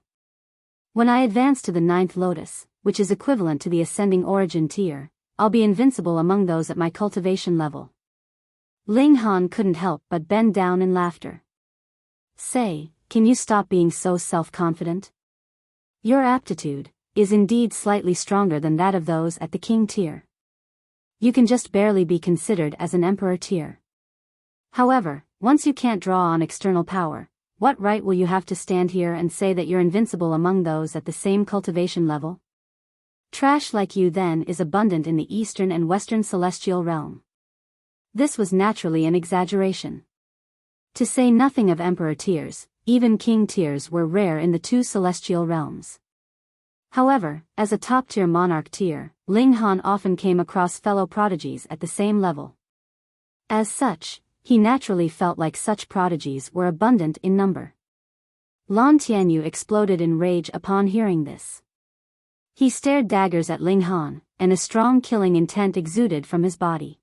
Speaker 1: When I advance to the 9th lotus, which is equivalent to the ascending origin tier, I'll be invincible among those at my cultivation level. Ling Han couldn't help but bend down in laughter. Say, can you stop being so self-confident? Your aptitude is indeed slightly stronger than that of those at the king tier. You can just barely be considered as an emperor tier. However, once you can't draw on external power, what right will you have to stand here and say that you're invincible among those at the same cultivation level? Trash like you then is abundant in the eastern and western celestial realm. This was naturally an exaggeration. To say nothing of emperor tiers, even king tiers were rare in the two celestial realms. However, as a top-tier monarch tier, Ling Han often came across fellow prodigies at the same level. As such, he naturally felt like such prodigies were abundant in number. Lan Tianyu exploded in rage upon hearing this. He stared daggers at Ling Han, and a strong killing intent exuded from his body.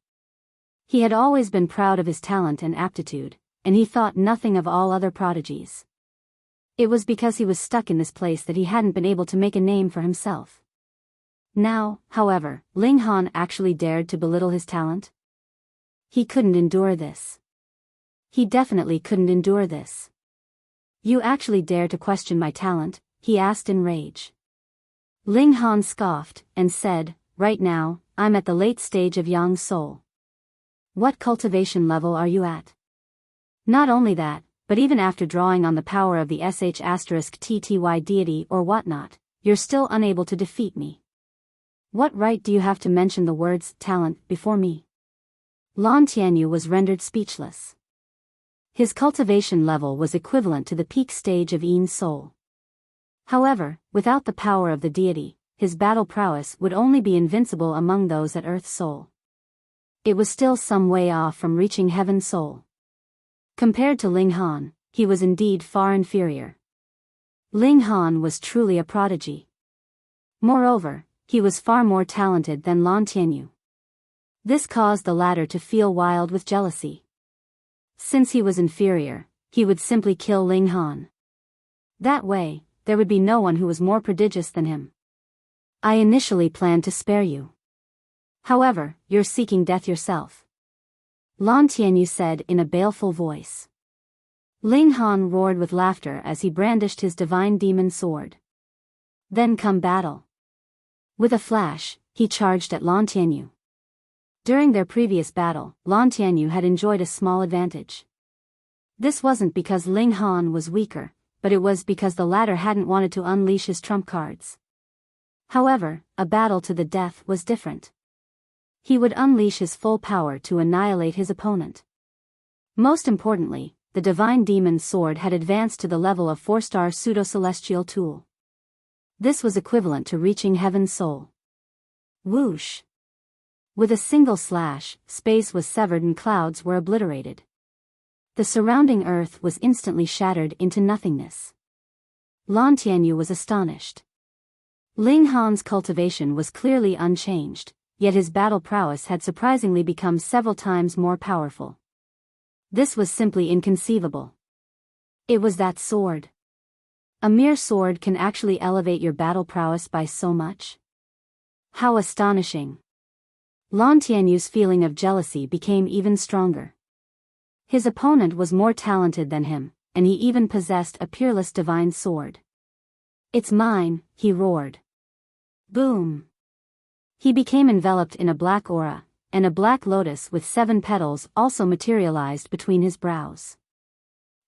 Speaker 1: He had always been proud of his talent and aptitude, and he thought nothing of all other prodigies. It was because he was stuck in this place that he hadn't been able to make a name for himself. Now, however, Ling Han actually dared to belittle his talent. He couldn't endure this. He definitely couldn't endure this. You actually dare to question my talent? He asked in rage. Ling Han scoffed, and said, right now, I'm at the late stage of Yang Soul. What cultivation level are you at? Not only that, but even after drawing on the power of the *TTY deity or whatnot, you're still unable to defeat me. What right do you have to mention the words talent before me? Lan Tianyu was rendered speechless. His cultivation level was equivalent to the peak stage of Yin Soul. However, without the power of the deity, his battle prowess would only be invincible among those at Earth Soul. It was still some way off from reaching Heaven Soul. Compared to Ling Han, he was indeed far inferior. Ling Han was truly a prodigy. Moreover, he was far more talented than Lan Tianyu. This caused the latter to feel wild with jealousy. Since he was inferior, he would simply kill Ling Han. That way, there would be no one who was more prodigious than him. I initially planned to spare you. However, you're seeking death yourself. Lan Tianyu said in a baleful voice. Ling Han roared with laughter as he brandished his divine demon sword. Then come battle. With a flash, he charged at Lan Tianyu. During their previous battle, Lan Tianyu had enjoyed a small advantage. This wasn't because Ling Han was weaker, but it was because the latter hadn't wanted to unleash his trump cards. However, a battle to the death was different. He would unleash his full power to annihilate his opponent. Most importantly, the divine demon sword had advanced to the level of 4-star pseudo-celestial tool. This was equivalent to reaching Heaven's Soul. Whoosh! With a single slash, space was severed and clouds were obliterated. The surrounding earth was instantly shattered into nothingness. Lan Tianyu was astonished. Ling Han's cultivation was clearly unchanged, yet his battle prowess had surprisingly become several times more powerful. This was simply inconceivable. It was that sword. A mere sword can actually elevate your battle prowess by so much? How astonishing! Lan Tianyu's feeling of jealousy became even stronger. His opponent was more talented than him, and he even possessed a peerless divine sword. It's mine, he roared. Boom! He became enveloped in a black aura, and a black lotus with 7 petals also materialized between his brows.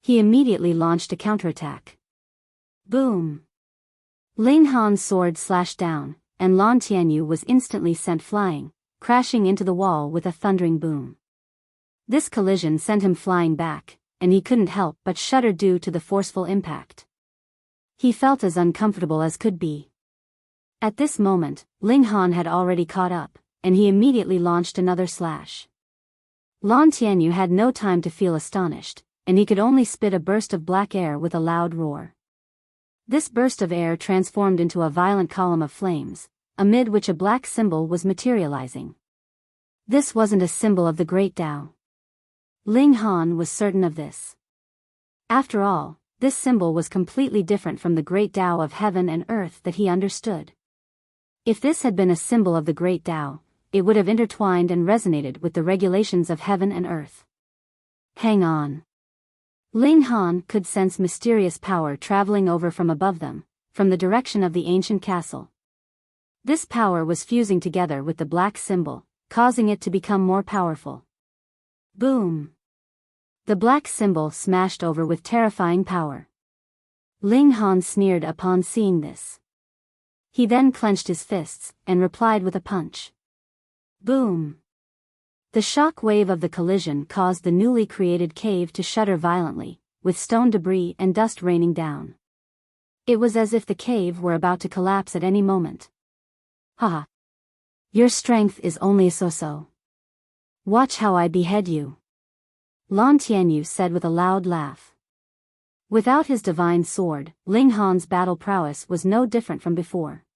Speaker 1: He immediately launched a counterattack. Boom! Ling Han's sword slashed down, and Lan Tianyu was instantly sent flying, crashing into the wall with a thundering boom. This collision sent him flying back, and he couldn't help but shudder due to the forceful impact. He felt as uncomfortable as could be. At this moment, Ling Han had already caught up, and he immediately launched another slash. Lan Tianyu had no time to feel astonished, and he could only spit a burst of black air with a loud roar. This burst of air transformed into a violent column of flames, amid which a black symbol was materializing. This wasn't a symbol of the Great Tao. Ling Han was certain of this. After all, this symbol was completely different from the Great Tao of heaven and earth that he understood. If this had been a symbol of the Great Tao, it would have intertwined and resonated with the regulations of heaven and earth. Hang on. Ling Han could sense mysterious power traveling over from above them, from the direction of the ancient castle. This power was fusing together with the black symbol, causing it to become more powerful. Boom! The black symbol smashed over with terrifying power. Ling Han sneered upon seeing this. He then clenched his fists, and replied with a punch. Boom! The shock wave of the collision caused the newly created cave to shudder violently, with stone debris and dust raining down. It was as if the cave were about to collapse at any moment. Haha. Your strength is only so-so. Watch how I behead you. Lan Tianyu said with a loud laugh. Without his divine sword, Ling Han's battle prowess was no different from before.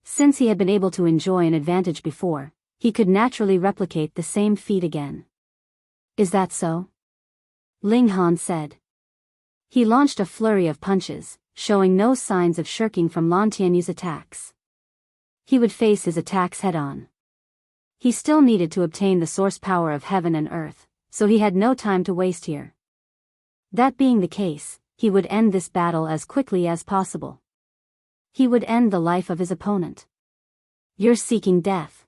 Speaker 1: Since he had been able to enjoy an advantage before, he could naturally replicate the same feat again. Is that so? Ling Han said. He launched a flurry of punches, showing no signs of shirking from Lan Tianyu's attacks. He would face his attacks head-on. He still needed to obtain the source power of heaven and earth, so he had no time to waste here. That being the case, he would end this battle as quickly as possible. He would end the life of his opponent. You're seeking death.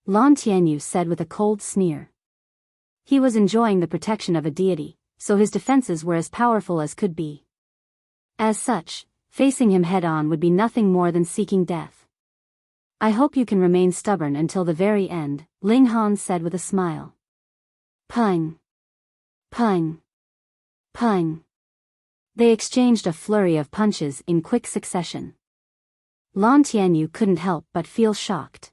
Speaker 1: Lan Tianyu said with a cold sneer. He was enjoying the protection of a deity, so his defenses were as powerful as could be. As such, facing him head-on would be nothing more than seeking death. I hope you can remain stubborn until the very end, Ling Han said with a smile. Pung. Pung. Pung. They exchanged a flurry of punches in quick succession. Lan Tianyu couldn't help but feel shocked.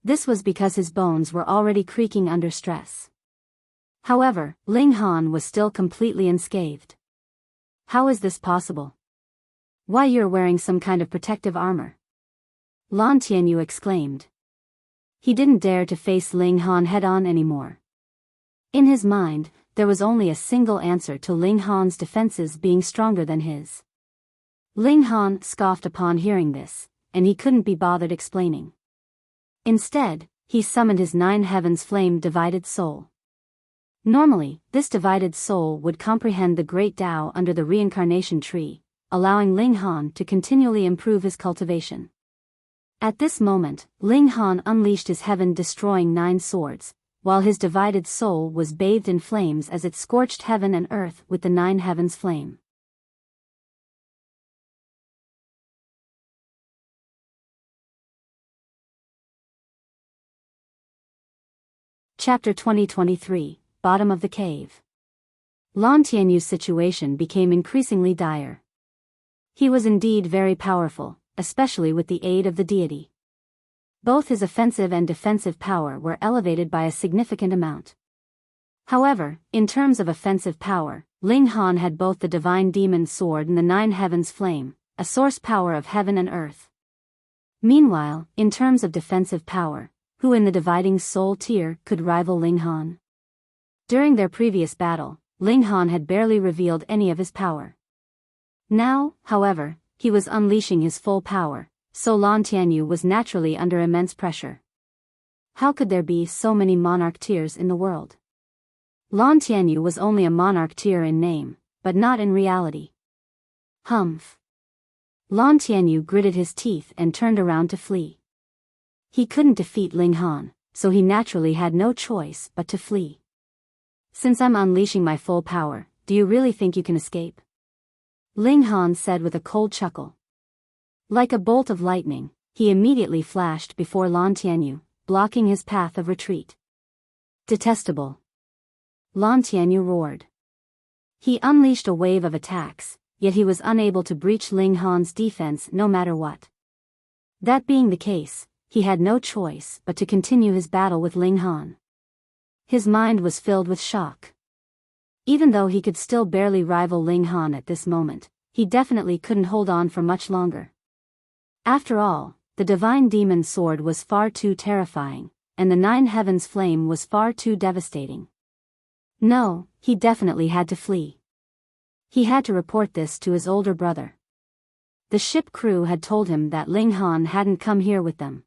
Speaker 1: This was because his bones were already creaking under stress. However, Ling Han was still completely unscathed. How is this possible? Why, you're wearing some kind of protective armor? Lan Tianyu exclaimed. He didn't dare to face Ling Han head-on anymore. In his mind, there was only a single answer to Ling Han's defenses being stronger than his. Ling Han scoffed upon hearing this, and he couldn't be bothered explaining. Instead, he summoned his 9 heavens flame divided soul. Normally, this divided soul would comprehend the great Tao under the reincarnation tree, allowing Ling Han to continually improve his cultivation. At this moment, Ling Han unleashed his heaven-destroying 9 swords, while his divided soul was bathed in flames as it scorched heaven and earth with the 9 heavens flame. Chapter 2023, Bottom of the Cave. Lan Tianyu's situation became increasingly dire. He was indeed very powerful, especially with the aid of the deity. Both his offensive and defensive power were elevated by a significant amount. However, in terms of offensive power, Ling Han had both the divine demon sword and the 9 heavens flame, a source power of heaven and earth. Meanwhile, in terms of defensive power, who in the dividing soul tier could rival Ling Han? During their previous battle, Ling Han had barely revealed any of his power. Now, however, he was unleashing his full power, so Lan Tianyu was naturally under immense pressure. How could there be so many monarch tiers in the world? Lan Tianyu was only a monarch tier in name, but not in reality. Humph. Lan Tianyu gritted his teeth and turned around to flee. He couldn't defeat Ling Han, so he naturally had no choice but to flee. Since I'm unleashing my full power, do you really think you can escape? Ling Han said with a cold chuckle. Like a bolt of lightning, he immediately flashed before Lan Tianyu, blocking his path of retreat. Detestable. Lan Tianyu roared. He unleashed a wave of attacks, yet he was unable to breach Ling Han's defense no matter what. That being the case, he had no choice but to continue his battle with Ling Han. His mind was filled with shock. Even though he could still barely rival Ling Han at this moment, he definitely couldn't hold on for much longer. After all, the divine demon sword was far too terrifying, and the 9 heavens flame was far too devastating. No, he definitely had to flee. He had to report this to his older brother. The ship crew had told him that Ling Han hadn't come here with them.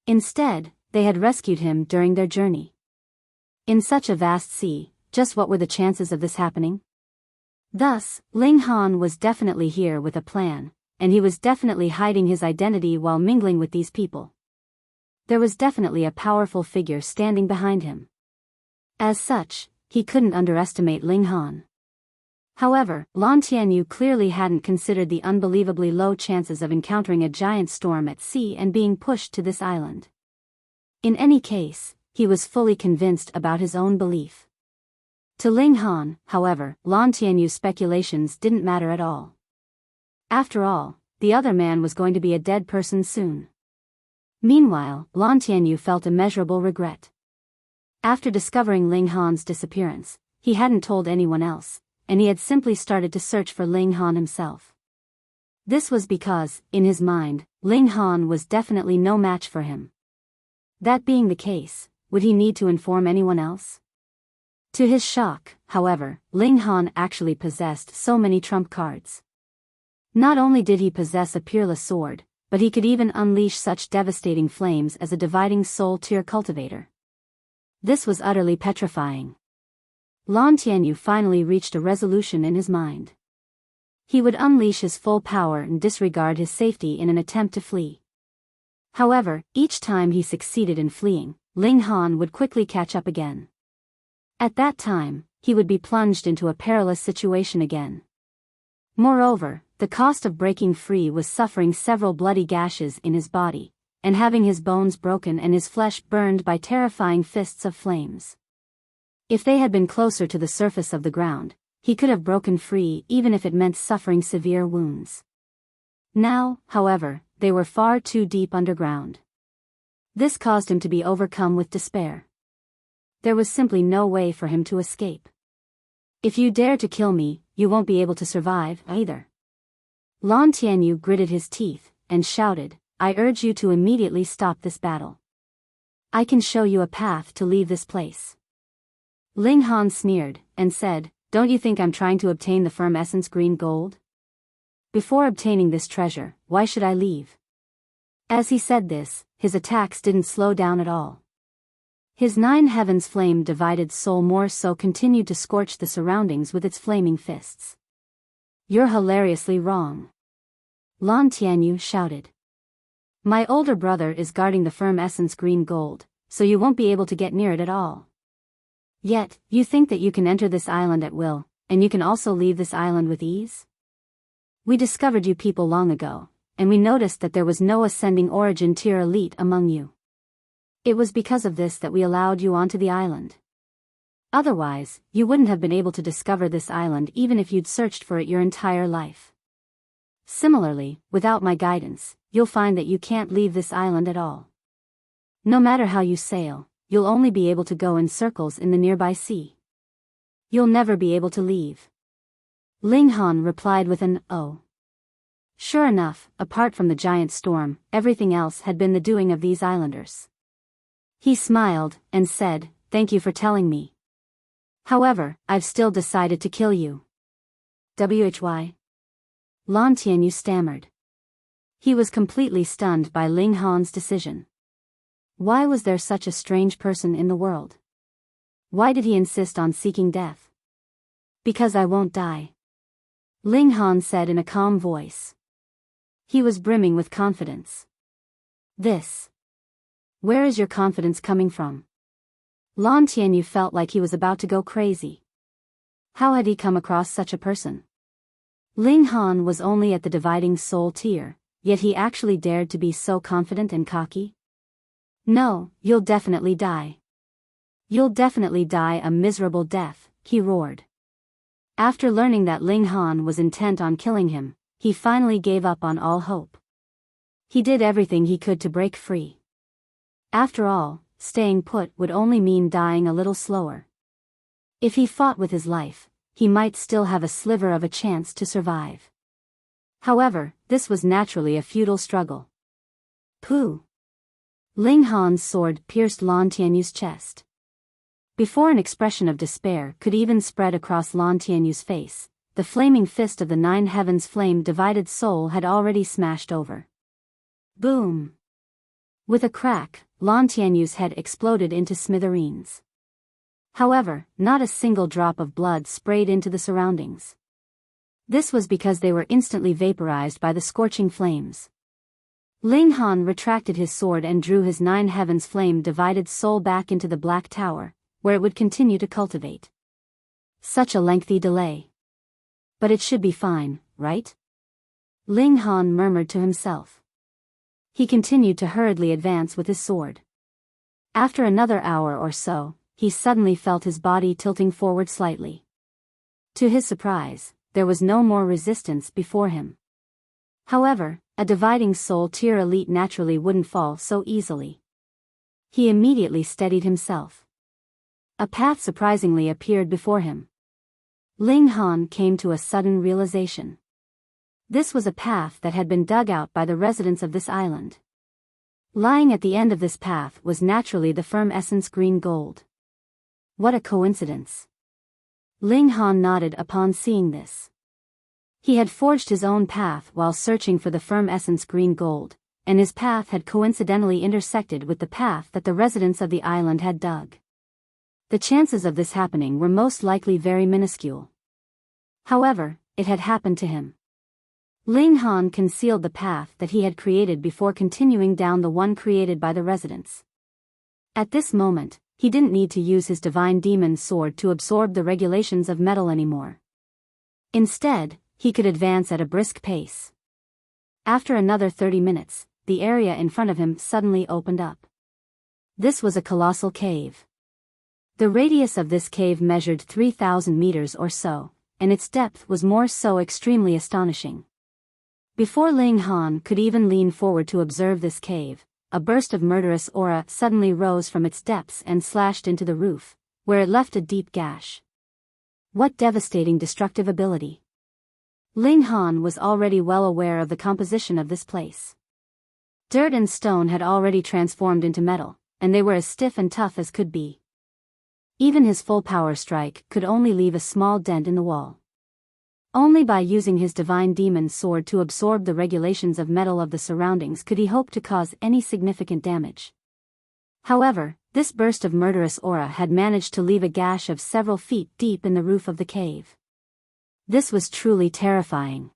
Speaker 1: Instead, they had rescued him during their journey. In such a vast sea, just what were the chances of this happening? Thus, Ling Han was definitely here with a plan, and he was definitely hiding his identity while mingling with these people. There was definitely a powerful figure standing behind him. As such, he couldn't underestimate Ling Han. However, Lan Tianyu clearly hadn't considered the unbelievably low chances of encountering a giant storm at sea and being pushed to this island. In any case, he was fully convinced about his own belief. To Ling Han, however, Lan Tianyu's speculations didn't matter at all. After all, the other man was going to be a dead person soon. Meanwhile, Lan Tianyu felt immeasurable regret. After discovering Ling Han's disappearance, he hadn't told anyone else, and he had simply started to search for Ling Han himself. This was because, in his mind, Ling Han was definitely no match for him. That being the case, would he need to inform anyone else? To his shock, however, Ling Han actually possessed so many trump cards. Not only did he possess a peerless sword, but he could even unleash such devastating flames as a dividing soul tier cultivator. This was utterly petrifying. Lan Tianyu finally reached a resolution in his mind. He would unleash his full power and disregard his safety in an attempt to flee. However, each time he succeeded in fleeing, Ling Han would quickly catch up again. At that time, he would be plunged into a perilous situation again. Moreover, the cost of breaking free was suffering several bloody gashes in his body, and having his bones broken and his flesh burned by terrifying fists of flames. If they had been closer to the surface of the ground, he could have broken free even if it meant suffering severe wounds. Now, however, they were far too deep underground. This caused him to be overcome with despair. There was simply no way for him to escape. If you dare to kill me, you won't be able to survive, either. Lan Tianyu gritted his teeth, and shouted, I urge you to immediately stop this battle. I can show you a path to leave this place. Ling Han sneered, and said, Don't you think I'm trying to obtain the firm essence green gold? Before obtaining this treasure, why should I leave? As he said this, his attacks didn't slow down at all. His 9 heavens flame divided soul more so continued to scorch the surroundings with its flaming fists. You're hilariously wrong. Lan Tianyu shouted. My older brother is guarding the firm essence green gold, so you won't be able to get near it at all. Yet, you think that you can enter this island at will, and you can also leave this island with ease? We discovered you people long ago, and we noticed that there was no ascending origin tier elite among you. It was because of this that we allowed you onto the island. Otherwise, you wouldn't have been able to discover this island even if you'd searched for it your entire life. Similarly, without my guidance, you'll find that you can't leave this island at all. No matter how you sail, you'll only be able to go in circles in the nearby sea. You'll never be able to leave. Ling Han replied with an "oh." Sure enough, apart from the giant storm, everything else had been the doing of these islanders. He smiled, and said, Thank you for telling me. However, I've still decided to kill you. Why? Lan Tianyu stammered. He was completely stunned by Ling Han's decision. Why was there such a strange person in the world? Why did he insist on seeking death? Because I won't die. Ling Han said in a calm voice. He was brimming with confidence. Where is your confidence coming from? Lan Tianyu felt like he was about to go crazy. How had he come across such a person? Ling Han was only at the dividing soul tier, yet he actually dared to be so confident and cocky? No, you'll definitely die. You'll definitely die a miserable death, he roared. After learning that Ling Han was intent on killing him, he finally gave up on all hope. He did everything he could to break free. After all, staying put would only mean dying a little slower. If he fought with his life, he might still have a sliver of a chance to survive. However, this was naturally a futile struggle. Pooh! Ling Han's sword pierced Lan Tianyu's chest. Before an expression of despair could even spread across Lan Tianyu's face, the flaming fist of the 9 heavens flame divided soul had already smashed over. Boom! With a crack, Lan Tianyu's head exploded into smithereens. However, not a single drop of blood sprayed into the surroundings. This was because they were instantly vaporized by the scorching flames. Ling Han retracted his sword and drew his 9 heavens flame divided soul back into the Black Tower, where it would continue to cultivate. Such a lengthy delay. But it should be fine, right? Ling Han murmured to himself. He continued to hurriedly advance with his sword. After another hour or so, he suddenly felt his body tilting forward slightly. To his surprise, there was no more resistance before him. However, a dividing soul tier elite naturally wouldn't fall so easily. He immediately steadied himself. A path surprisingly appeared before him. Ling Han came to a sudden realization. This was a path that had been dug out by the residents of this island. Lying at the end of this path was naturally the firm essence green gold. What a coincidence. Ling Han nodded upon seeing this. He had forged his own path while searching for the firm essence green gold, and his path had coincidentally intersected with the path that the residents of the island had dug. The chances of this happening were most likely very minuscule. However, it had happened to him. Ling Han concealed the path that he had created before continuing down the one created by the residents. At this moment, he didn't need to use his divine demon sword to absorb the regulations of metal anymore. Instead, he could advance at a brisk pace. After another 30 minutes, the area in front of him suddenly opened up. This was a colossal cave. The radius of this cave measured 3,000 meters or so, and its depth was more so extremely astonishing. Before Ling Han could even lean forward to observe this cave, a burst of murderous aura suddenly rose from its depths and slashed into the roof, where it left a deep gash. What devastating destructive ability! Ling Han was already well aware of the composition of this place. Dirt and stone had already transformed into metal, and they were as stiff and tough as could be. Even his full power strike could only leave a small dent in the wall. Only by using his divine demon sword to absorb the regulations of metal of the surroundings could he hope to cause any significant damage. However, this burst of murderous aura had managed to leave a gash of several feet deep in the roof of the cave. This was truly terrifying.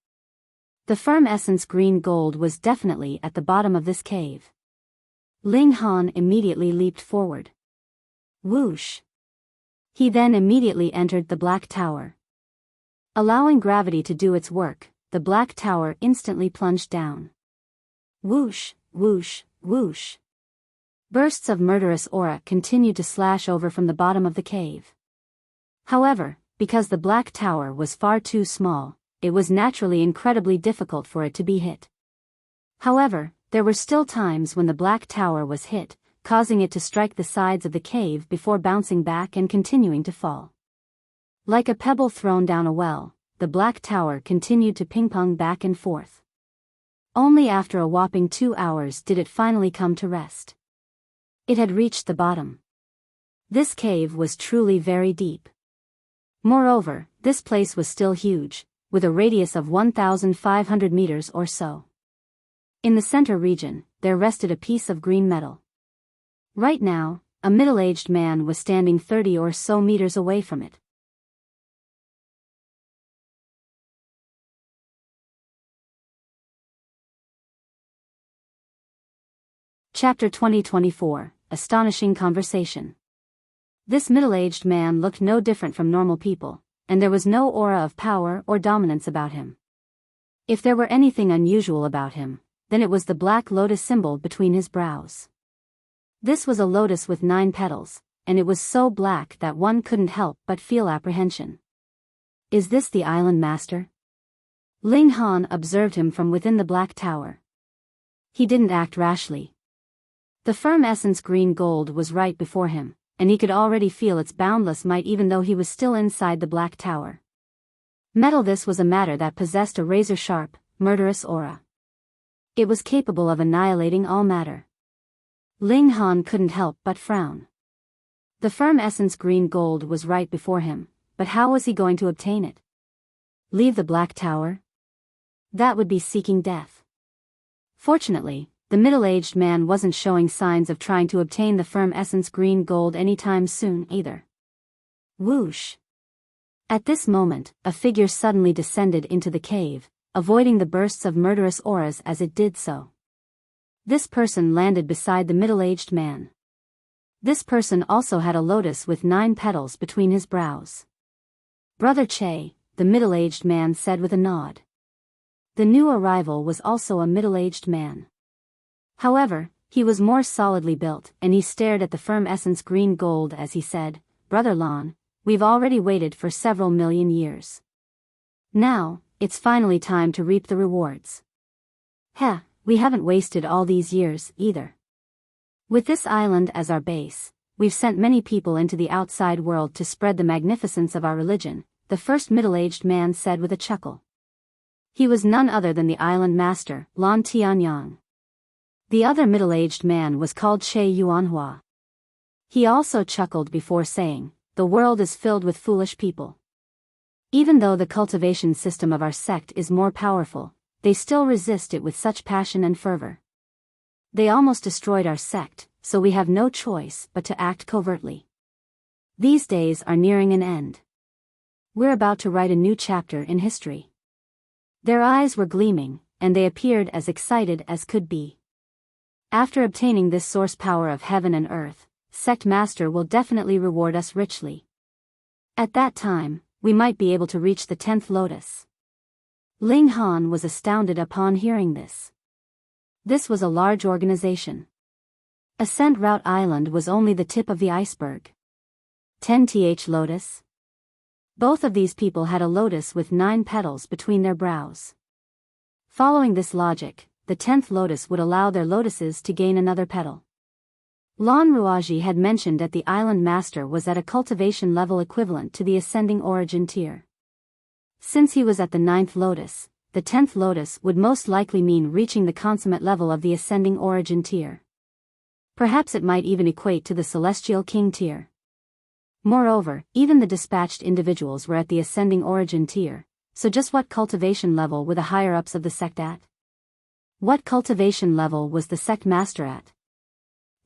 Speaker 1: The firm essence green gold was definitely at the bottom of this cave. Ling Han immediately leaped forward. Whoosh! He then immediately entered the Black Tower. Allowing gravity to do its work, the Black Tower instantly plunged down. Whoosh, whoosh, whoosh. Bursts of murderous aura continued to slash over from the bottom of the cave. However, because the Black Tower was far too small, it was naturally incredibly difficult for it to be hit. However, there were still times when the Black Tower was hit, causing it to strike the sides of the cave before bouncing back and continuing to fall. Like a pebble thrown down a well, the Black Tower continued to ping-pong back and forth. Only after a whopping 2 hours did it finally come to rest. It had reached the bottom. This cave was truly very deep. Moreover, this place was still huge, with a radius of 1,500 meters or so. In the center region, there rested a piece of green metal. Right now, a middle-aged man was standing 30 or so meters away from it. Chapter 2024, Astonishing Conversation. This middle-aged man looked no different from normal people, and there was no aura of power or dominance about him. If there were anything unusual about him, then it was the black lotus symbol between his brows. This was a lotus with 9 petals, and it was so black that one couldn't help but feel apprehension. Is this the island master? Ling Han observed him from within the Black Tower. He didn't act rashly. The firm essence green gold was right before him, and he could already feel its boundless might even though he was still inside the Black Tower. Metal this was a matter that possessed a razor-sharp, murderous aura. It was capable of annihilating all matter. Ling Han couldn't help but frown. The firm essence green gold was right before him, but how was he going to obtain it? Leave the Black Tower? That would be seeking death. Fortunately, the middle-aged man wasn't showing signs of trying to obtain the firm essence green gold anytime soon either. Whoosh! At this moment, a figure suddenly descended into the cave, avoiding the bursts of murderous auras as it did so. This person landed beside the middle-aged man. This person also had a lotus with 9 petals between his brows. Brother Che, the middle-aged man said with a nod. The new arrival was also a middle-aged man. However, he was more solidly built, and he stared at the firm essence green gold as he said, "Brother Lan, we've already waited for several million years. Now, it's finally time to reap the rewards." Heh, we haven't wasted all these years, either. With this island as our base, we've sent many people into the outside world to spread the magnificence of our religion, the first middle-aged man said with a chuckle. He was none other than the island master, Lan Tianyu. The other middle-aged man was called Che Yuanhua. He also chuckled before saying, "The world is filled with foolish people. Even though the cultivation system of our sect is more powerful, they still resist it with such passion and fervor. They almost destroyed our sect, so we have no choice but to act covertly. These days are nearing an end. We're about to write a new chapter in history." Their eyes were gleaming, and they appeared as excited as could be. After obtaining this source power of heaven and earth, Sect Master will definitely reward us richly. At that time, we might be able to reach the 10th lotus. Ling Han was astounded upon hearing this. This was a large organization. Ascent Route Island was only the tip of the iceberg. 10th lotus? Both of these people had a lotus with 9 petals between their brows. Following this logic, the 10th lotus would allow their lotuses to gain another petal. Lan Ruaji had mentioned that the island master was at a cultivation level equivalent to the ascending origin tier. Since he was at the 9th lotus, the 10th lotus would most likely mean reaching the consummate level of the ascending origin tier. Perhaps it might even equate to the celestial king tier. Moreover, even the dispatched individuals were at the ascending origin tier, so just what cultivation level were the higher-ups of the sect at? What cultivation level was the sect master at?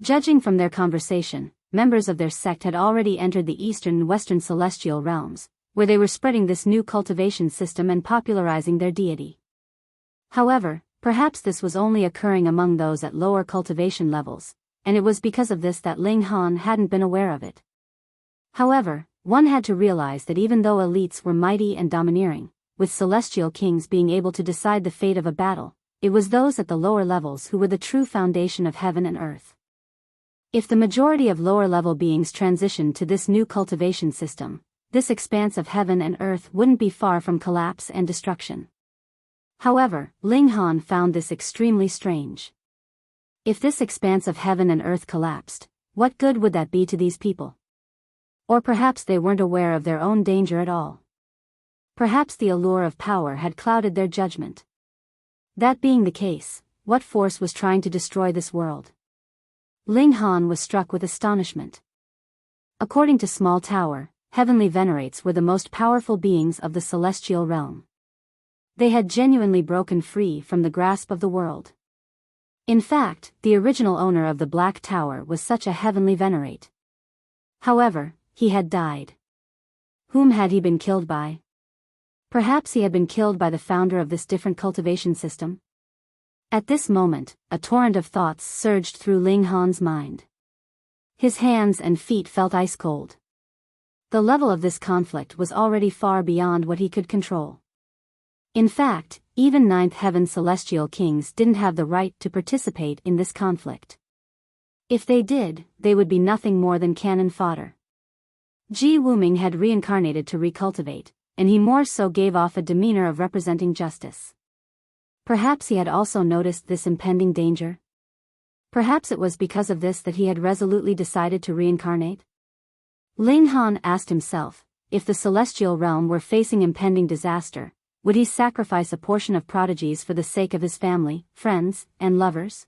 Speaker 1: Judging from their conversation, members of their sect had already entered the eastern and western celestial realms, where they were spreading this new cultivation system and popularizing their deity. However, perhaps this was only occurring among those at lower cultivation levels, and it was because of this that Ling Han hadn't been aware of it. However, one had to realize that even though elites were mighty and domineering, with celestial kings being able to decide the fate of a battle, it was those at the lower levels who were the true foundation of heaven and earth. If the majority of lower-level beings transitioned to this new cultivation system, this expanse of heaven and earth wouldn't be far from collapse and destruction. However, Ling Han found this extremely strange. If this expanse of heaven and earth collapsed, what good would that be to these people? Or perhaps they weren't aware of their own danger at all. Perhaps the allure of power had clouded their judgment. That being the case, what force was trying to destroy this world? Ling Han was struck with astonishment. According to Small Tower, heavenly venerates were the most powerful beings of the celestial realm. They had genuinely broken free from the grasp of the world. In fact, the original owner of the Black Tower was such a heavenly venerate. However, he had died. Whom had he been killed by? Perhaps he had been killed by the founder of this different cultivation system? At this moment, a torrent of thoughts surged through Ling Han's mind. His hands and feet felt ice cold. The level of this conflict was already far beyond what he could control. In fact, even 9th Heaven celestial kings didn't have the right to participate in this conflict. If they did, they would be nothing more than cannon fodder. Ji Wuming had reincarnated to recultivate, and he more so gave off a demeanor of representing justice. Perhaps he had also noticed this impending danger. Perhaps it was because of this that he had resolutely decided to reincarnate. Ling Han asked himself, if the celestial realm were facing impending disaster, would he sacrifice a portion of prodigies for the sake of his family, friends, and lovers?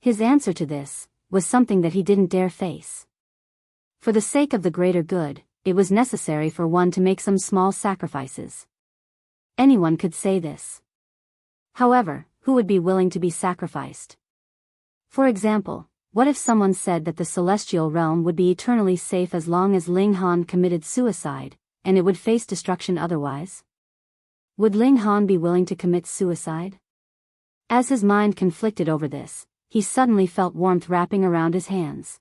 Speaker 1: His answer to this was something that he didn't dare face. For the sake of the greater good, it was necessary for one to make some small sacrifices. Anyone could say this. However, who would be willing to be sacrificed? For example, what if someone said that the celestial realm would be eternally safe as long as Ling Han committed suicide, and it would face destruction otherwise? Would Ling Han be willing to commit suicide? As his mind conflicted over this, he suddenly felt warmth wrapping around his hands.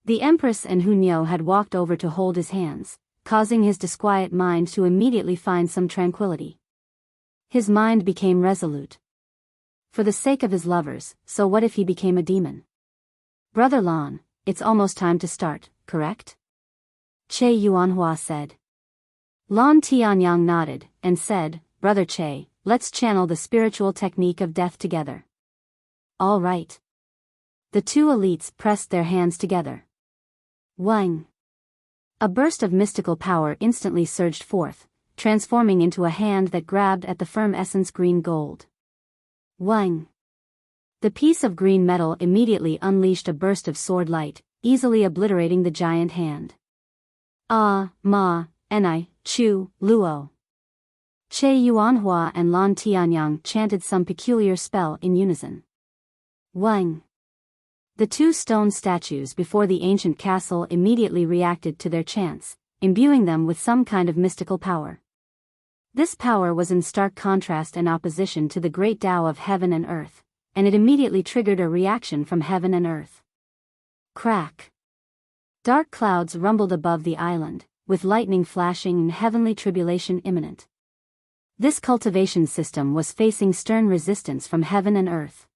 Speaker 1: The Empress and Hunyo had walked over to hold his hands, causing his disquiet mind to immediately find some tranquility. His mind became resolute. For the sake of his lovers, so what if he became a demon? Brother Lan, it's almost time to start, correct? Che Yuanhua said. Lan Tianyang nodded, and said, Brother Che, let's channel the spiritual technique of death together. All right. The two elites pressed their hands together. Wang. A burst of mystical power instantly surged forth, transforming into a hand that grabbed at the firm essence green gold. Wang. The piece of green metal immediately unleashed a burst of sword light, easily obliterating the giant hand. Ah, Ma, Enai, Chu, Luo. Che Yuanhua and Lan Tianyu chanted some peculiar spell in unison. Wang. The two stone statues before the ancient castle immediately reacted to their chants, imbuing them with some kind of mystical power. This power was in stark contrast and opposition to the great Tao of heaven and earth, and it immediately triggered a reaction from heaven and earth. Crack. Dark clouds rumbled above the island, with lightning flashing and heavenly tribulation imminent. This cultivation system was facing stern resistance from heaven and earth.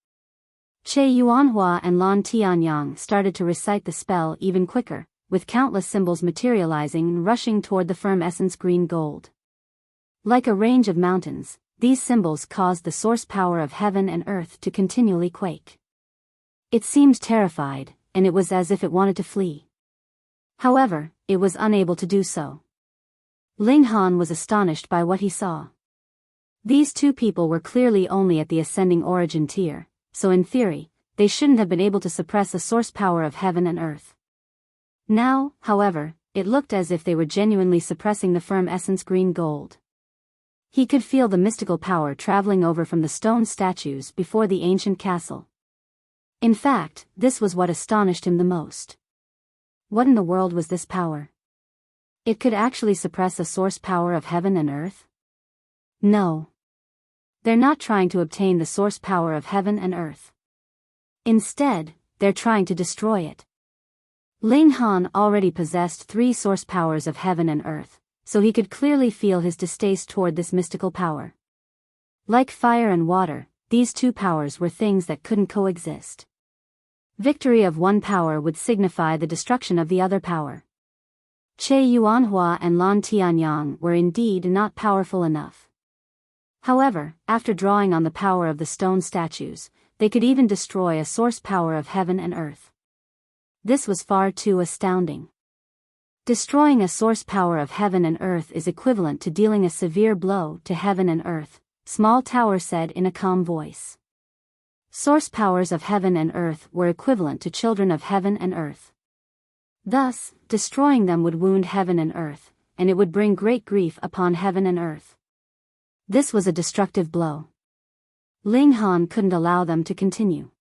Speaker 1: Che Yuanhua and Lan Tianyu started to recite the spell even quicker, with countless symbols materializing and rushing toward the firm essence green gold. Like a range of mountains, these symbols caused the source power of heaven and earth to continually quake. It seemed terrified, and it was as if it wanted to flee. However, it was unable to do so. Ling Han was astonished by what he saw. These two people were clearly only at the ascending origin tier, so in theory, they shouldn't have been able to suppress the source power of heaven and earth. Now, however, it looked as if they were genuinely suppressing the firm essence green gold. He could feel the mystical power traveling over from the stone statues before the ancient castle. In fact, this was what astonished him the most. What in the world was this power? It could actually suppress the source power of heaven and earth? No. They're not trying to obtain the source power of heaven and earth. Instead, they're trying to destroy it. Ling Han already possessed 3 source powers of heaven and earth, so he could clearly feel his distaste toward this mystical power. Like fire and water, these two powers were things that couldn't coexist. Victory of one power would signify the destruction of the other power. Che Yuanhua and Lan Tianyu were indeed not powerful enough. However, after drawing on the power of the stone statues, they could even destroy a source power of heaven and earth. This was far too astounding. Destroying a source power of heaven and earth is equivalent to dealing a severe blow to heaven and earth, Small Tower said in a calm voice. Source powers of heaven and earth were equivalent to children of heaven and earth. Thus, destroying them would wound heaven and earth, and it would bring great grief upon heaven and earth. This was a destructive blow. Ling Han couldn't allow them to continue.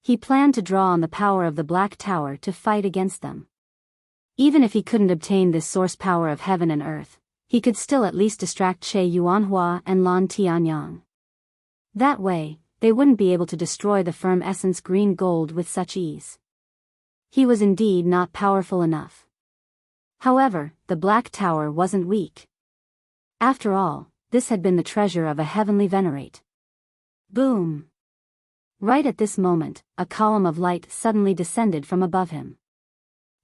Speaker 1: He planned to draw on the power of the Black Tower to fight against them. Even if he couldn't obtain this source power of heaven and earth, he could still at least distract Che Yuanhua and Lan Tianyu. That way, they wouldn't be able to destroy the firm essence green gold with such ease. He was indeed not powerful enough. However, the Black Tower wasn't weak. After all, this had been the treasure of a heavenly venerate. Boom! Right at this moment, a column of light suddenly descended from above him.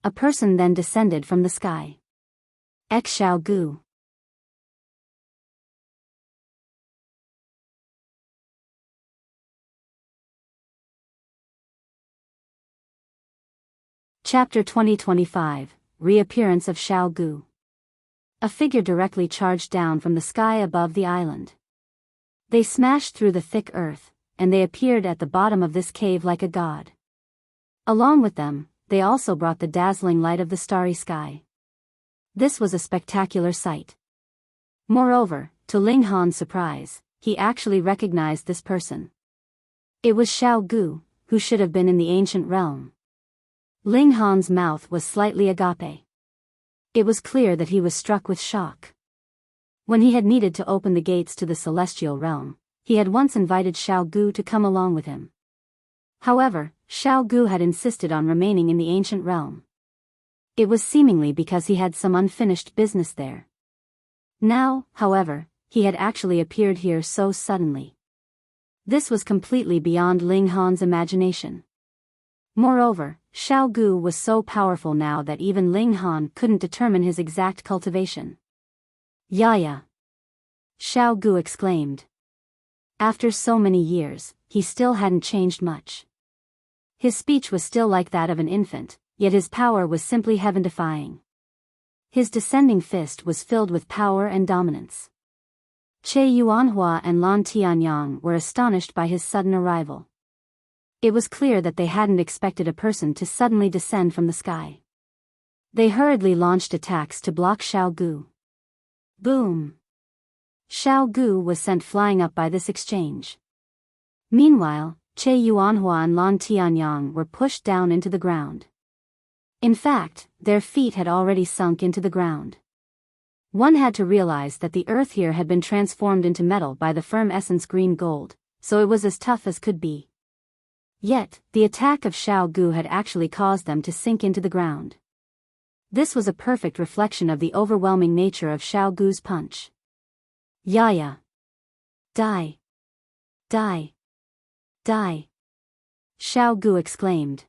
Speaker 1: A person then descended from the sky. Xiao Gu. Chapter 2025, Reappearance of Xiao Gu. A figure directly charged down from the sky above the island. They smashed through the thick earth, and they appeared at the bottom of this cave like a god. Along with them, they also brought the dazzling light of the starry sky. This was a spectacular sight. Moreover, to Ling Han's surprise, he actually recognized this person. It was Xiao Gu, who should have been in the ancient realm. Ling Han's mouth was slightly agape. It was clear that he was struck with shock. When he had needed to open the gates to the celestial realm, he had once invited Xiao Gu to come along with him. However, Xiao Gu had insisted on remaining in the ancient realm. It was seemingly because he had some unfinished business there. Now, however, he had actually appeared here so suddenly. This was completely beyond Ling Han's imagination. Moreover, Xiao Gu was so powerful now that even Ling Han couldn't determine his exact cultivation. Yaya! Xiao Gu exclaimed. After so many years, he still hadn't changed much. His speech was still like that of an infant, yet his power was simply heaven-defying. His descending fist was filled with power and dominance. Che Yuanhua and Lan Tianyu were astonished by his sudden arrival. It was clear that they hadn't expected a person to suddenly descend from the sky. They hurriedly launched attacks to block Xiao Gu. Boom! Xiao Gu was sent flying up by this exchange. Meanwhile, Che Yuanhua and Lan Tianyu were pushed down into the ground. In fact, their feet had already sunk into the ground. One had to realize that the earth here had been transformed into metal by the firm essence green gold, so it was as tough as could be. Yet, the attack of Xiao Gu had actually caused them to sink into the ground. This was a perfect reflection of the overwhelming nature of Xiao Gu's punch. Yaya! Die! Die! Die! Xiao Gu exclaimed.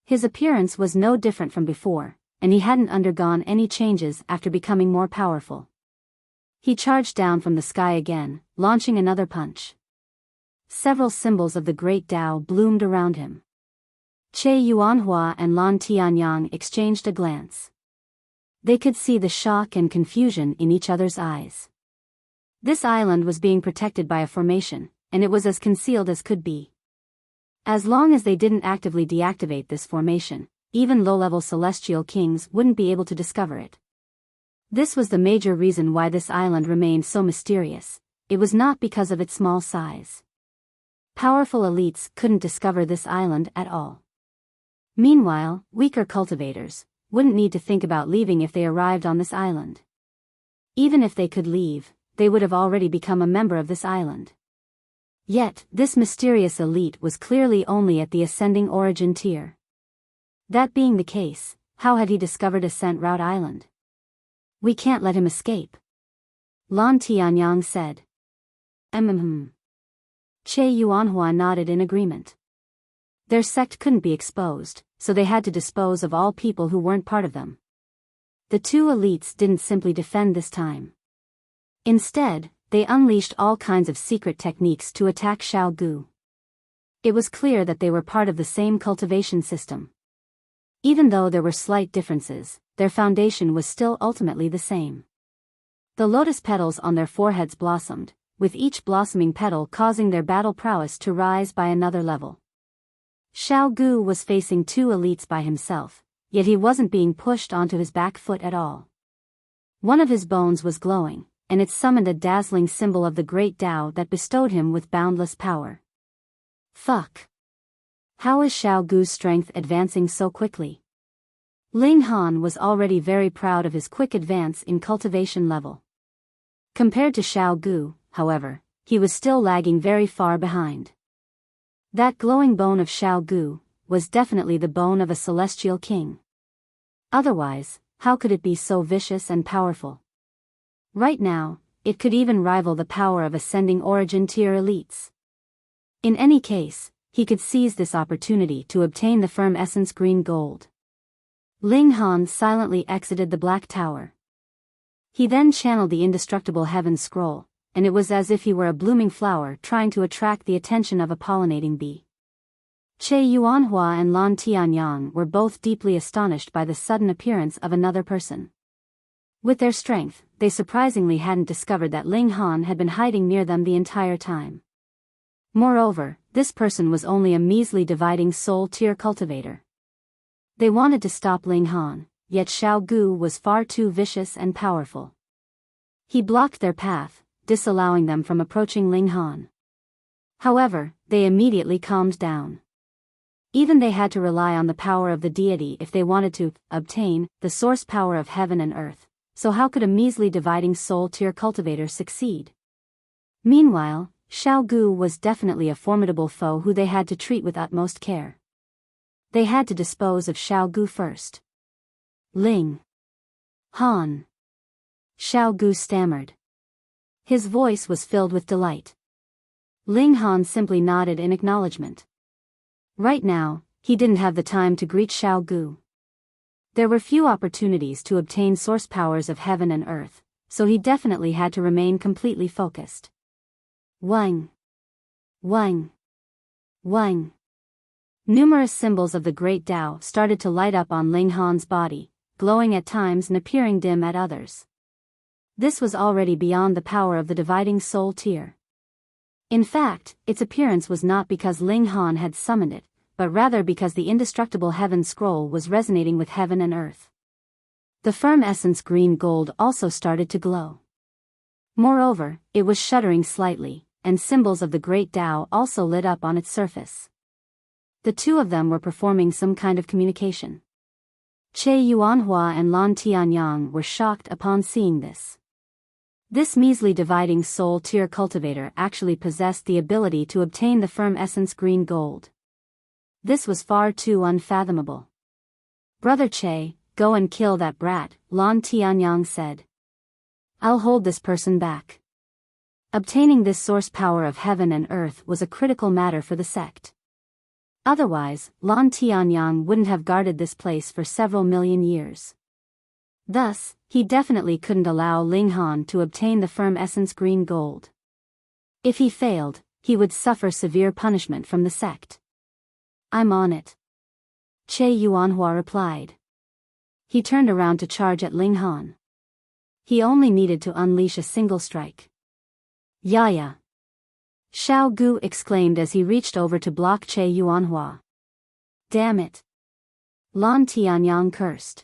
Speaker 1: His appearance was no different from before, and he hadn't undergone any changes after becoming more powerful. He charged down from the sky again, launching another punch. Several symbols of the great Tao bloomed around him. Che Yuanhua and Lan Tianyu exchanged a glance. They could see the shock and confusion in each other's eyes. This island was being protected by a formation, and it was as concealed as could be. As long as they didn't actively deactivate this formation, even low-level celestial kings wouldn't be able to discover it. This was the major reason why this island remained so mysterious. It was not because of its small size. Powerful elites couldn't discover this island at all. Meanwhile, weaker cultivators wouldn't need to think about leaving if they arrived on this island. Even if they could leave, they would have already become a member of this island. Yet, this mysterious elite was clearly only at the ascending origin tier. That being the case, how had he discovered Ascent Route Island? We can't let him escape. Lan Tianyu said. Che Yuanhua nodded in agreement. Their sect couldn't be exposed, so they had to dispose of all people who weren't part of them. The two elites didn't simply defend this time. Instead, they unleashed all kinds of secret techniques to attack Xiao Gu. It was clear that they were part of the same cultivation system. Even though there were slight differences, their foundation was still ultimately the same. The lotus petals on their foreheads blossomed, with each blossoming petal causing their battle prowess to rise by another level. Xiao Gu was facing two elites by himself, yet he wasn't being pushed onto his back foot at all. One of his bones was glowing, and it summoned a dazzling symbol of the great Tao that bestowed him with boundless power. Fuck! How is Xiao Gu's strength advancing so quickly? Ling Han was already very proud of his quick advance in cultivation level. Compared to Xiao Gu, however, he was still lagging very far behind. That glowing bone of Xiao Gu was definitely the bone of a celestial king. Otherwise, how could it be so vicious and powerful? Right now, it could even rival the power of ascending origin tier elites. In any case, he could seize this opportunity to obtain the firm essence green gold. Ling Han silently exited the Black Tower. He then channeled the indestructible heaven scroll, and it was as if he were a blooming flower trying to attract the attention of a pollinating bee. Che Yuanhua and Lan Tianyu were both deeply astonished by the sudden appearance of another person. With their strength, they surprisingly hadn't discovered that Ling Han had been hiding near them the entire time. Moreover, this person was only a measly dividing soul tier cultivator. They wanted to stop Ling Han, yet Xiao Gu was far too vicious and powerful. He blocked their path, disallowing them from approaching Ling Han. However, they immediately calmed down. Even they had to rely on the power of the deity if they wanted to obtain the source power of heaven and earth, so how could a measly dividing soul tier cultivator succeed? Meanwhile, Xiao Gu was definitely a formidable foe who they had to treat with utmost care. They had to dispose of Xiao Gu first. Ling Han. Xiao Gu stammered. His voice was filled with delight. Ling Han simply nodded in acknowledgement. Right now, he didn't have the time to greet Xiao Gu. There were few opportunities to obtain source powers of heaven and earth, so he definitely had to remain completely focused. Wang. Wang. Wang. Numerous symbols of the Great Tao started to light up on Ling Han's body, glowing at times and appearing dim at others. This was already beyond the power of the dividing soul tier. In fact, its appearance was not because Ling Han had summoned it, but rather because the indestructible heaven scroll was resonating with heaven and earth. The firm essence green gold also started to glow. Moreover, it was shuddering slightly, and symbols of the Great Tao also lit up on its surface. The two of them were performing some kind of communication. Che Yuanhua and Lan Tianyu were shocked upon seeing this. This measly dividing soul tier cultivator actually possessed the ability to obtain the firm essence green gold. This was far too unfathomable. Brother Che, go and kill that brat, Lan Tianyu said. I'll hold this person back. Obtaining this source power of heaven and earth was a critical matter for the sect. Otherwise, Lan Tianyu wouldn't have guarded this place for several million years. Thus, he definitely couldn't allow Ling Han to obtain the firm essence green gold. If he failed, he would suffer severe punishment from the sect. I'm on it. Che Yuanhua replied. He turned around to charge at Ling Han. He only needed to unleash a single strike. Yaya! Xiao Gu exclaimed as he reached over to block Che Yuanhua. Damn it! Lan Tianyu cursed.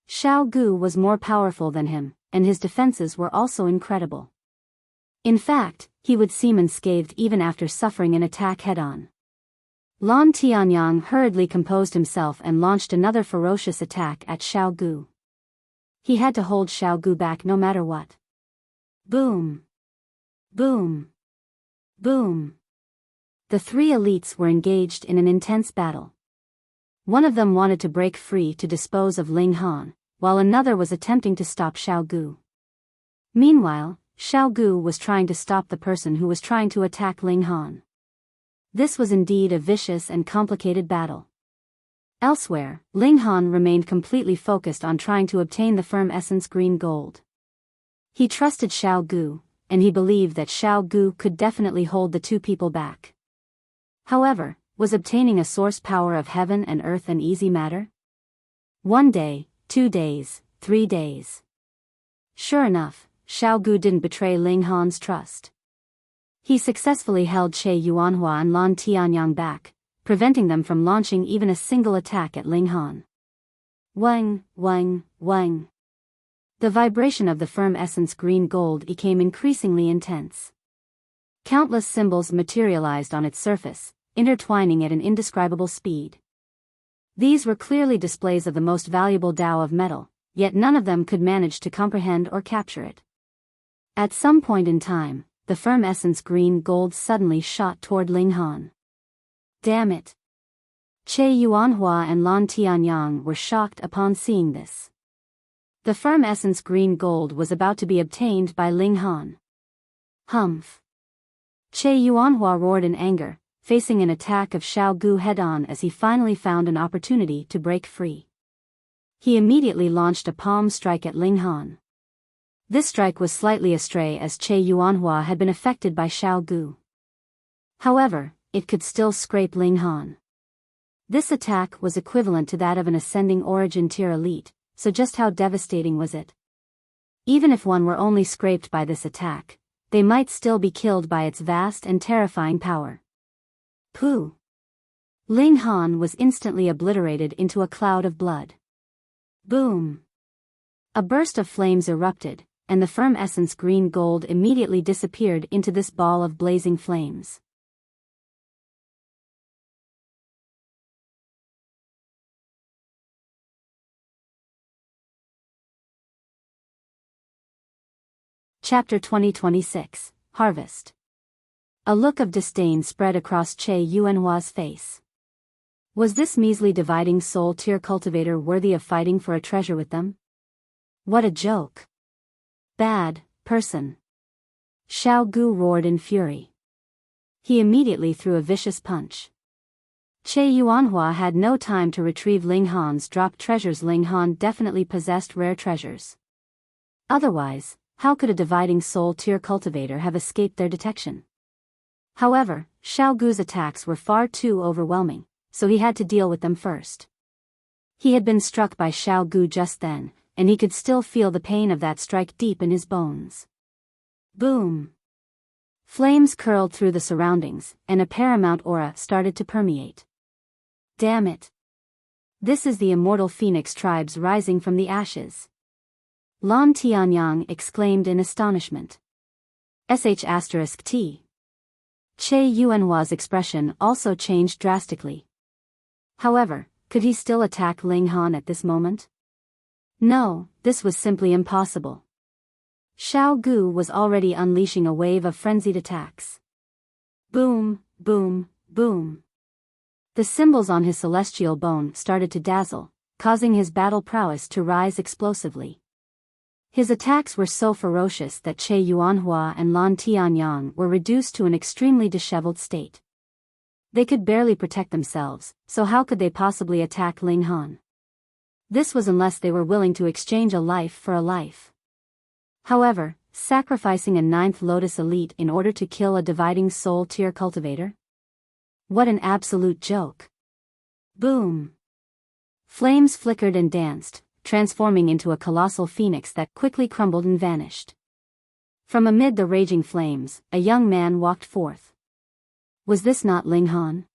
Speaker 1: Xiao Gu was more powerful than him, and his defenses were also incredible. In fact, he would seem unscathed even after suffering an attack head-on. Lan Tianyu hurriedly composed himself and launched another ferocious attack at Xiao Gu. He had to hold Xiao Gu back no matter what. Boom! Boom! Boom! The three elites were engaged in an intense battle. One of them wanted to break free to dispose of Ling Han, while another was attempting to stop Xiao Gu. Meanwhile, Xiao Gu was trying to stop the person who was trying to attack Ling Han. This was indeed a vicious and complicated battle. Elsewhere, Ling Han remained completely focused on trying to obtain the firm essence green gold. He trusted Xiao Gu, and he believed that Xiao Gu could definitely hold the two people back. However, was obtaining a source power of heaven and earth an easy matter? 1 day, 2 days, 3 days. Sure enough, Xiao Gu didn't betray Ling Han's trust. He successfully held Che Yuanhua and Lan Tianyu back, preventing them from launching even a single attack at Ling Han. Wang, wang, wang. The vibration of the firm essence green gold became increasingly intense. Countless symbols materialized on its surface, intertwining at an indescribable speed. These were clearly displays of the most valuable Tao of metal, yet none of them could manage to comprehend or capture it. At some point in time, the firm essence green gold suddenly shot toward Ling Han. Damn it! Che Yuanhua and Lan Tianyu were shocked upon seeing this. The firm essence green gold was about to be obtained by Ling Han. Humph! Che Yuanhua roared in anger, facing an attack of Xiao Gu head-on as he finally found an opportunity to break free. He immediately launched a palm strike at Ling Han. This strike was slightly astray as Che Yuanhua had been affected by Xiao Gu. However, it could still scrape Ling Han. This attack was equivalent to that of an ascending origin tier elite, so just how devastating was it? Even if one were only scraped by this attack, they might still be killed by its vast and terrifying power. Pooh! Ling Han was instantly obliterated into a cloud of blood. Boom! A burst of flames erupted, and the firm essence green gold immediately disappeared into this ball of blazing flames. Chapter 2026, Harvest. A look of disdain spread across Che Yuanhua's face. Was this measly dividing soul tier cultivator worthy of fighting for a treasure with them? What a joke! Bad person! Xiao Gu roared in fury. He immediately threw a vicious punch. Che Yuanhua had no time to retrieve Ling Han's dropped treasures. Ling Han definitely possessed rare treasures. Otherwise, how could a dividing soul tier cultivator have escaped their detection? However, Xiao Gu's attacks were far too overwhelming, so he had to deal with them first. He had been struck by Xiao Gu just then, and he could still feel the pain of that strike deep in his bones. Boom! Flames curled through the surroundings, and a paramount aura started to permeate. Damn it! This is the immortal phoenix tribes rising from the ashes. Lan Tianyu exclaimed in astonishment. *T. Che Yuanhua's expression also changed drastically. However, could he still attack Ling Han at this moment? No, this was simply impossible. Xiao Gu was already unleashing a wave of frenzied attacks. Boom, boom, boom. The symbols on his celestial bone started to dazzle, causing his battle prowess to rise explosively. His attacks were so ferocious that Che Yuanhua and Lan Tianyu were reduced to an extremely disheveled state. They could barely protect themselves, so how could they possibly attack Ling Han? This was unless they were willing to exchange a life for a life. However, sacrificing a 9th Lotus Elite in order to kill a dividing soul tier cultivator? What an absolute joke. Boom! Flames flickered and danced, transforming into a colossal phoenix that quickly crumbled and vanished. From amid the raging flames, a young man walked forth. Was this not Ling Han?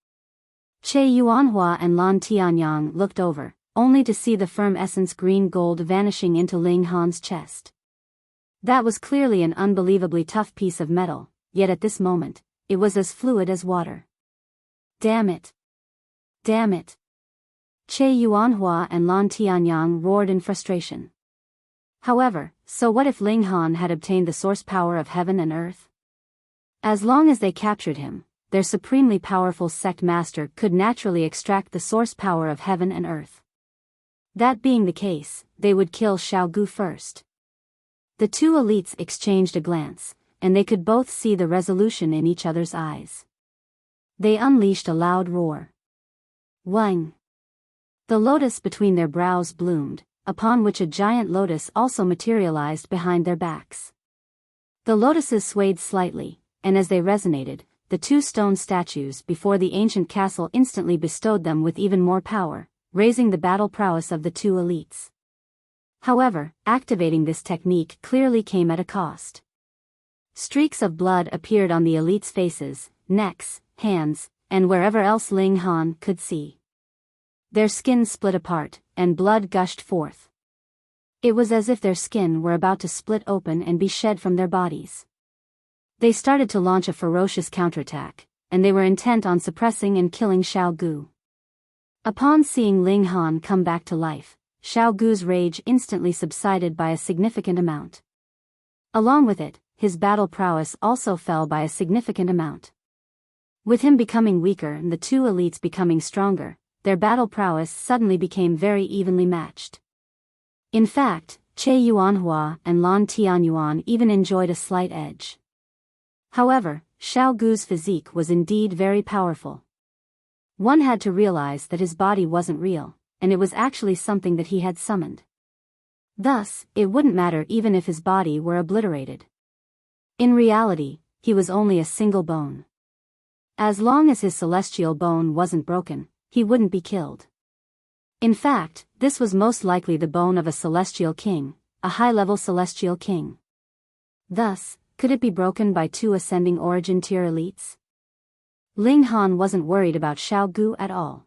Speaker 1: Che Yuanhua and Lan Tianyu looked over, only to see the firm essence green gold vanishing into Ling Han's chest. That was clearly an unbelievably tough piece of metal, yet at this moment, it was as fluid as water. Damn it! Damn it! Che Yuanhua and Lan Tianyu roared in frustration. However, so what if Ling Han had obtained the source power of heaven and earth? As long as they captured him, their supremely powerful sect master could naturally extract the source power of heaven and earth. That being the case, they would kill Xiao Gu first. The two elites exchanged a glance, and they could both see the resolution in each other's eyes. They unleashed a loud roar. Wang! The lotus between their brows bloomed, upon which a giant lotus also materialized behind their backs. The lotuses swayed slightly, and as they resonated, the two stone statues before the ancient castle instantly bestowed them with even more power, raising the battle prowess of the two elites. However, activating this technique clearly came at a cost. Streaks of blood appeared on the elites' faces, necks, hands, and wherever else Ling Han could see. Their skin split apart, and blood gushed forth. It was as if their skin were about to split open and be shed from their bodies. They started to launch a ferocious counterattack, and they were intent on suppressing and killing Xiao Gu. Upon seeing Ling Han come back to life, Xiao Gu's rage instantly subsided by a significant amount. Along with it, his battle prowess also fell by a significant amount. With him becoming weaker and the two elites becoming stronger, their battle prowess suddenly became very evenly matched. In fact, Che Yuanhua and Lan Tianyu even enjoyed a slight edge. However, Xiao Gu's physique was indeed very powerful. One had to realize that his body wasn't real, and it was actually something that he had summoned. Thus, it wouldn't matter even if his body were obliterated. In reality, he was only a single bone. As long as his celestial bone wasn't broken, he wouldn't be killed. In fact, this was most likely the bone of a celestial king, a high-level celestial king. Thus, could it be broken by two ascending origin tier elites? Ling Han wasn't worried about Xiao Gu at all.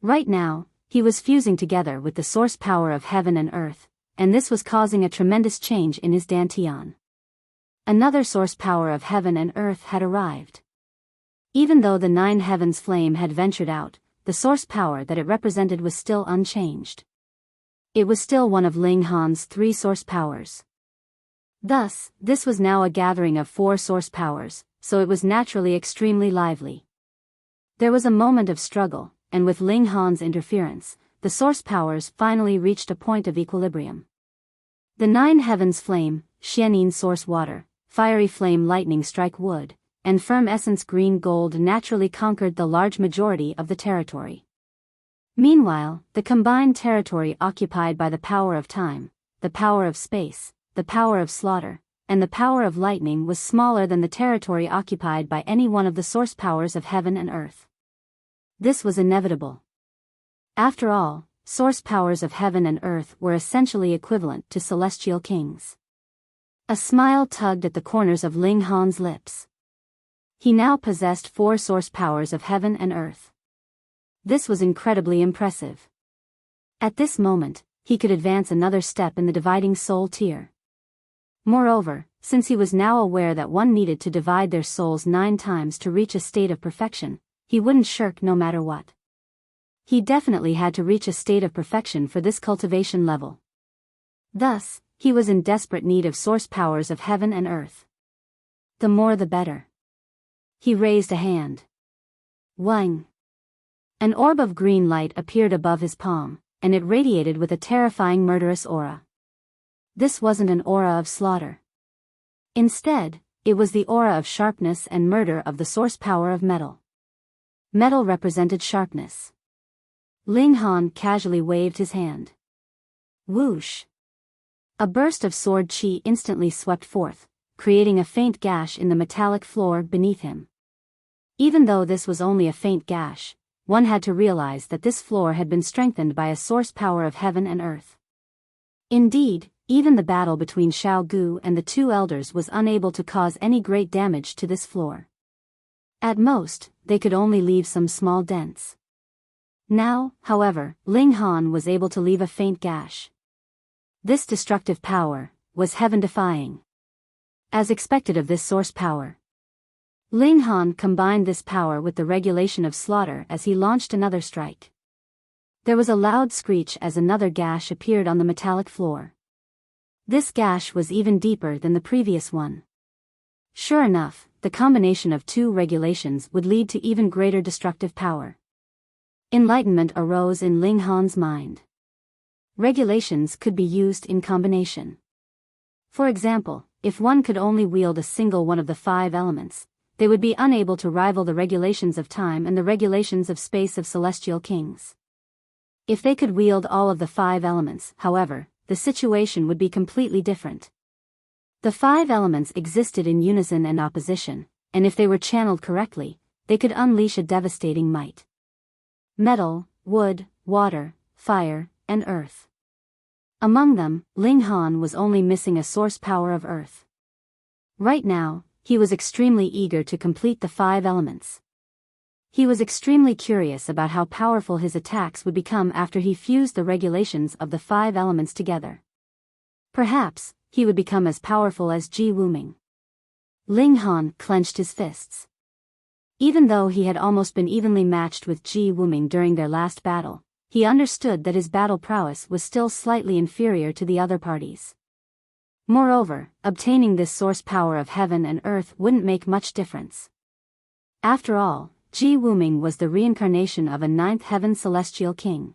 Speaker 1: Right now, he was fusing together with the source power of heaven and earth, and this was causing a tremendous change in his dantian. Another source power of heaven and earth had arrived. Even though the 9 heavens flame had ventured out, the source power that it represented was still unchanged. It was still one of Ling Han's 3 source powers. Thus, this was now a gathering of 4 source powers, so it was naturally extremely lively. There was a moment of struggle, and with Ling Han's interference, the source powers finally reached a point of equilibrium. The 9 heavens flame, Xianin source water, fiery flame lightning strike wood, and firm essence green gold naturally conquered the large majority of the territory. Meanwhile, the combined territory occupied by the power of time, the power of space, the power of slaughter, and the power of lightning was smaller than the territory occupied by any one of the source powers of heaven and earth. This was inevitable. After all, source powers of heaven and earth were essentially equivalent to celestial kings. A smile tugged at the corners of Ling Han's lips. He now possessed 4 source powers of heaven and earth. This was incredibly impressive. At this moment, he could advance another step in the dividing soul tier. Moreover, since he was now aware that one needed to divide their souls 9 times to reach a state of perfection, he wouldn't shirk no matter what. He definitely had to reach a state of perfection for this cultivation level. Thus, he was in desperate need of source powers of heaven and earth. The more the better. He raised a hand. Wang! An orb of green light appeared above his palm, and it radiated with a terrifying murderous aura. This wasn't an aura of slaughter. Instead, it was the aura of sharpness and murder of the source power of metal. Metal represented sharpness. Ling Han casually waved his hand. Whoosh! A burst of sword qi instantly swept forth, creating a faint gash in the metallic floor beneath him. Even though this was only a faint gash, one had to realize that this floor had been strengthened by a source power of heaven and earth. Indeed, even the battle between Xiao Gu and the 2 elders was unable to cause any great damage to this floor. At most, they could only leave some small dents. Now, however, Ling Han was able to leave a faint gash. This destructive power was heaven-defying. As expected of this source power, Ling Han combined this power with the regulation of slaughter as he launched another strike. There was a loud screech as another gash appeared on the metallic floor. This gash was even deeper than the previous one. Sure enough, the combination of 2 regulations would lead to even greater destructive power. Enlightenment arose in Ling Han's mind. Regulations could be used in combination. For example, if one could only wield a single one of the 5 elements, they would be unable to rival the regulations of time and the regulations of space of celestial kings. If they could wield all of the 5 elements, however, the situation would be completely different. The 5 elements existed in unison and opposition, and if they were channeled correctly, they could unleash a devastating might. Metal, wood, water, fire, and earth. Among them, Ling Han was only missing a source power of earth. Right now, he was extremely eager to complete the 5 elements. He was extremely curious about how powerful his attacks would become after he fused the regulations of the 5 elements together. Perhaps, he would become as powerful as Ji Wuming. Ling Han clenched his fists. Even though he had almost been evenly matched with Ji Wuming during their last battle, he understood that his battle prowess was still slightly inferior to the other parties. Moreover, obtaining this source power of heaven and earth wouldn't make much difference. After all, Ji Wuming was the reincarnation of a 9th heaven celestial king.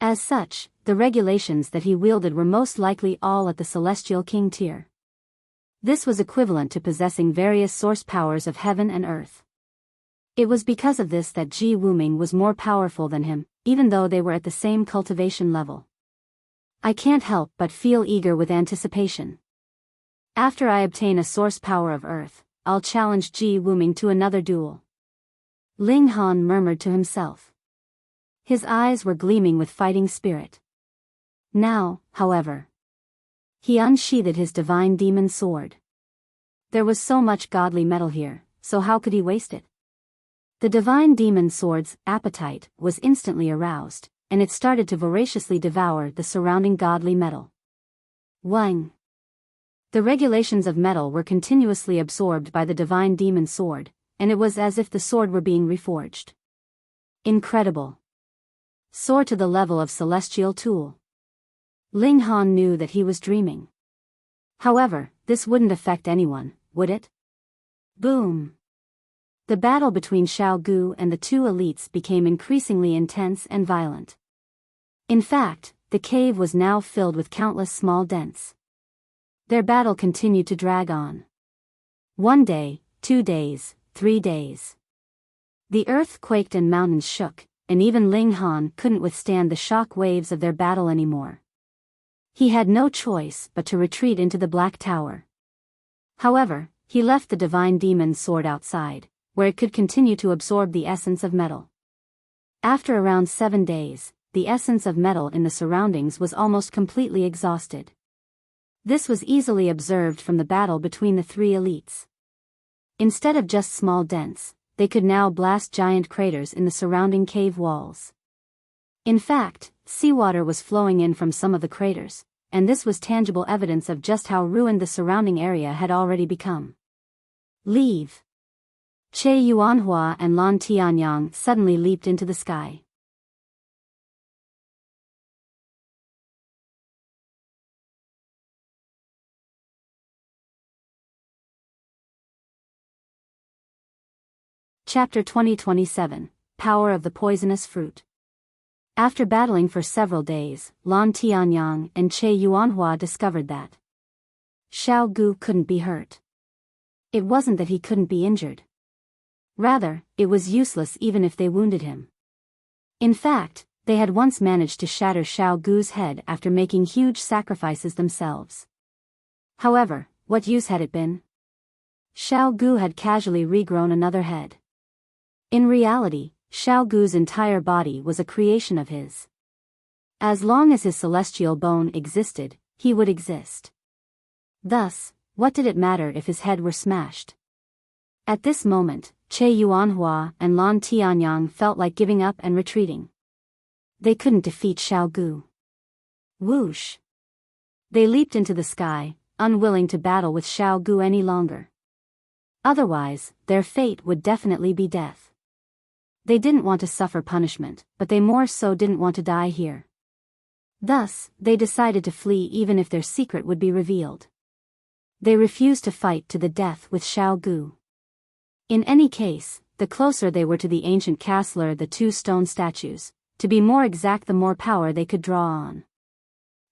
Speaker 1: As such, the regulations that he wielded were most likely all at the celestial king tier. This was equivalent to possessing various source powers of heaven and earth. It was because of this that Ji Wuming was more powerful than him, even though they were at the same cultivation level. I can't help but feel eager with anticipation. After I obtain a source power of earth, I'll challenge Ji Wuming to another duel. Ling Han murmured to himself. His eyes were gleaming with fighting spirit. Now, however, he unsheathed his divine demon sword. There was so much godly metal here, so how could he waste it? The divine demon sword's appetite was instantly aroused, and it started to voraciously devour the surrounding godly metal. Wang! The regulations of metal were continuously absorbed by the divine demon sword, and it was as if the sword were being reforged. Incredible! Soar to the level of celestial tool. Ling Han knew that he was dreaming. However, this wouldn't affect anyone, would it? Boom! The battle between Xiao Gu and the 2 elites became increasingly intense and violent. In fact, the cave was now filled with countless small dents. Their battle continued to drag on. 1 day, 2 days, 3 days. The earth quaked and mountains shook, and even Ling Han couldn't withstand the shock waves of their battle anymore. He had no choice but to retreat into the Black Tower. However, he left the divine demon's sword outside, where it could continue to absorb the essence of metal. After around 7 days, the essence of metal in the surroundings was almost completely exhausted. This was easily observed from the battle between the 3 elites. Instead of just small dents, they could now blast giant craters in the surrounding cave walls. In fact, seawater was flowing in from some of the craters, and this was tangible evidence of just how ruined the surrounding area had already become. Leave! Che Yuanhua and Lan Tianyu suddenly leaped into the sky. Chapter 2027, Power of the Poisonous Fruit. After battling for several days, Lan Tianyu and Che Yuanhua discovered that Xiao Gu couldn't be hurt. It wasn't that he couldn't be injured. Rather, it was useless even if they wounded him. In fact, they had once managed to shatter Xiao Gu's head after making huge sacrifices themselves. However, what use had it been? Xiao Gu had casually regrown another head. In reality, Xiao Gu's entire body was a creation of his. As long as his celestial bone existed, he would exist. Thus, what did it matter if his head were smashed? At this moment, Che Yuanhua and Lan Tianyu felt like giving up and retreating. They couldn't defeat Xiao Gu. Whoosh! They leaped into the sky, unwilling to battle with Xiao Gu any longer. Otherwise, their fate would definitely be death. They didn't want to suffer punishment, but they more so didn't want to die here. Thus, they decided to flee even if their secret would be revealed. They refused to fight to the death with Xiao Gu. In any case, the closer they were to the ancient castler, the 2 stone statues, to be more exact, the more power they could draw on.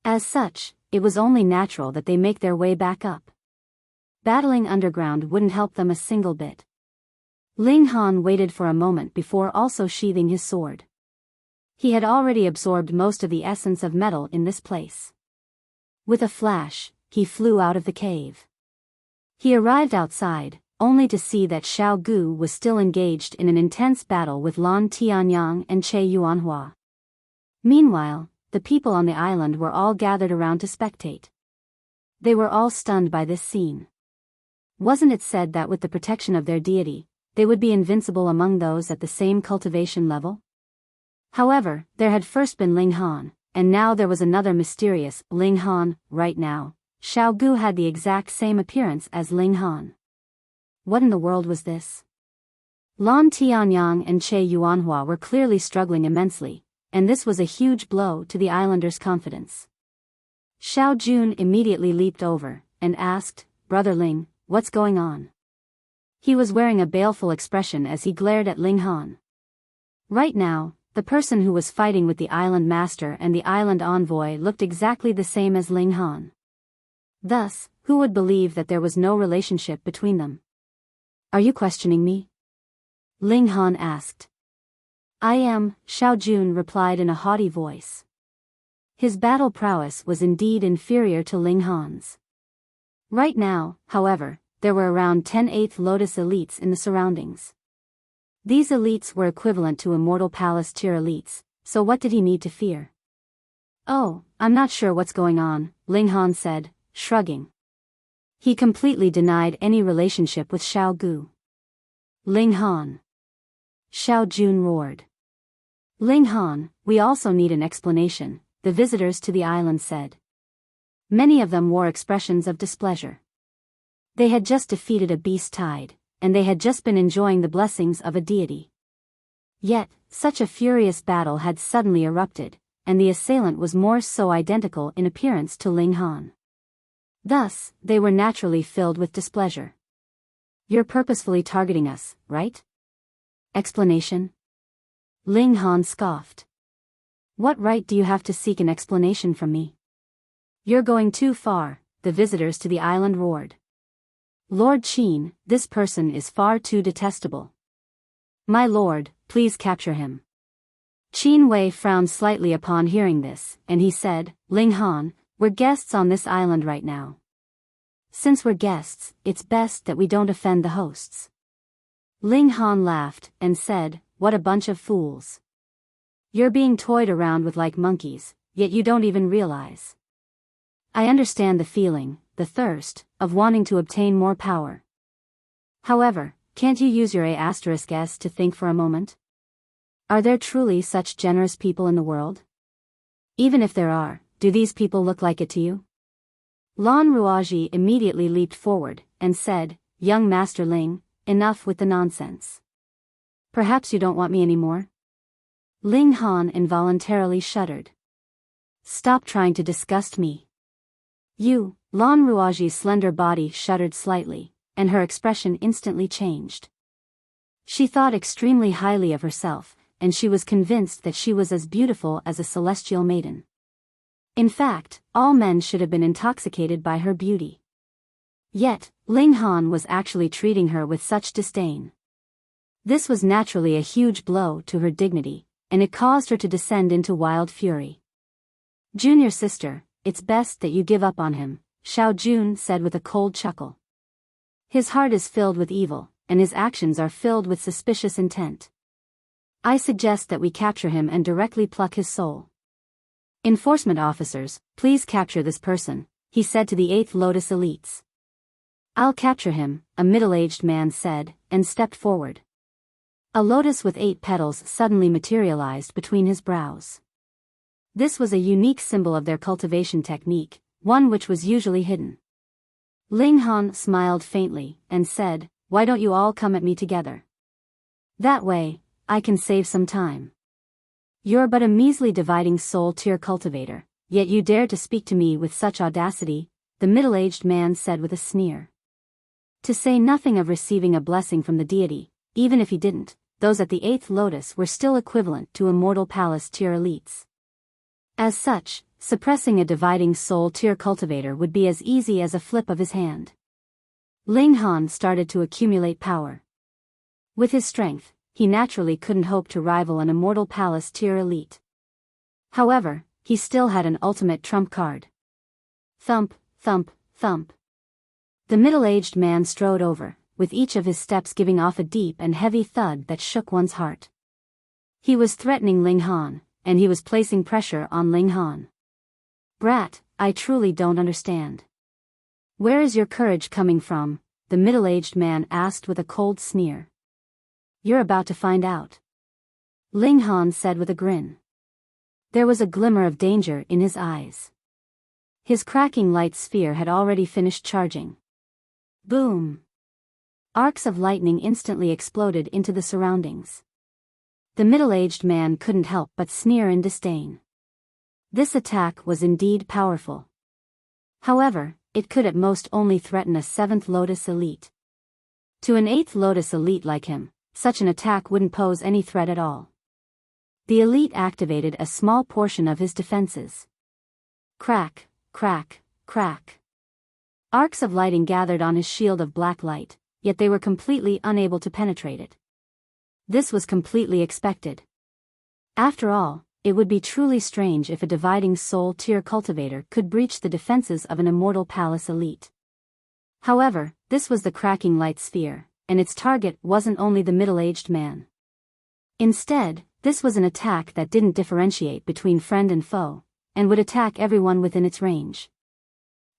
Speaker 1: As such, it was only natural that they make their way back up. Battling underground wouldn't help them a single bit. Ling Han waited for a moment before also sheathing his sword. He had already absorbed most of the essence of metal in this place. With a flash, he flew out of the cave. He arrived outside, only to see that Xiao Gu was still engaged in an intense battle with Lan Tianyu and Che Yuanhua. Meanwhile, the people on the island were all gathered around to spectate. They were all stunned by this scene. Wasn't it said that with the protection of their deity, they would be invincible among those at the same cultivation level? However, there had first been Ling Han, and now there was another mysterious Ling Han. Right now, Xiao Gu had the exact same appearance as Ling Han. What in the world was this? Lan Tianyu and Che Yuanhua were clearly struggling immensely, and this was a huge blow to the islanders' confidence. Xiao Jun immediately leaped over, and asked, "Brother Ling, what's going on?" He was wearing a baleful expression as he glared at Ling Han. Right now, the person who was fighting with the island master and the island envoy looked exactly the same as Ling Han. Thus, who would believe that there was no relationship between them? "Are you questioning me?" Ling Han asked. "I am," Xiao Jun replied in a haughty voice. His battle prowess was indeed inferior to Ling Han's. Right now, however, there were around 10 8th Lotus elites in the surroundings. These elites were equivalent to Immortal Palace tier elites, so what did he need to fear? "Oh, I'm not sure what's going on," Ling Han said, shrugging. He completely denied any relationship with Xiao Gu. "Ling Han!" Xiao Jun roared. "Ling Han, we also need an explanation," the visitors to the island said. Many of them wore expressions of displeasure. They had just defeated a beast tide, and they had just been enjoying the blessings of a deity. Yet, such a furious battle had suddenly erupted, and the assailant was more so identical in appearance to Ling Han. Thus, they were naturally filled with displeasure. "You're purposefully targeting us, right?" Explanation? Ling Han scoffed. "What right do you have to seek an explanation from me?" "You're going too far," the visitors to the island roared. "Lord Qin, this person is far too detestable. My lord, please capture him." Qin Wei frowned slightly upon hearing this, and he said, "Ling Han, We're guests on this island right now. Since we're guests, it's best that we don't offend the hosts. Ling Han laughed and said, "What a bunch of fools. You're being toyed around with like monkeys, yet you don't even realize. I understand the feeling, the thirst, of wanting to obtain more power. However, can't you use your A*S to think for a moment? Are there truly such generous people in the world? Even if there are, do these people look like it to you?" Lan Ruaji immediately leaped forward and said, "Young Master Ling, enough with the nonsense. Perhaps you don't want me anymore?" Ling Han involuntarily shuddered. "Stop trying to disgust me. You." Lan Ruaji's slender body shuddered slightly, and her expression instantly changed. She thought extremely highly of herself, and she was convinced that she was as beautiful as a celestial maiden. In fact, all men should have been intoxicated by her beauty. Yet, Ling Han was actually treating her with such disdain. This was naturally a huge blow to her dignity, and it caused her to descend into wild fury. "Junior sister, it's best that you give up on him," Xiao Jun said with a cold chuckle. "His heart is filled with evil, and his actions are filled with suspicious intent. I suggest that we capture him and directly pluck his soul. Enforcement officers, please capture this person," he said to the 8th Lotus elites. "I'll capture him," a middle-aged man said, and stepped forward. A lotus with 8 petals suddenly materialized between his brows. This was a unique symbol of their cultivation technique, one which was usually hidden. Ling Han smiled faintly and said, "Why don't you all come at me together? That way, I can save some time. You're but a measly dividing soul tier cultivator, yet you dare to speak to me with such audacity," the middle-aged man said with a sneer. To say nothing of receiving a blessing from the deity, even if he didn't, those at the 8th Lotus were still equivalent to Immortal Palace tier elites. As such, suppressing a dividing soul tier cultivator would be as easy as a flip of his hand. Ling Han started to accumulate power. With his strength, he naturally couldn't hope to rival an Immortal Palace tier elite. However, he still had an ultimate trump card. Thump, thump, thump. The middle-aged man strode over, with each of his steps giving off a deep and heavy thud that shook one's heart. He was threatening Ling Han, and he was placing pressure on Ling Han. "Brat, I truly don't understand. Where is your courage coming from?" the middle-aged man asked with a cold sneer. "You're about to find out," Ling Han said with a grin. There was a glimmer of danger in his eyes. His cracking light sphere had already finished charging. Boom! Arcs of lightning instantly exploded into the surroundings. The middle-aged man couldn't help but sneer in disdain. This attack was indeed powerful. However, it could at most only threaten a 7th Lotus elite. To an 8th Lotus elite like him, such an attack wouldn't pose any threat at all. The elite activated a small portion of his defenses. Crack, crack, crack. Arcs of lighting gathered on his shield of black light, yet they were completely unable to penetrate it. This was completely expected. After all, it would be truly strange if a dividing soul tier cultivator could breach the defenses of an Immortal Palace elite. However, this was the cracking light sphere, and its target wasn't only the middle-aged man. Instead, this was an attack that didn't differentiate between friend and foe, and would attack everyone within its range.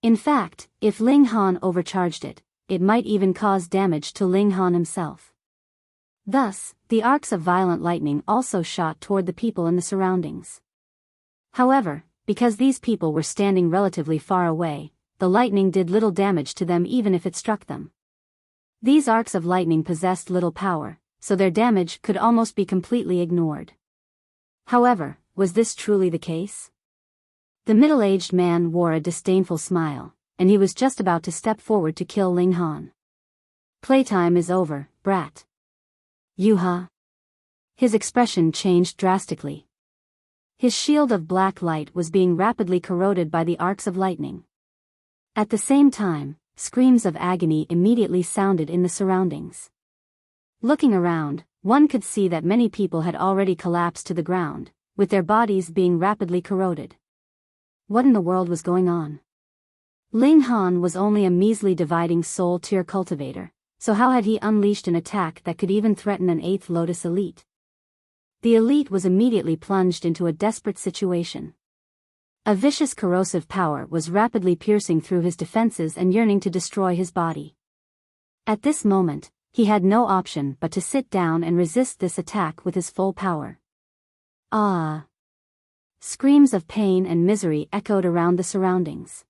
Speaker 1: In fact, if Ling Han overcharged it, it might even cause damage to Ling Han himself. Thus, the arcs of violent lightning also shot toward the people in the surroundings. However, because these people were standing relatively far away, the lightning did little damage to them even if it struck them. These arcs of lightning possessed little power, so their damage could almost be completely ignored. However, was this truly the case? The middle-aged man wore a disdainful smile, and he was just about to step forward to kill Ling Han. "Playtime is over, brat. Yuha." His expression changed drastically. His shield of black light was being rapidly corroded by the arcs of lightning. At the same time, screams of agony immediately sounded in the surroundings. Looking around, one could see that many people had already collapsed to the ground, with their bodies being rapidly corroded. What in the world was going on? Ling Han was only a measly dividing soul tier cultivator, so how had he unleashed an attack that could even threaten an 8th Lotus elite? The elite was immediately plunged into a desperate situation. A vicious corrosive power was rapidly piercing through his defenses and yearning to destroy his body. At this moment, he had no option but to sit down and resist this attack with his full power. Ah! Screams of pain and misery echoed around the surroundings.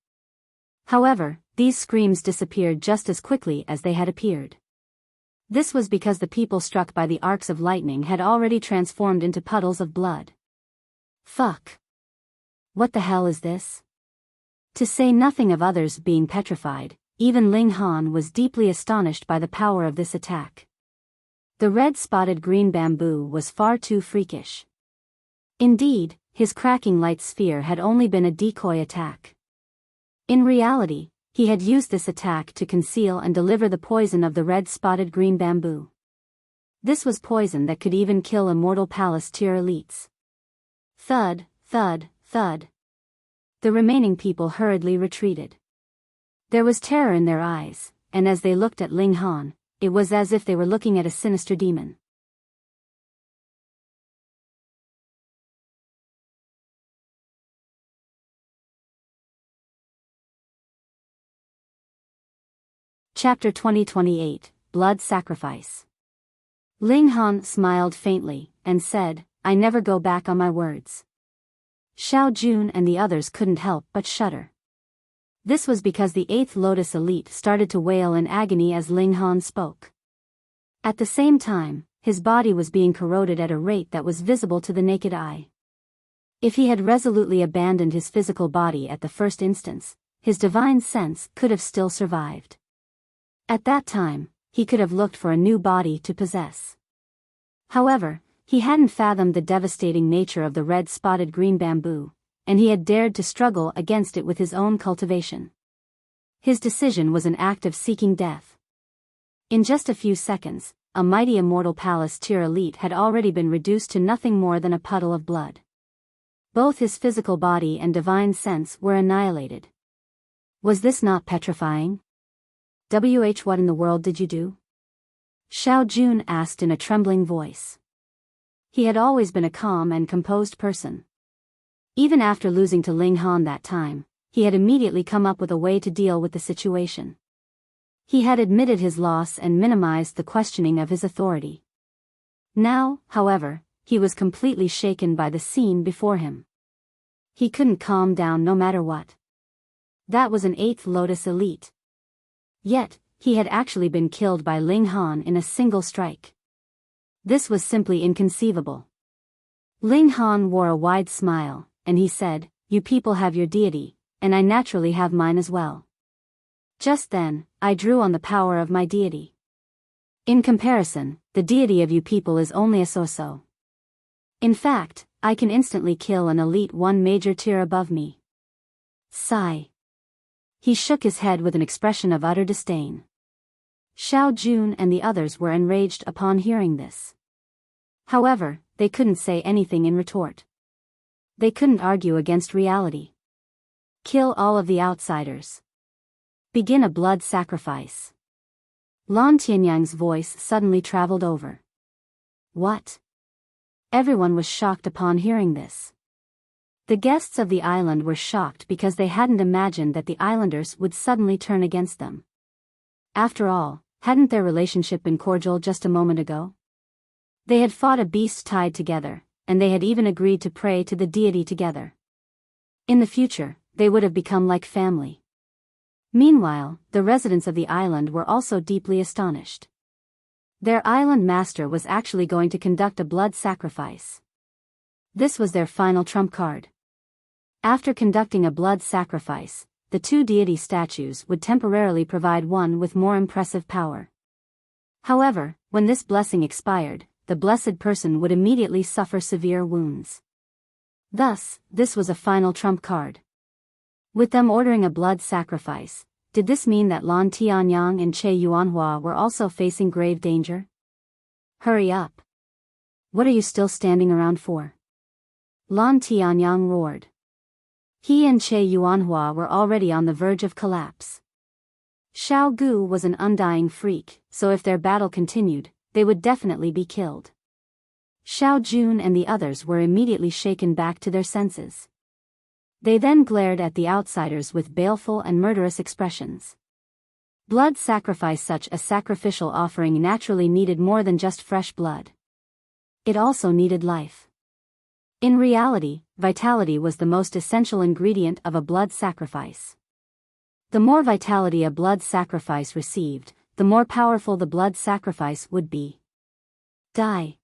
Speaker 1: However, these screams disappeared just as quickly as they had appeared. This was because the people struck by the arcs of lightning had already transformed into puddles of blood. Fuck! What the hell is this? To say nothing of others being petrified, even Ling Han was deeply astonished by the power of this attack. The red-spotted green bamboo was far too freakish. Indeed, his cracking light sphere had only been a decoy attack. In reality, he had used this attack to conceal and deliver the poison of the red-spotted green bamboo. This was poison that could even kill immortal palace tier elites. Thud, thud, thud. The remaining people hurriedly retreated. There was terror in their eyes, and as they looked at Ling Han, it was as if they were looking at a sinister demon. Chapter 2028, Blood Sacrifice. Ling Han smiled faintly, and said, "I never go back on my words." Xiao Jun and the others couldn't help but shudder. This was because the 8th Lotus elite started to wail in agony as Ling Han spoke. At the same time, his body was being corroded at a rate that was visible to the naked eye. If he had resolutely abandoned his physical body at the first instance, his divine sense could have still survived. At that time, he could have looked for a new body to possess. However, he hadn't fathomed the devastating nature of the red-spotted green bamboo, and he had dared to struggle against it with his own cultivation. His decision was an act of seeking death. In just a few seconds, a mighty immortal palace tier elite had already been reduced to nothing more than a puddle of blood. Both his physical body and divine sense were annihilated. Was this not petrifying? What in the world did you do? Xiao Jun asked in a trembling voice. He had always been a calm and composed person. Even after losing to Ling Han that time, he had immediately come up with a way to deal with the situation. He had admitted his loss and minimized the questioning of his authority. Now, however, he was completely shaken by the scene before him. He couldn't calm down no matter what. That was an 8th Lotus elite. Yet, he had actually been killed by Ling Han in a single strike. This was simply inconceivable. Ling Han wore a wide smile, and he said, "You people have your deity, and I naturally have mine as well." Just then, I drew on the power of my deity. In comparison, the deity of you people is only a so-so. In fact, I can instantly kill an elite 1 major tier above me. Sigh. He shook his head with an expression of utter disdain. Xiao Jun and the others were enraged upon hearing this. However, they couldn't say anything in retort. They couldn't argue against reality. Kill all of the outsiders. Begin a blood sacrifice. Lan Tianyu's voice suddenly traveled over. What? Everyone was shocked upon hearing this. The guests of the island were shocked because they hadn't imagined that the islanders would suddenly turn against them. After all, hadn't their relationship been cordial just a moment ago? They had fought a beast tied together, and they had even agreed to pray to the deity together. In the future, they would have become like family. Meanwhile, the residents of the island were also deeply astonished. Their island master was actually going to conduct a blood sacrifice. This was their final trump card. After conducting a blood sacrifice, the 2 deity statues would temporarily provide one with more impressive power. However, when this blessing expired, the blessed person would immediately suffer severe wounds. Thus, this was a final trump card. With them ordering a blood sacrifice, did this mean that Lan Tianyu and Che Yuanhua were also facing grave danger? Hurry up. What are you still standing around for? Lan Tianyu roared. He and Che Yuanhua were already on the verge of collapse. Xiao Gu was an undying freak, so if their battle continued, they would definitely be killed. Xiao Jun and the others were immediately shaken back to their senses. They then glared at the outsiders with baleful and murderous expressions. Blood sacrifice. Such a sacrificial offering naturally needed more than just fresh blood. It also needed life. In reality, vitality was the most essential ingredient of a blood sacrifice. The more vitality a blood sacrifice received, the more powerful the blood sacrifice would be. Die!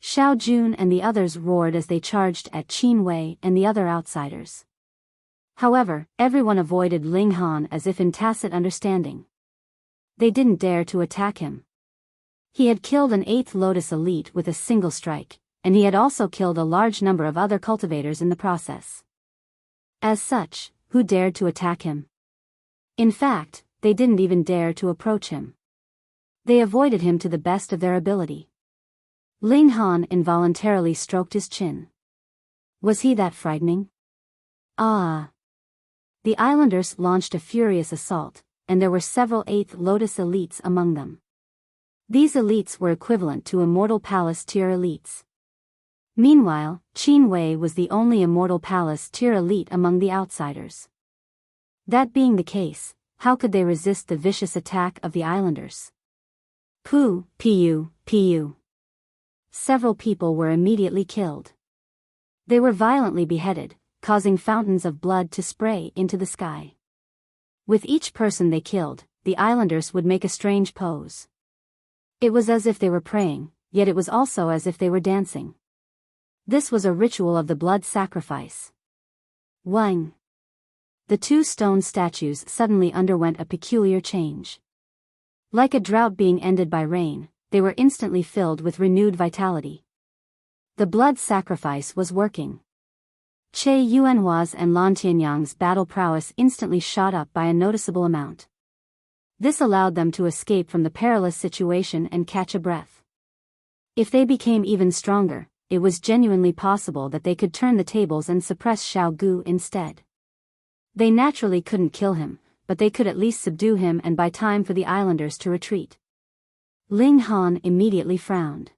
Speaker 1: Xiao Jun and the others roared as they charged at Qin Wei and the other outsiders. However, everyone avoided Ling Han as if in tacit understanding. They didn't dare to attack him. He had killed an 8th Lotus elite with a single strike, and he had also killed a large number of other cultivators in the process. As such, who dared to attack him? In fact, they didn't even dare to approach him. They avoided him to the best of their ability. Ling Han involuntarily stroked his chin. Was he that frightening? Ah! The islanders launched a furious assault, and there were several 8th Lotus elites among them. These elites were equivalent to Immortal Palace tier elites. Meanwhile, Qin Wei was the only Immortal Palace tier elite among the outsiders. That being the case, how could they resist the vicious attack of the islanders? Pu. Several people were immediately killed. They were violently beheaded, causing fountains of blood to spray into the sky. With each person they killed, the islanders would make a strange pose. It was as if they were praying, yet it was also as if they were dancing. This was a ritual of the blood sacrifice. Wang! The 2 stone statues suddenly underwent a peculiar change. Like a drought being ended by rain, they were instantly filled with renewed vitality. The blood sacrifice was working. Che Yuanhua's and Lan Tianyang's battle prowess instantly shot up by a noticeable amount. This allowed them to escape from the perilous situation and catch a breath. If they became even stronger, it was genuinely possible that they could turn the tables and suppress Xiao Gu instead. They naturally couldn't kill him, but they could at least subdue him and buy time for the islanders to retreat. Ling Han immediately frowned.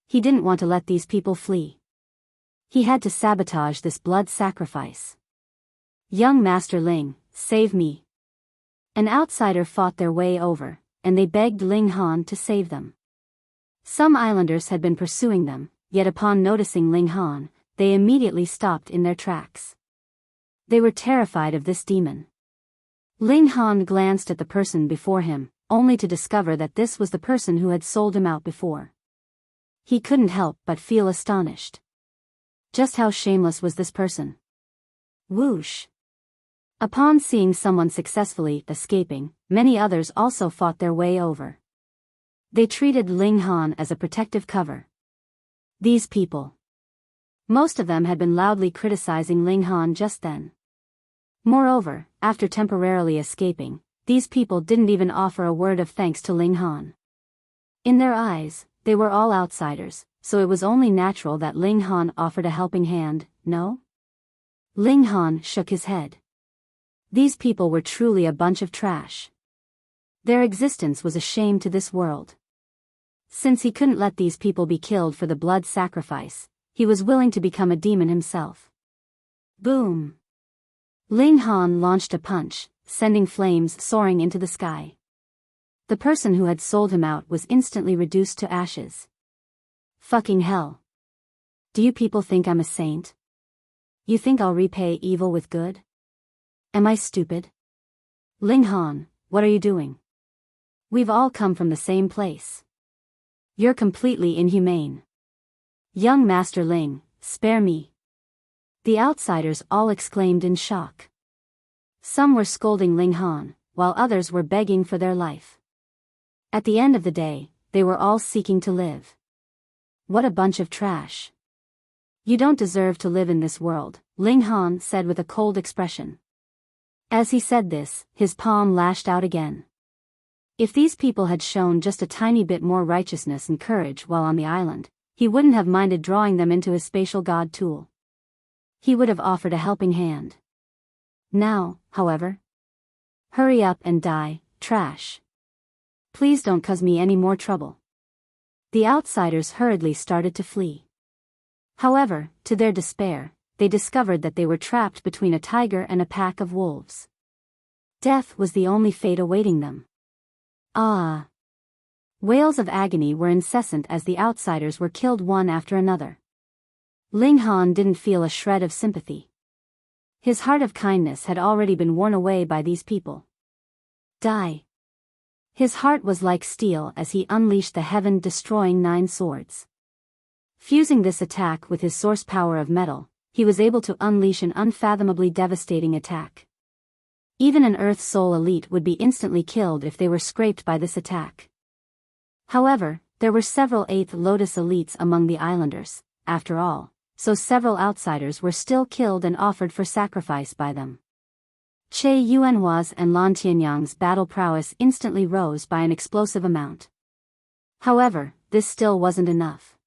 Speaker 1: He didn't want to let these people flee. He had to sabotage this blood sacrifice. Young Master Ling, save me. An outsider fought their way over, and they begged Ling Han to save them. Some islanders had been pursuing them, yet upon noticing Ling Han, they immediately stopped in their tracks. They were terrified of this demon. Ling Han glanced at the person before him, only to discover that this was the person who had sold him out before. He couldn't help but feel astonished. Just how shameless was this person? Whoosh! Upon seeing someone successfully escaping, many others also fought their way over. They treated Ling Han as a protective cover. These people. Most of them had been loudly criticizing Ling Han just then. Moreover, after temporarily escaping, these people didn't even offer a word of thanks to Ling Han. In their eyes, they were all outsiders, so it was only natural that Ling Han offered a helping hand, no? Ling Han shook his head. These people were truly a bunch of trash. Their existence was a shame to this world. Since he couldn't let these people be killed for the blood sacrifice, he was willing to become a demon himself. Boom! Ling Han launched a punch, sending flames soaring into the sky. The person who had sold him out was instantly reduced to ashes. Fucking hell. Do you people think I'm a saint? You think I'll repay evil with good? Am I stupid? Ling Han, what are you doing? We've all come from the same place. You're completely inhumane. Young Master Ling, spare me. The outsiders all exclaimed in shock. Some were scolding Ling Han, while others were begging for their life. At the end of the day, they were all seeking to live. What a bunch of trash. You don't deserve to live in this world, Ling Han said with a cold expression. As he said this, his palm lashed out again. If these people had shown just a tiny bit more righteousness and courage while on the island, he wouldn't have minded drawing them into his spatial god tool. he would have offered a helping hand. Now, however, hurry up and die, trash. Please don't cause me any more trouble. The outsiders hurriedly started to flee. However, to their despair, they discovered that they were trapped between a tiger and a pack of wolves. Death was the only fate awaiting them. Ah! Wails of agony were incessant as the outsiders were killed one after another. Ling Han didn't feel a shred of sympathy. His heart of kindness had already been worn away by these people. Die! His heart was like steel as he unleashed the heaven-destroying 9 swords. Fusing this attack with his source power of metal, he was able to unleash an unfathomably devastating attack. Even an Earth Soul elite would be instantly killed if they were scraped by this attack. However, there were several 8th Lotus elites among the islanders, after all, so several outsiders were still killed and offered for sacrifice by them. Che Yuanhua's and Lan Tianyang's battle prowess instantly rose by an explosive amount. However, this still wasn't enough.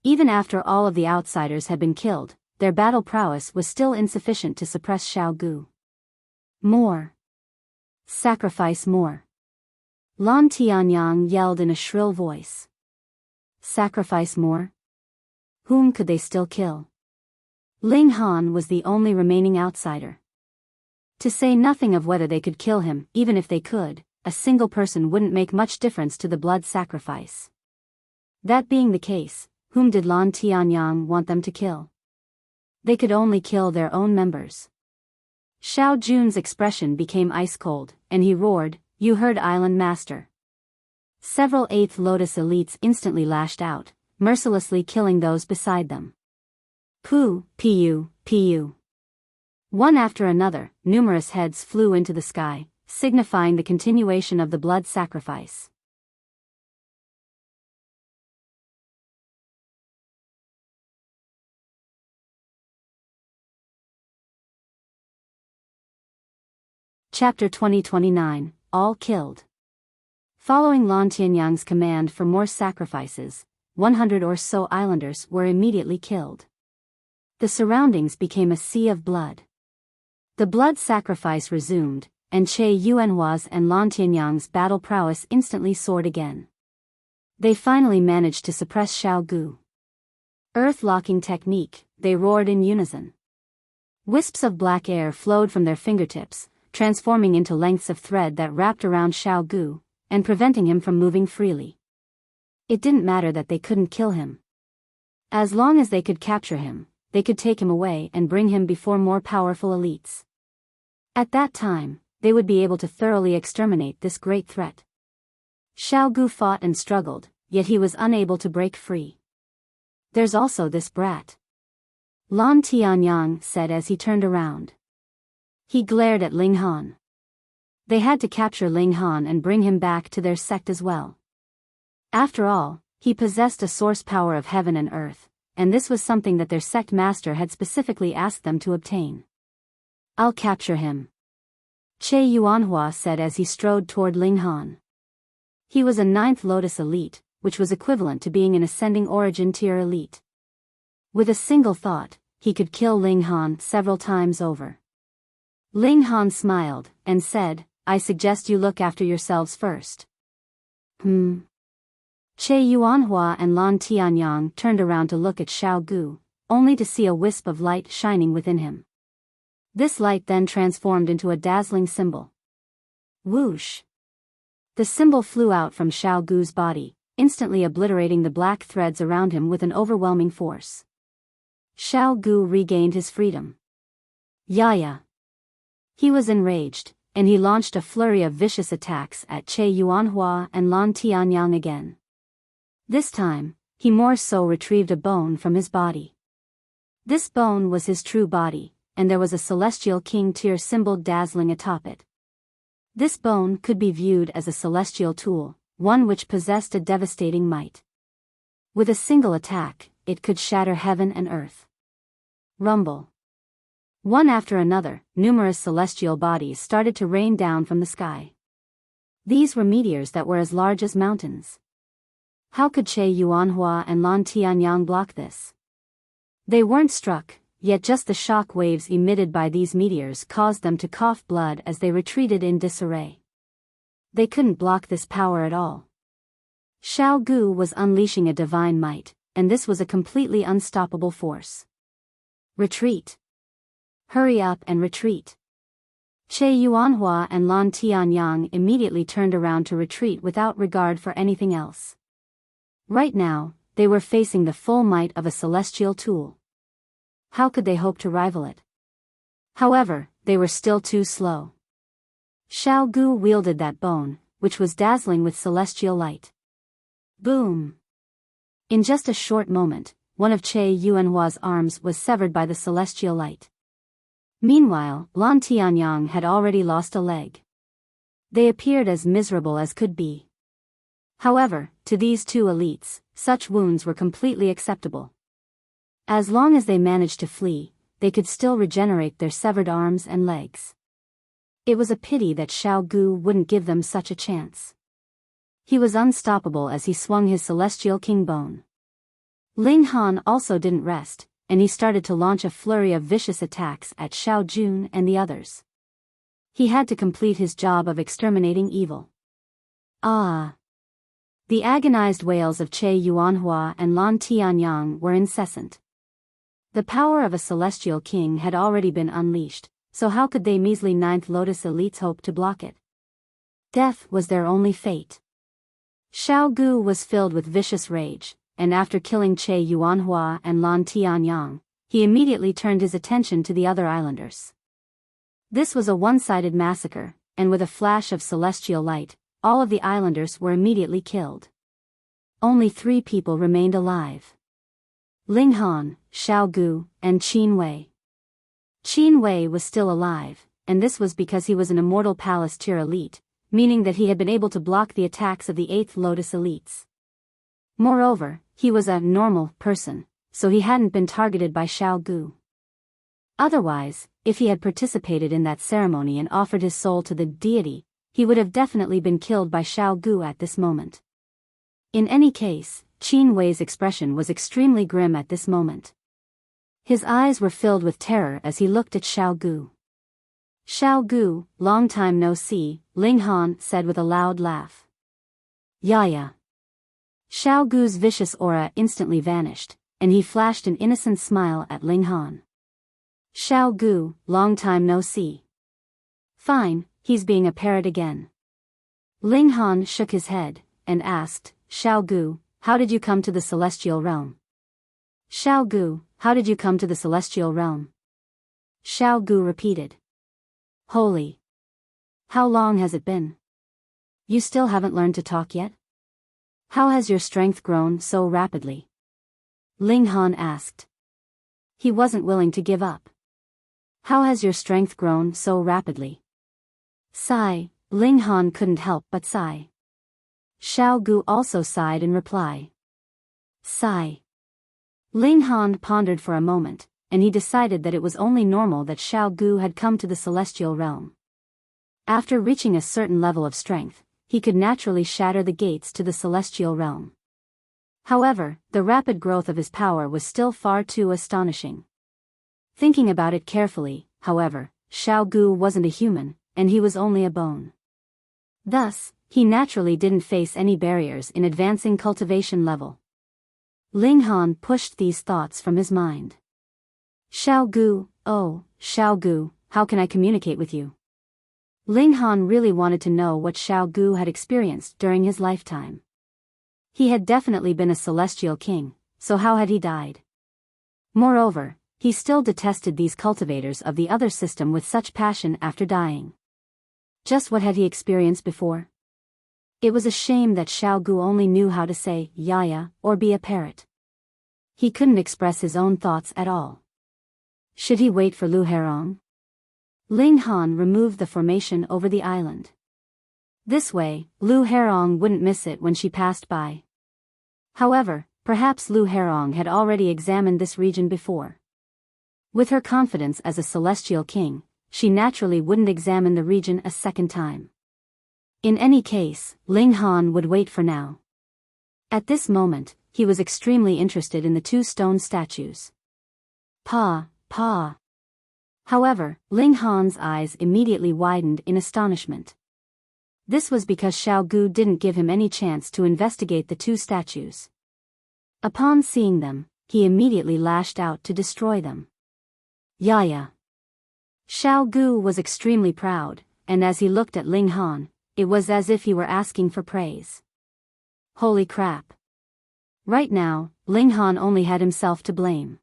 Speaker 1: Even after all of the outsiders had been killed, their battle prowess was still insufficient to suppress Xiao Gu. More. Sacrifice more. Lan Tianyang yelled in a shrill voice. Sacrifice more? Whom could they still kill? Ling Han was the only remaining outsider. To say nothing of whether they could kill him, even if they could, a single person wouldn't make much difference to the blood sacrifice. That being the case, whom did Lan Tianyang want them to kill? They could only kill their own members. Xiao Jun's expression became ice-cold, and he roared, "You heard, Island Master." Several 8th Lotus elites instantly lashed out, mercilessly killing those beside them. Pu, pu, pu. One after another, numerous heads flew into the sky, signifying the continuation of the blood sacrifice. Chapter 2029, All Killed. Following Lan Tianyang's command for more sacrifices, 100 or so islanders were immediately killed. The surroundings became a sea of blood. The blood sacrifice resumed, and Che Yuanhua's and Lan Tianyang's battle prowess instantly soared again. They finally managed to suppress Xiao Gu. Earth-locking technique, they roared in unison. Wisps of black air flowed from their fingertips, transforming into lengths of thread that wrapped around Xiao Gu, and preventing him from moving freely. It didn't matter that they couldn't kill him. As long as they could capture him, they could take him away and bring him before more powerful elites. At that time, they would be able to thoroughly exterminate this great threat. Xiao Gu fought and struggled, yet he was unable to break free. There's also this brat. Lan Tianyang said as he turned around. He glared at Ling Han. They had to capture Ling Han and bring him back to their sect as well. After all, he possessed a source power of heaven and earth, and this was something that their sect master had specifically asked them to obtain. I'll capture him, Che Yuanhua said as he strode toward Ling Han. He was a 9th Lotus elite, which was equivalent to being an ascending origin tier elite. With a single thought, he could kill Ling Han several times over. Ling Han smiled, and said, I suggest you look after yourselves first. Che Yuanhua and Lan Tianyang turned around to look at Xiao Gu, only to see a wisp of light shining within him. This light then transformed into a dazzling symbol. Whoosh! The symbol flew out from Xiao Gu's body, instantly obliterating the black threads around him with an overwhelming force. Xiao Gu regained his freedom. Yaya! He was enraged, and he launched a flurry of vicious attacks at Che Yuanhua and Lan Tianyang again. This time, he more so retrieved a bone from his body. This bone was his true body, and there was a celestial king tier symbol dazzling atop it. This bone could be viewed as a celestial tool, one which possessed a devastating might. With a single attack, it could shatter heaven and earth. Rumble. One after another, numerous celestial bodies started to rain down from the sky. These were meteors that were as large as mountains. How could Che Yuanhua and Lan Tianyang block this? They weren't struck, yet just the shock waves emitted by these meteors caused them to cough blood as they retreated in disarray. They couldn't block this power at all. Xiao Gu was unleashing a divine might, and this was a completely unstoppable force. Retreat. Hurry up and retreat. Che Yuanhua and Lan Tianyu immediately turned around to retreat without regard for anything else. Right now, they were facing the full might of a celestial tool. How could they hope to rival it? However, they were still too slow. Xiao Gu wielded that bone, which was dazzling with celestial light. Boom! In just a short moment, one of Che Yuanhua's arms was severed by the celestial light. Meanwhile, Lan Tianyu had already lost a leg. They appeared as miserable as could be. However, to these two elites, such wounds were completely acceptable. As long as they managed to flee, they could still regenerate their severed arms and legs. It was a pity that Xiao Gu wouldn't give them such a chance. He was unstoppable as he swung his celestial king bone. Ling Han also didn't rest, and he started to launch a flurry of vicious attacks at Xiao Jun and the others. He had to complete his job of exterminating evil. Ah! The agonized wails of Che Yuanhua and Lan Tianyu were incessant. The power of a celestial king had already been unleashed, so how could they measly Ninth Lotus elites hope to block it? Death was their only fate. Xiao Gu was filled with vicious rage, and after killing Che Yuanhua and Lan Tianyu, he immediately turned his attention to the other islanders. This was a one-sided massacre, and with a flash of celestial light, all of the islanders were immediately killed. Only 3 people remained alive. Ling Han, Xiao Gu, and Qin Wei. Qin Wei was still alive, and this was because he was an immortal palace tier elite, meaning that he had been able to block the attacks of the 8th Lotus elites. Moreover, he was a normal person, so he hadn't been targeted by Xiao Gu. Otherwise, if he had participated in that ceremony and offered his soul to the deity, he would have definitely been killed by Xiao Gu at this moment. In any case, Qin Wei's expression was extremely grim at this moment. His eyes were filled with terror as he looked at Xiao Gu. Xiao Gu, long time no see, Ling Han said with a loud laugh. Yaya. Xiao Gu's vicious aura instantly vanished, and he flashed an innocent smile at Ling Han. Xiao Gu, long time no see. Fine, he's being a parrot again. Ling Han shook his head, and asked, Xiao Gu, how did you come to the celestial realm? Xiao Gu, how did you come to the celestial realm? Xiao Gu repeated. Holy. How long has it been? You still haven't learned to talk yet? How has your strength grown so rapidly? Ling Han asked. He wasn't willing to give up. How has your strength grown so rapidly? Sigh, Ling Han couldn't help but sigh. Xiao Gu also sighed in reply. Sigh. Ling Han pondered for a moment, and he decided that it was only normal that Xiao Gu had come to the celestial realm. After reaching a certain level of strength, he could naturally shatter the gates to the celestial realm. However, the rapid growth of his power was still far too astonishing. Thinking about it carefully, however, Xiao Gu wasn't a human, and he was only a bone. Thus, he naturally didn't face any barriers in advancing cultivation level. Ling Han pushed these thoughts from his mind. Xiao Gu, oh, Xiao Gu, how can I communicate with you? Ling Han really wanted to know what Xiao Gu had experienced during his lifetime. He had definitely been a celestial king, so how had he died? Moreover, he still detested these cultivators of the other system with such passion after dying. Just what had he experienced before? It was a shame that Xiao Gu only knew how to say yaya or be a parrot. He couldn't express his own thoughts at all. Should he wait for Lu Herong? Ling Han removed the formation over the island. This way, Lu Herong wouldn't miss it when she passed by. However, perhaps Lu Herong had already examined this region before. With her confidence as a celestial king, she naturally wouldn't examine the region a second time. In any case, Ling Han would wait for now. At this moment, he was extremely interested in the 2 stone statues. Pa, Pa. However, Ling Han's eyes immediately widened in astonishment. This was because Xiao Gu didn't give him any chance to investigate the two statues. Upon seeing them, he immediately lashed out to destroy them. Yaya. Xiao Gu was extremely proud, and as he looked at Ling Han, it was as if he were asking for praise. Holy crap. Right now, Ling Han only had himself to blame.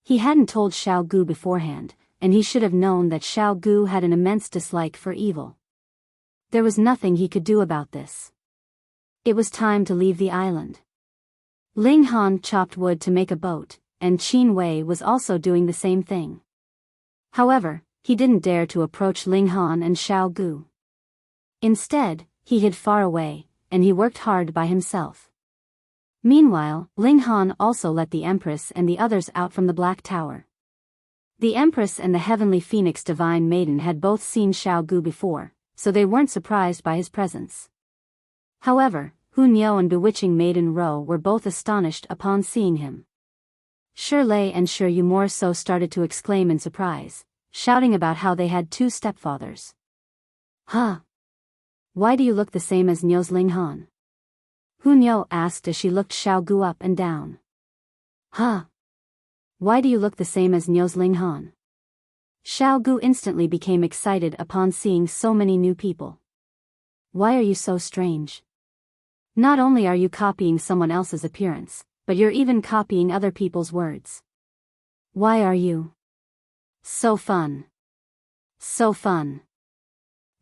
Speaker 1: He hadn't told Xiao Gu beforehand, and he should have known that Xiao Gu had an immense dislike for evil. There was nothing he could do about this. It was time to leave the island. Ling Han chopped wood to make a boat, and Qin Wei was also doing the same thing. However, he didn't dare to approach Ling Han and Xiao Gu. Instead, he hid far away, and he worked hard by himself. Meanwhile, Ling Han also let the Empress and the others out from the Black Tower. The Empress and the Heavenly Phoenix Divine Maiden had both seen Xiao Gu before, so they weren't surprised by his presence. However, Hun Yo and Bewitching Maiden Ro were both astonished upon seeing him. Shirley and Shi Yu more so started to exclaim in surprise, shouting about how they had two stepfathers. Huh? Why do you look the same as Nyo's Ling Han? Hun Yo asked as she looked Xiao Gu up and down. Huh? Why do you look the same as Nyo's Ling Han? Xiao Gu instantly became excited upon seeing so many new people. Why are you so strange? Not only are you copying someone else's appearance, but you're even copying other people's words. Why are you? So fun. So fun.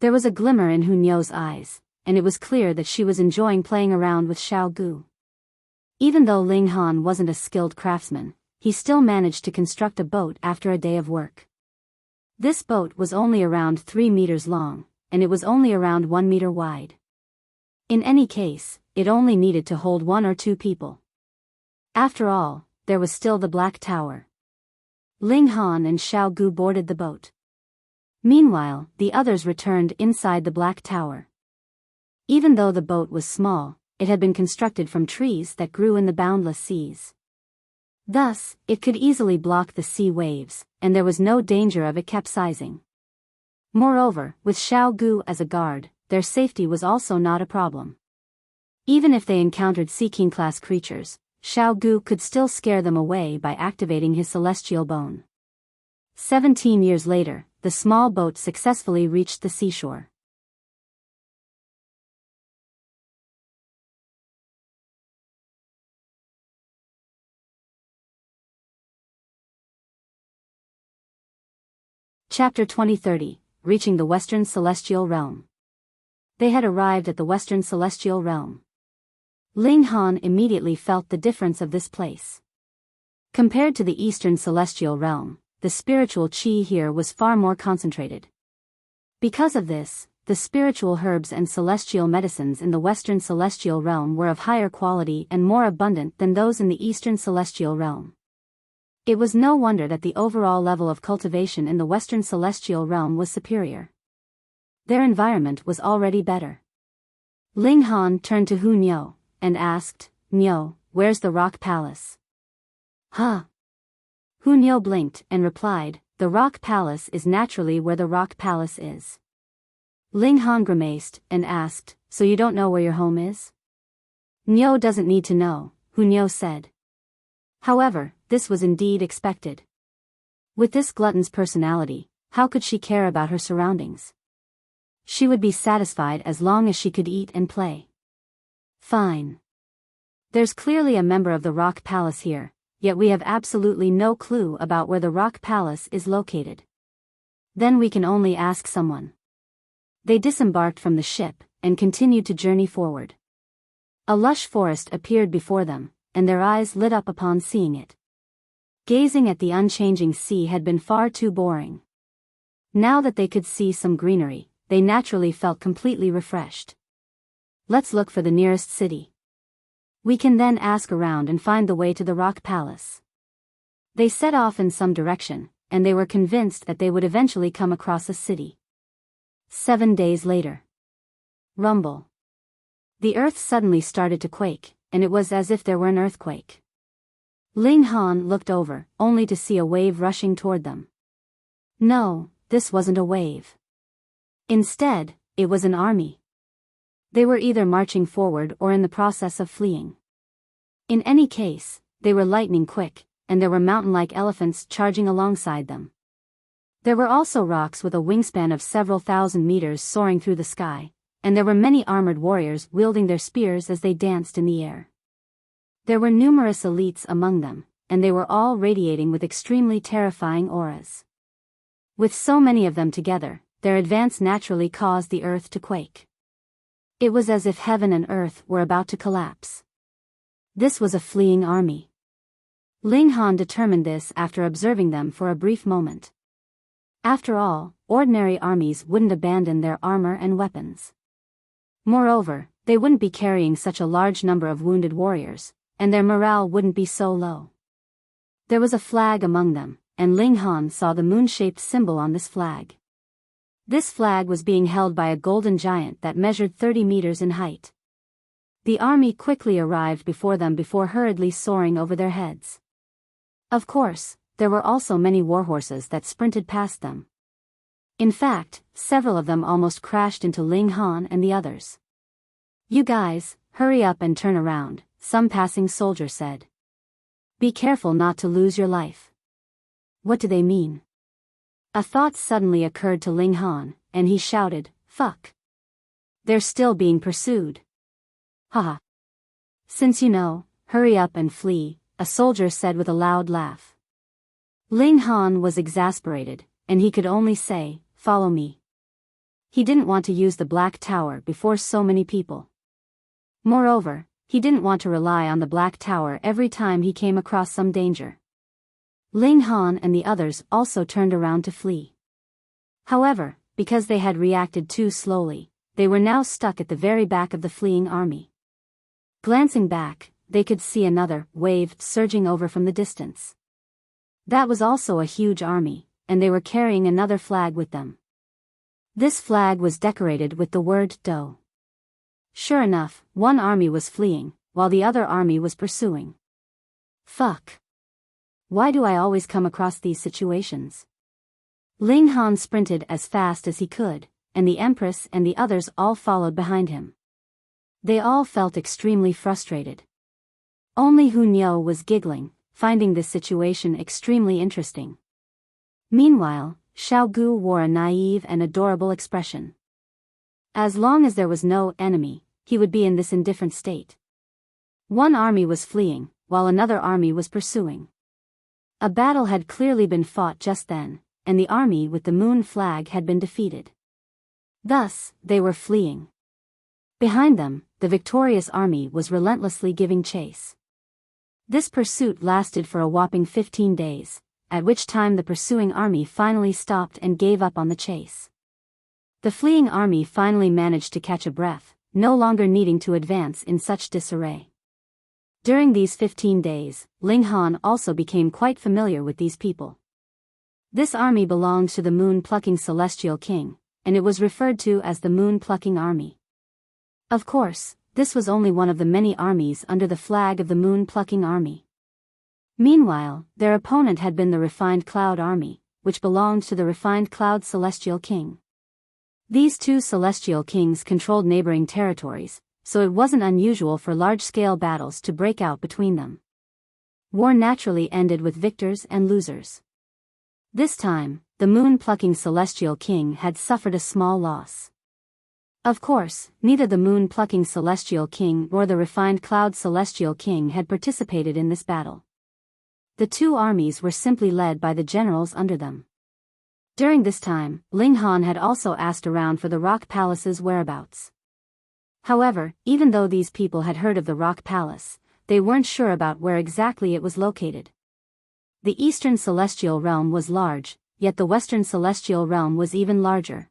Speaker 1: There was a glimmer in Hun Yo's eyes, and it was clear that she was enjoying playing around with Xiao Gu. Even though Ling Han wasn't a skilled craftsman, he still managed to construct a boat after a day of work. This boat was only around 3 meters long, and it was only around 1 meter wide. In any case, it only needed to hold 1 or 2 people. After all, there was still the Black Tower. Ling Han and Xiao Gu boarded the boat. Meanwhile, the others returned inside the Black Tower. Even though the boat was small, it had been constructed from trees that grew in the boundless seas. Thus, it could easily block the sea waves, and there was no danger of it capsizing. Moreover, with Xiao Gu as a guard, their safety was also not a problem. Even if they encountered Sea King-class creatures, Xiao Gu could still scare them away by activating his celestial bone. 17 years later, the small boat successfully reached the seashore. Chapter 2030, Reaching the Western Celestial Realm. They had arrived at the Western Celestial Realm. Ling Han immediately felt the difference of this place. Compared to the Eastern Celestial Realm, the spiritual qi here was far more concentrated. Because of this, the spiritual herbs and celestial medicines in the Western Celestial Realm were of higher quality and more abundant than those in the Eastern Celestial Realm. It was no wonder that the overall level of cultivation in the Western Celestial Realm was superior. Their environment was already better. Ling Han turned to Hun Yo and asked, "Nyo, where's the Rock Palace?" Huh? Hun Yo blinked and replied, "The Rock Palace is naturally where the Rock Palace is." Ling Han grimaced and asked, "So you don't know where your home is?" "Nyo doesn't need to know," Hun Yo said. However, this was indeed expected. With this glutton's personality, how could she care about her surroundings? She would be satisfied as long as she could eat and play. Fine. There's clearly a member of the Rock Palace here, yet we have absolutely no clue about where the Rock Palace is located. Then we can only ask someone. They disembarked from the ship and continued to journey forward. A lush forest appeared before them, and their eyes lit up upon seeing it. Gazing at the unchanging sea had been far too boring. Now that they could see some greenery, they naturally felt completely refreshed. Let's look for the nearest city. We can then ask around and find the way to the Rock Palace. They set off in some direction, and they were convinced that they would eventually come across a city. 7 days later. Rumble. The earth suddenly started to quake, and it was as if there were an earthquake. Ling Han looked over, only to see a wave rushing toward them. No, this wasn't a wave. Instead, it was an army. They were either marching forward or in the process of fleeing. In any case, they were lightning quick, and there were mountain-like elephants charging alongside them. There were also rocks with a wingspan of several thousand meters soaring through the sky, and there were many armored warriors wielding their spears as they danced in the air. There were numerous elites among them, and they were all radiating with extremely terrifying auras. With so many of them together, their advance naturally caused the earth to quake. It was as if heaven and earth were about to collapse. This was a fleeing army. Ling Han determined this after observing them for a brief moment. After all, ordinary armies wouldn't abandon their armor and weapons. Moreover, they wouldn't be carrying such a large number of wounded warriors, and their morale wouldn't be so low. There was a flag among them, and Ling Han saw the moon-shaped symbol on this flag. This flag was being held by a golden giant that measured 30 meters in height. The army quickly arrived before them before hurriedly soaring over their heads. Of course, there were also many warhorses that sprinted past them. In fact, several of them almost crashed into Ling Han and the others. "You guys, hurry up and turn around," some passing soldier said. "Be careful not to lose your life." What do they mean? A thought suddenly occurred to Ling Han, and he shouted, "Fuck! They're still being pursued." "Haha. Since you know, hurry up and flee," a soldier said with a loud laugh. Ling Han was exasperated, and he could only say, "Follow me." He didn't want to use the Black Tower before so many people. Moreover, he didn't want to rely on the Black Tower every time he came across some danger. Ling Han and the others also turned around to flee. However, because they had reacted too slowly, they were now stuck at the very back of the fleeing army. Glancing back, they could see another wave surging over from the distance. That was also a huge army, and they were carrying another flag with them. This flag was decorated with the word Do. Sure enough, one army was fleeing, while the other army was pursuing. Fuck. Why do I always come across these situations? Ling Han sprinted as fast as he could, and the Empress and the others all followed behind him. They all felt extremely frustrated. Only Hunyao was giggling, finding this situation extremely interesting. Meanwhile, Xiao Gu wore a naive and adorable expression. As long as there was no enemy, he would be in this indifferent state. One army was fleeing, while another army was pursuing. A battle had clearly been fought just then, and the army with the moon flag had been defeated. Thus, they were fleeing. Behind them, the victorious army was relentlessly giving chase. This pursuit lasted for a whopping 15 days, at which time the pursuing army finally stopped and gave up on the chase. The fleeing army finally managed to catch a breath, no longer needing to advance in such disarray. During these 15 days, Ling Han also became quite familiar with these people. This army belonged to the moon-plucking celestial king, and it was referred to as the moon-plucking army. Of course, this was only one of the many armies under the flag of the moon-plucking army. Meanwhile, their opponent had been the refined cloud army, which belonged to the refined cloud celestial king. These two celestial kings controlled neighboring territories, so it wasn't unusual for large-scale battles to break out between them. War naturally ended with victors and losers. This time, the moon-plucking celestial king had suffered a small loss. Of course, neither the moon-plucking celestial king nor the refined cloud celestial king had participated in this battle. The two armies were simply led by the generals under them. During this time, Ling Han had also asked around for the Rock Palace's whereabouts. However, even though these people had heard of the Rock Palace, they weren't sure about where exactly it was located. The Eastern Celestial Realm was large, yet the Western Celestial Realm was even larger.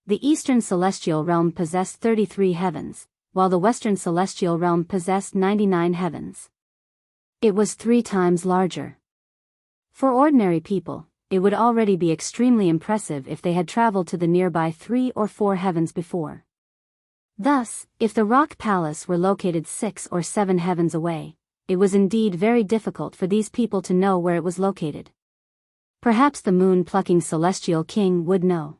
Speaker 1: The Eastern Celestial Realm possessed 33 heavens, while the Western Celestial Realm possessed 99 heavens. It was 3 times larger. For ordinary people, it would already be extremely impressive if they had traveled to the nearby 3 or 4 heavens before. Thus, if the Rock Palace were located 6 or 7 heavens away, it was indeed very difficult for these people to know where it was located. Perhaps the moon-plucking celestial king would know.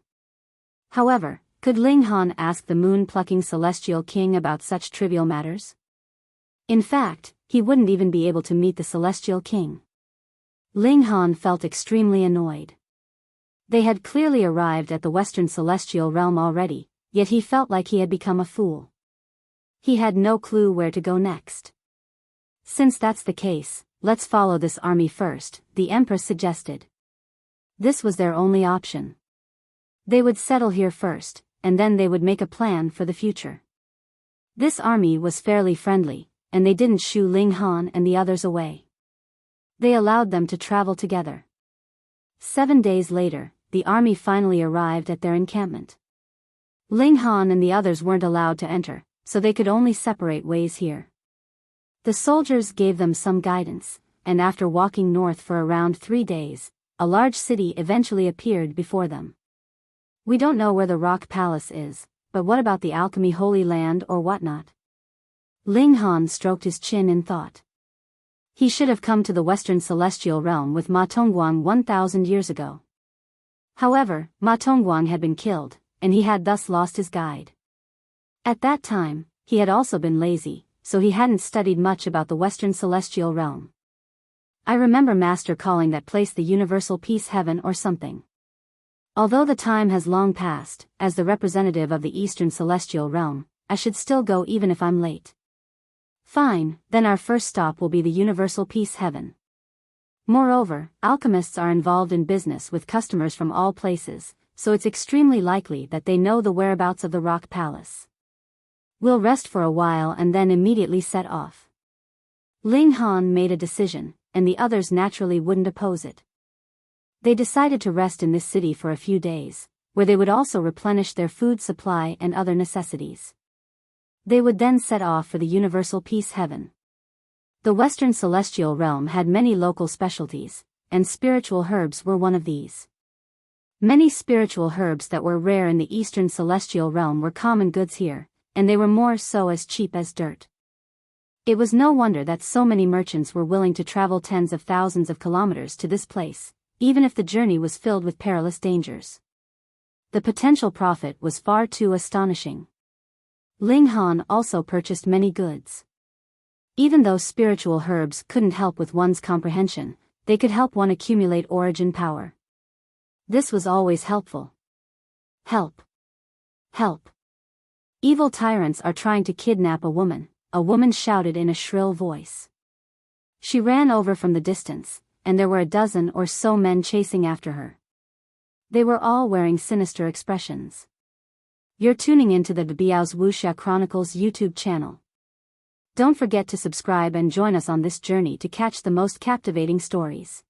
Speaker 1: However, could Ling Han ask the moon-plucking celestial king about such trivial matters? In fact, he wouldn't even be able to meet the celestial king. Ling Han felt extremely annoyed. They had clearly arrived at the Western Celestial Realm already, yet he felt like he had become a fool. He had no clue where to go next. Since that's the case, let's follow this army first, the Empress suggested. This was their only option. They would settle here first, and then they would make a plan for the future. This army was fairly friendly, and they didn't shoo Ling Han and the others away. They allowed them to travel together. 7 days later, the army finally arrived at their encampment. Ling Han and the others weren't allowed to enter, so they could only separate ways here. The soldiers gave them some guidance, and after walking north for around 3 days, a large city eventually appeared before them. We don't know where the Rock Palace is, but what about the Alchemy Holy Land or whatnot? Ling Han stroked his chin in thought. He should have come to the Western Celestial Realm with Ma Tongguang 1,000 years ago. However, Ma Tongguang had been killed, and he had thus lost his guide. At that time, he had also been lazy, so he hadn't studied much about the Western Celestial Realm. I remember Master calling that place the Universal Peace Heaven or something. Although the time has long passed, as the representative of the Eastern Celestial Realm, I should still go even if I'm late. Fine, then our first stop will be the Universal Peace Heaven. Moreover, alchemists are involved in business with customers from all places, so it's extremely likely that they know the whereabouts of the Rock Palace. We'll rest for a while and then immediately set off. Ling Han made a decision, and the others naturally wouldn't oppose it. They decided to rest in this city for a few days, where they would also replenish their food supply and other necessities. They would then set off for the Universal Peace Heaven. The Western Celestial Realm had many local specialties, and spiritual herbs were one of these. Many spiritual herbs that were rare in the Eastern Celestial Realm were common goods here, and they were more so as cheap as dirt. It was no wonder that so many merchants were willing to travel tens of thousands of kilometers to this place, even if the journey was filled with perilous dangers. The potential profit was far too astonishing. Ling Han also purchased many goods. Even though spiritual herbs couldn't help with one's comprehension, they could help one accumulate origin power. This was always helpful. Help! Help! Evil tyrants are trying to kidnap a woman shouted in a shrill voice. She ran over from the distance, and there were a dozen or so men chasing after her. They were all wearing sinister expressions. You're tuning into the Biyao's Wuxia Chronicles YouTube channel. Don't forget to subscribe and join us on this journey to catch the most captivating stories.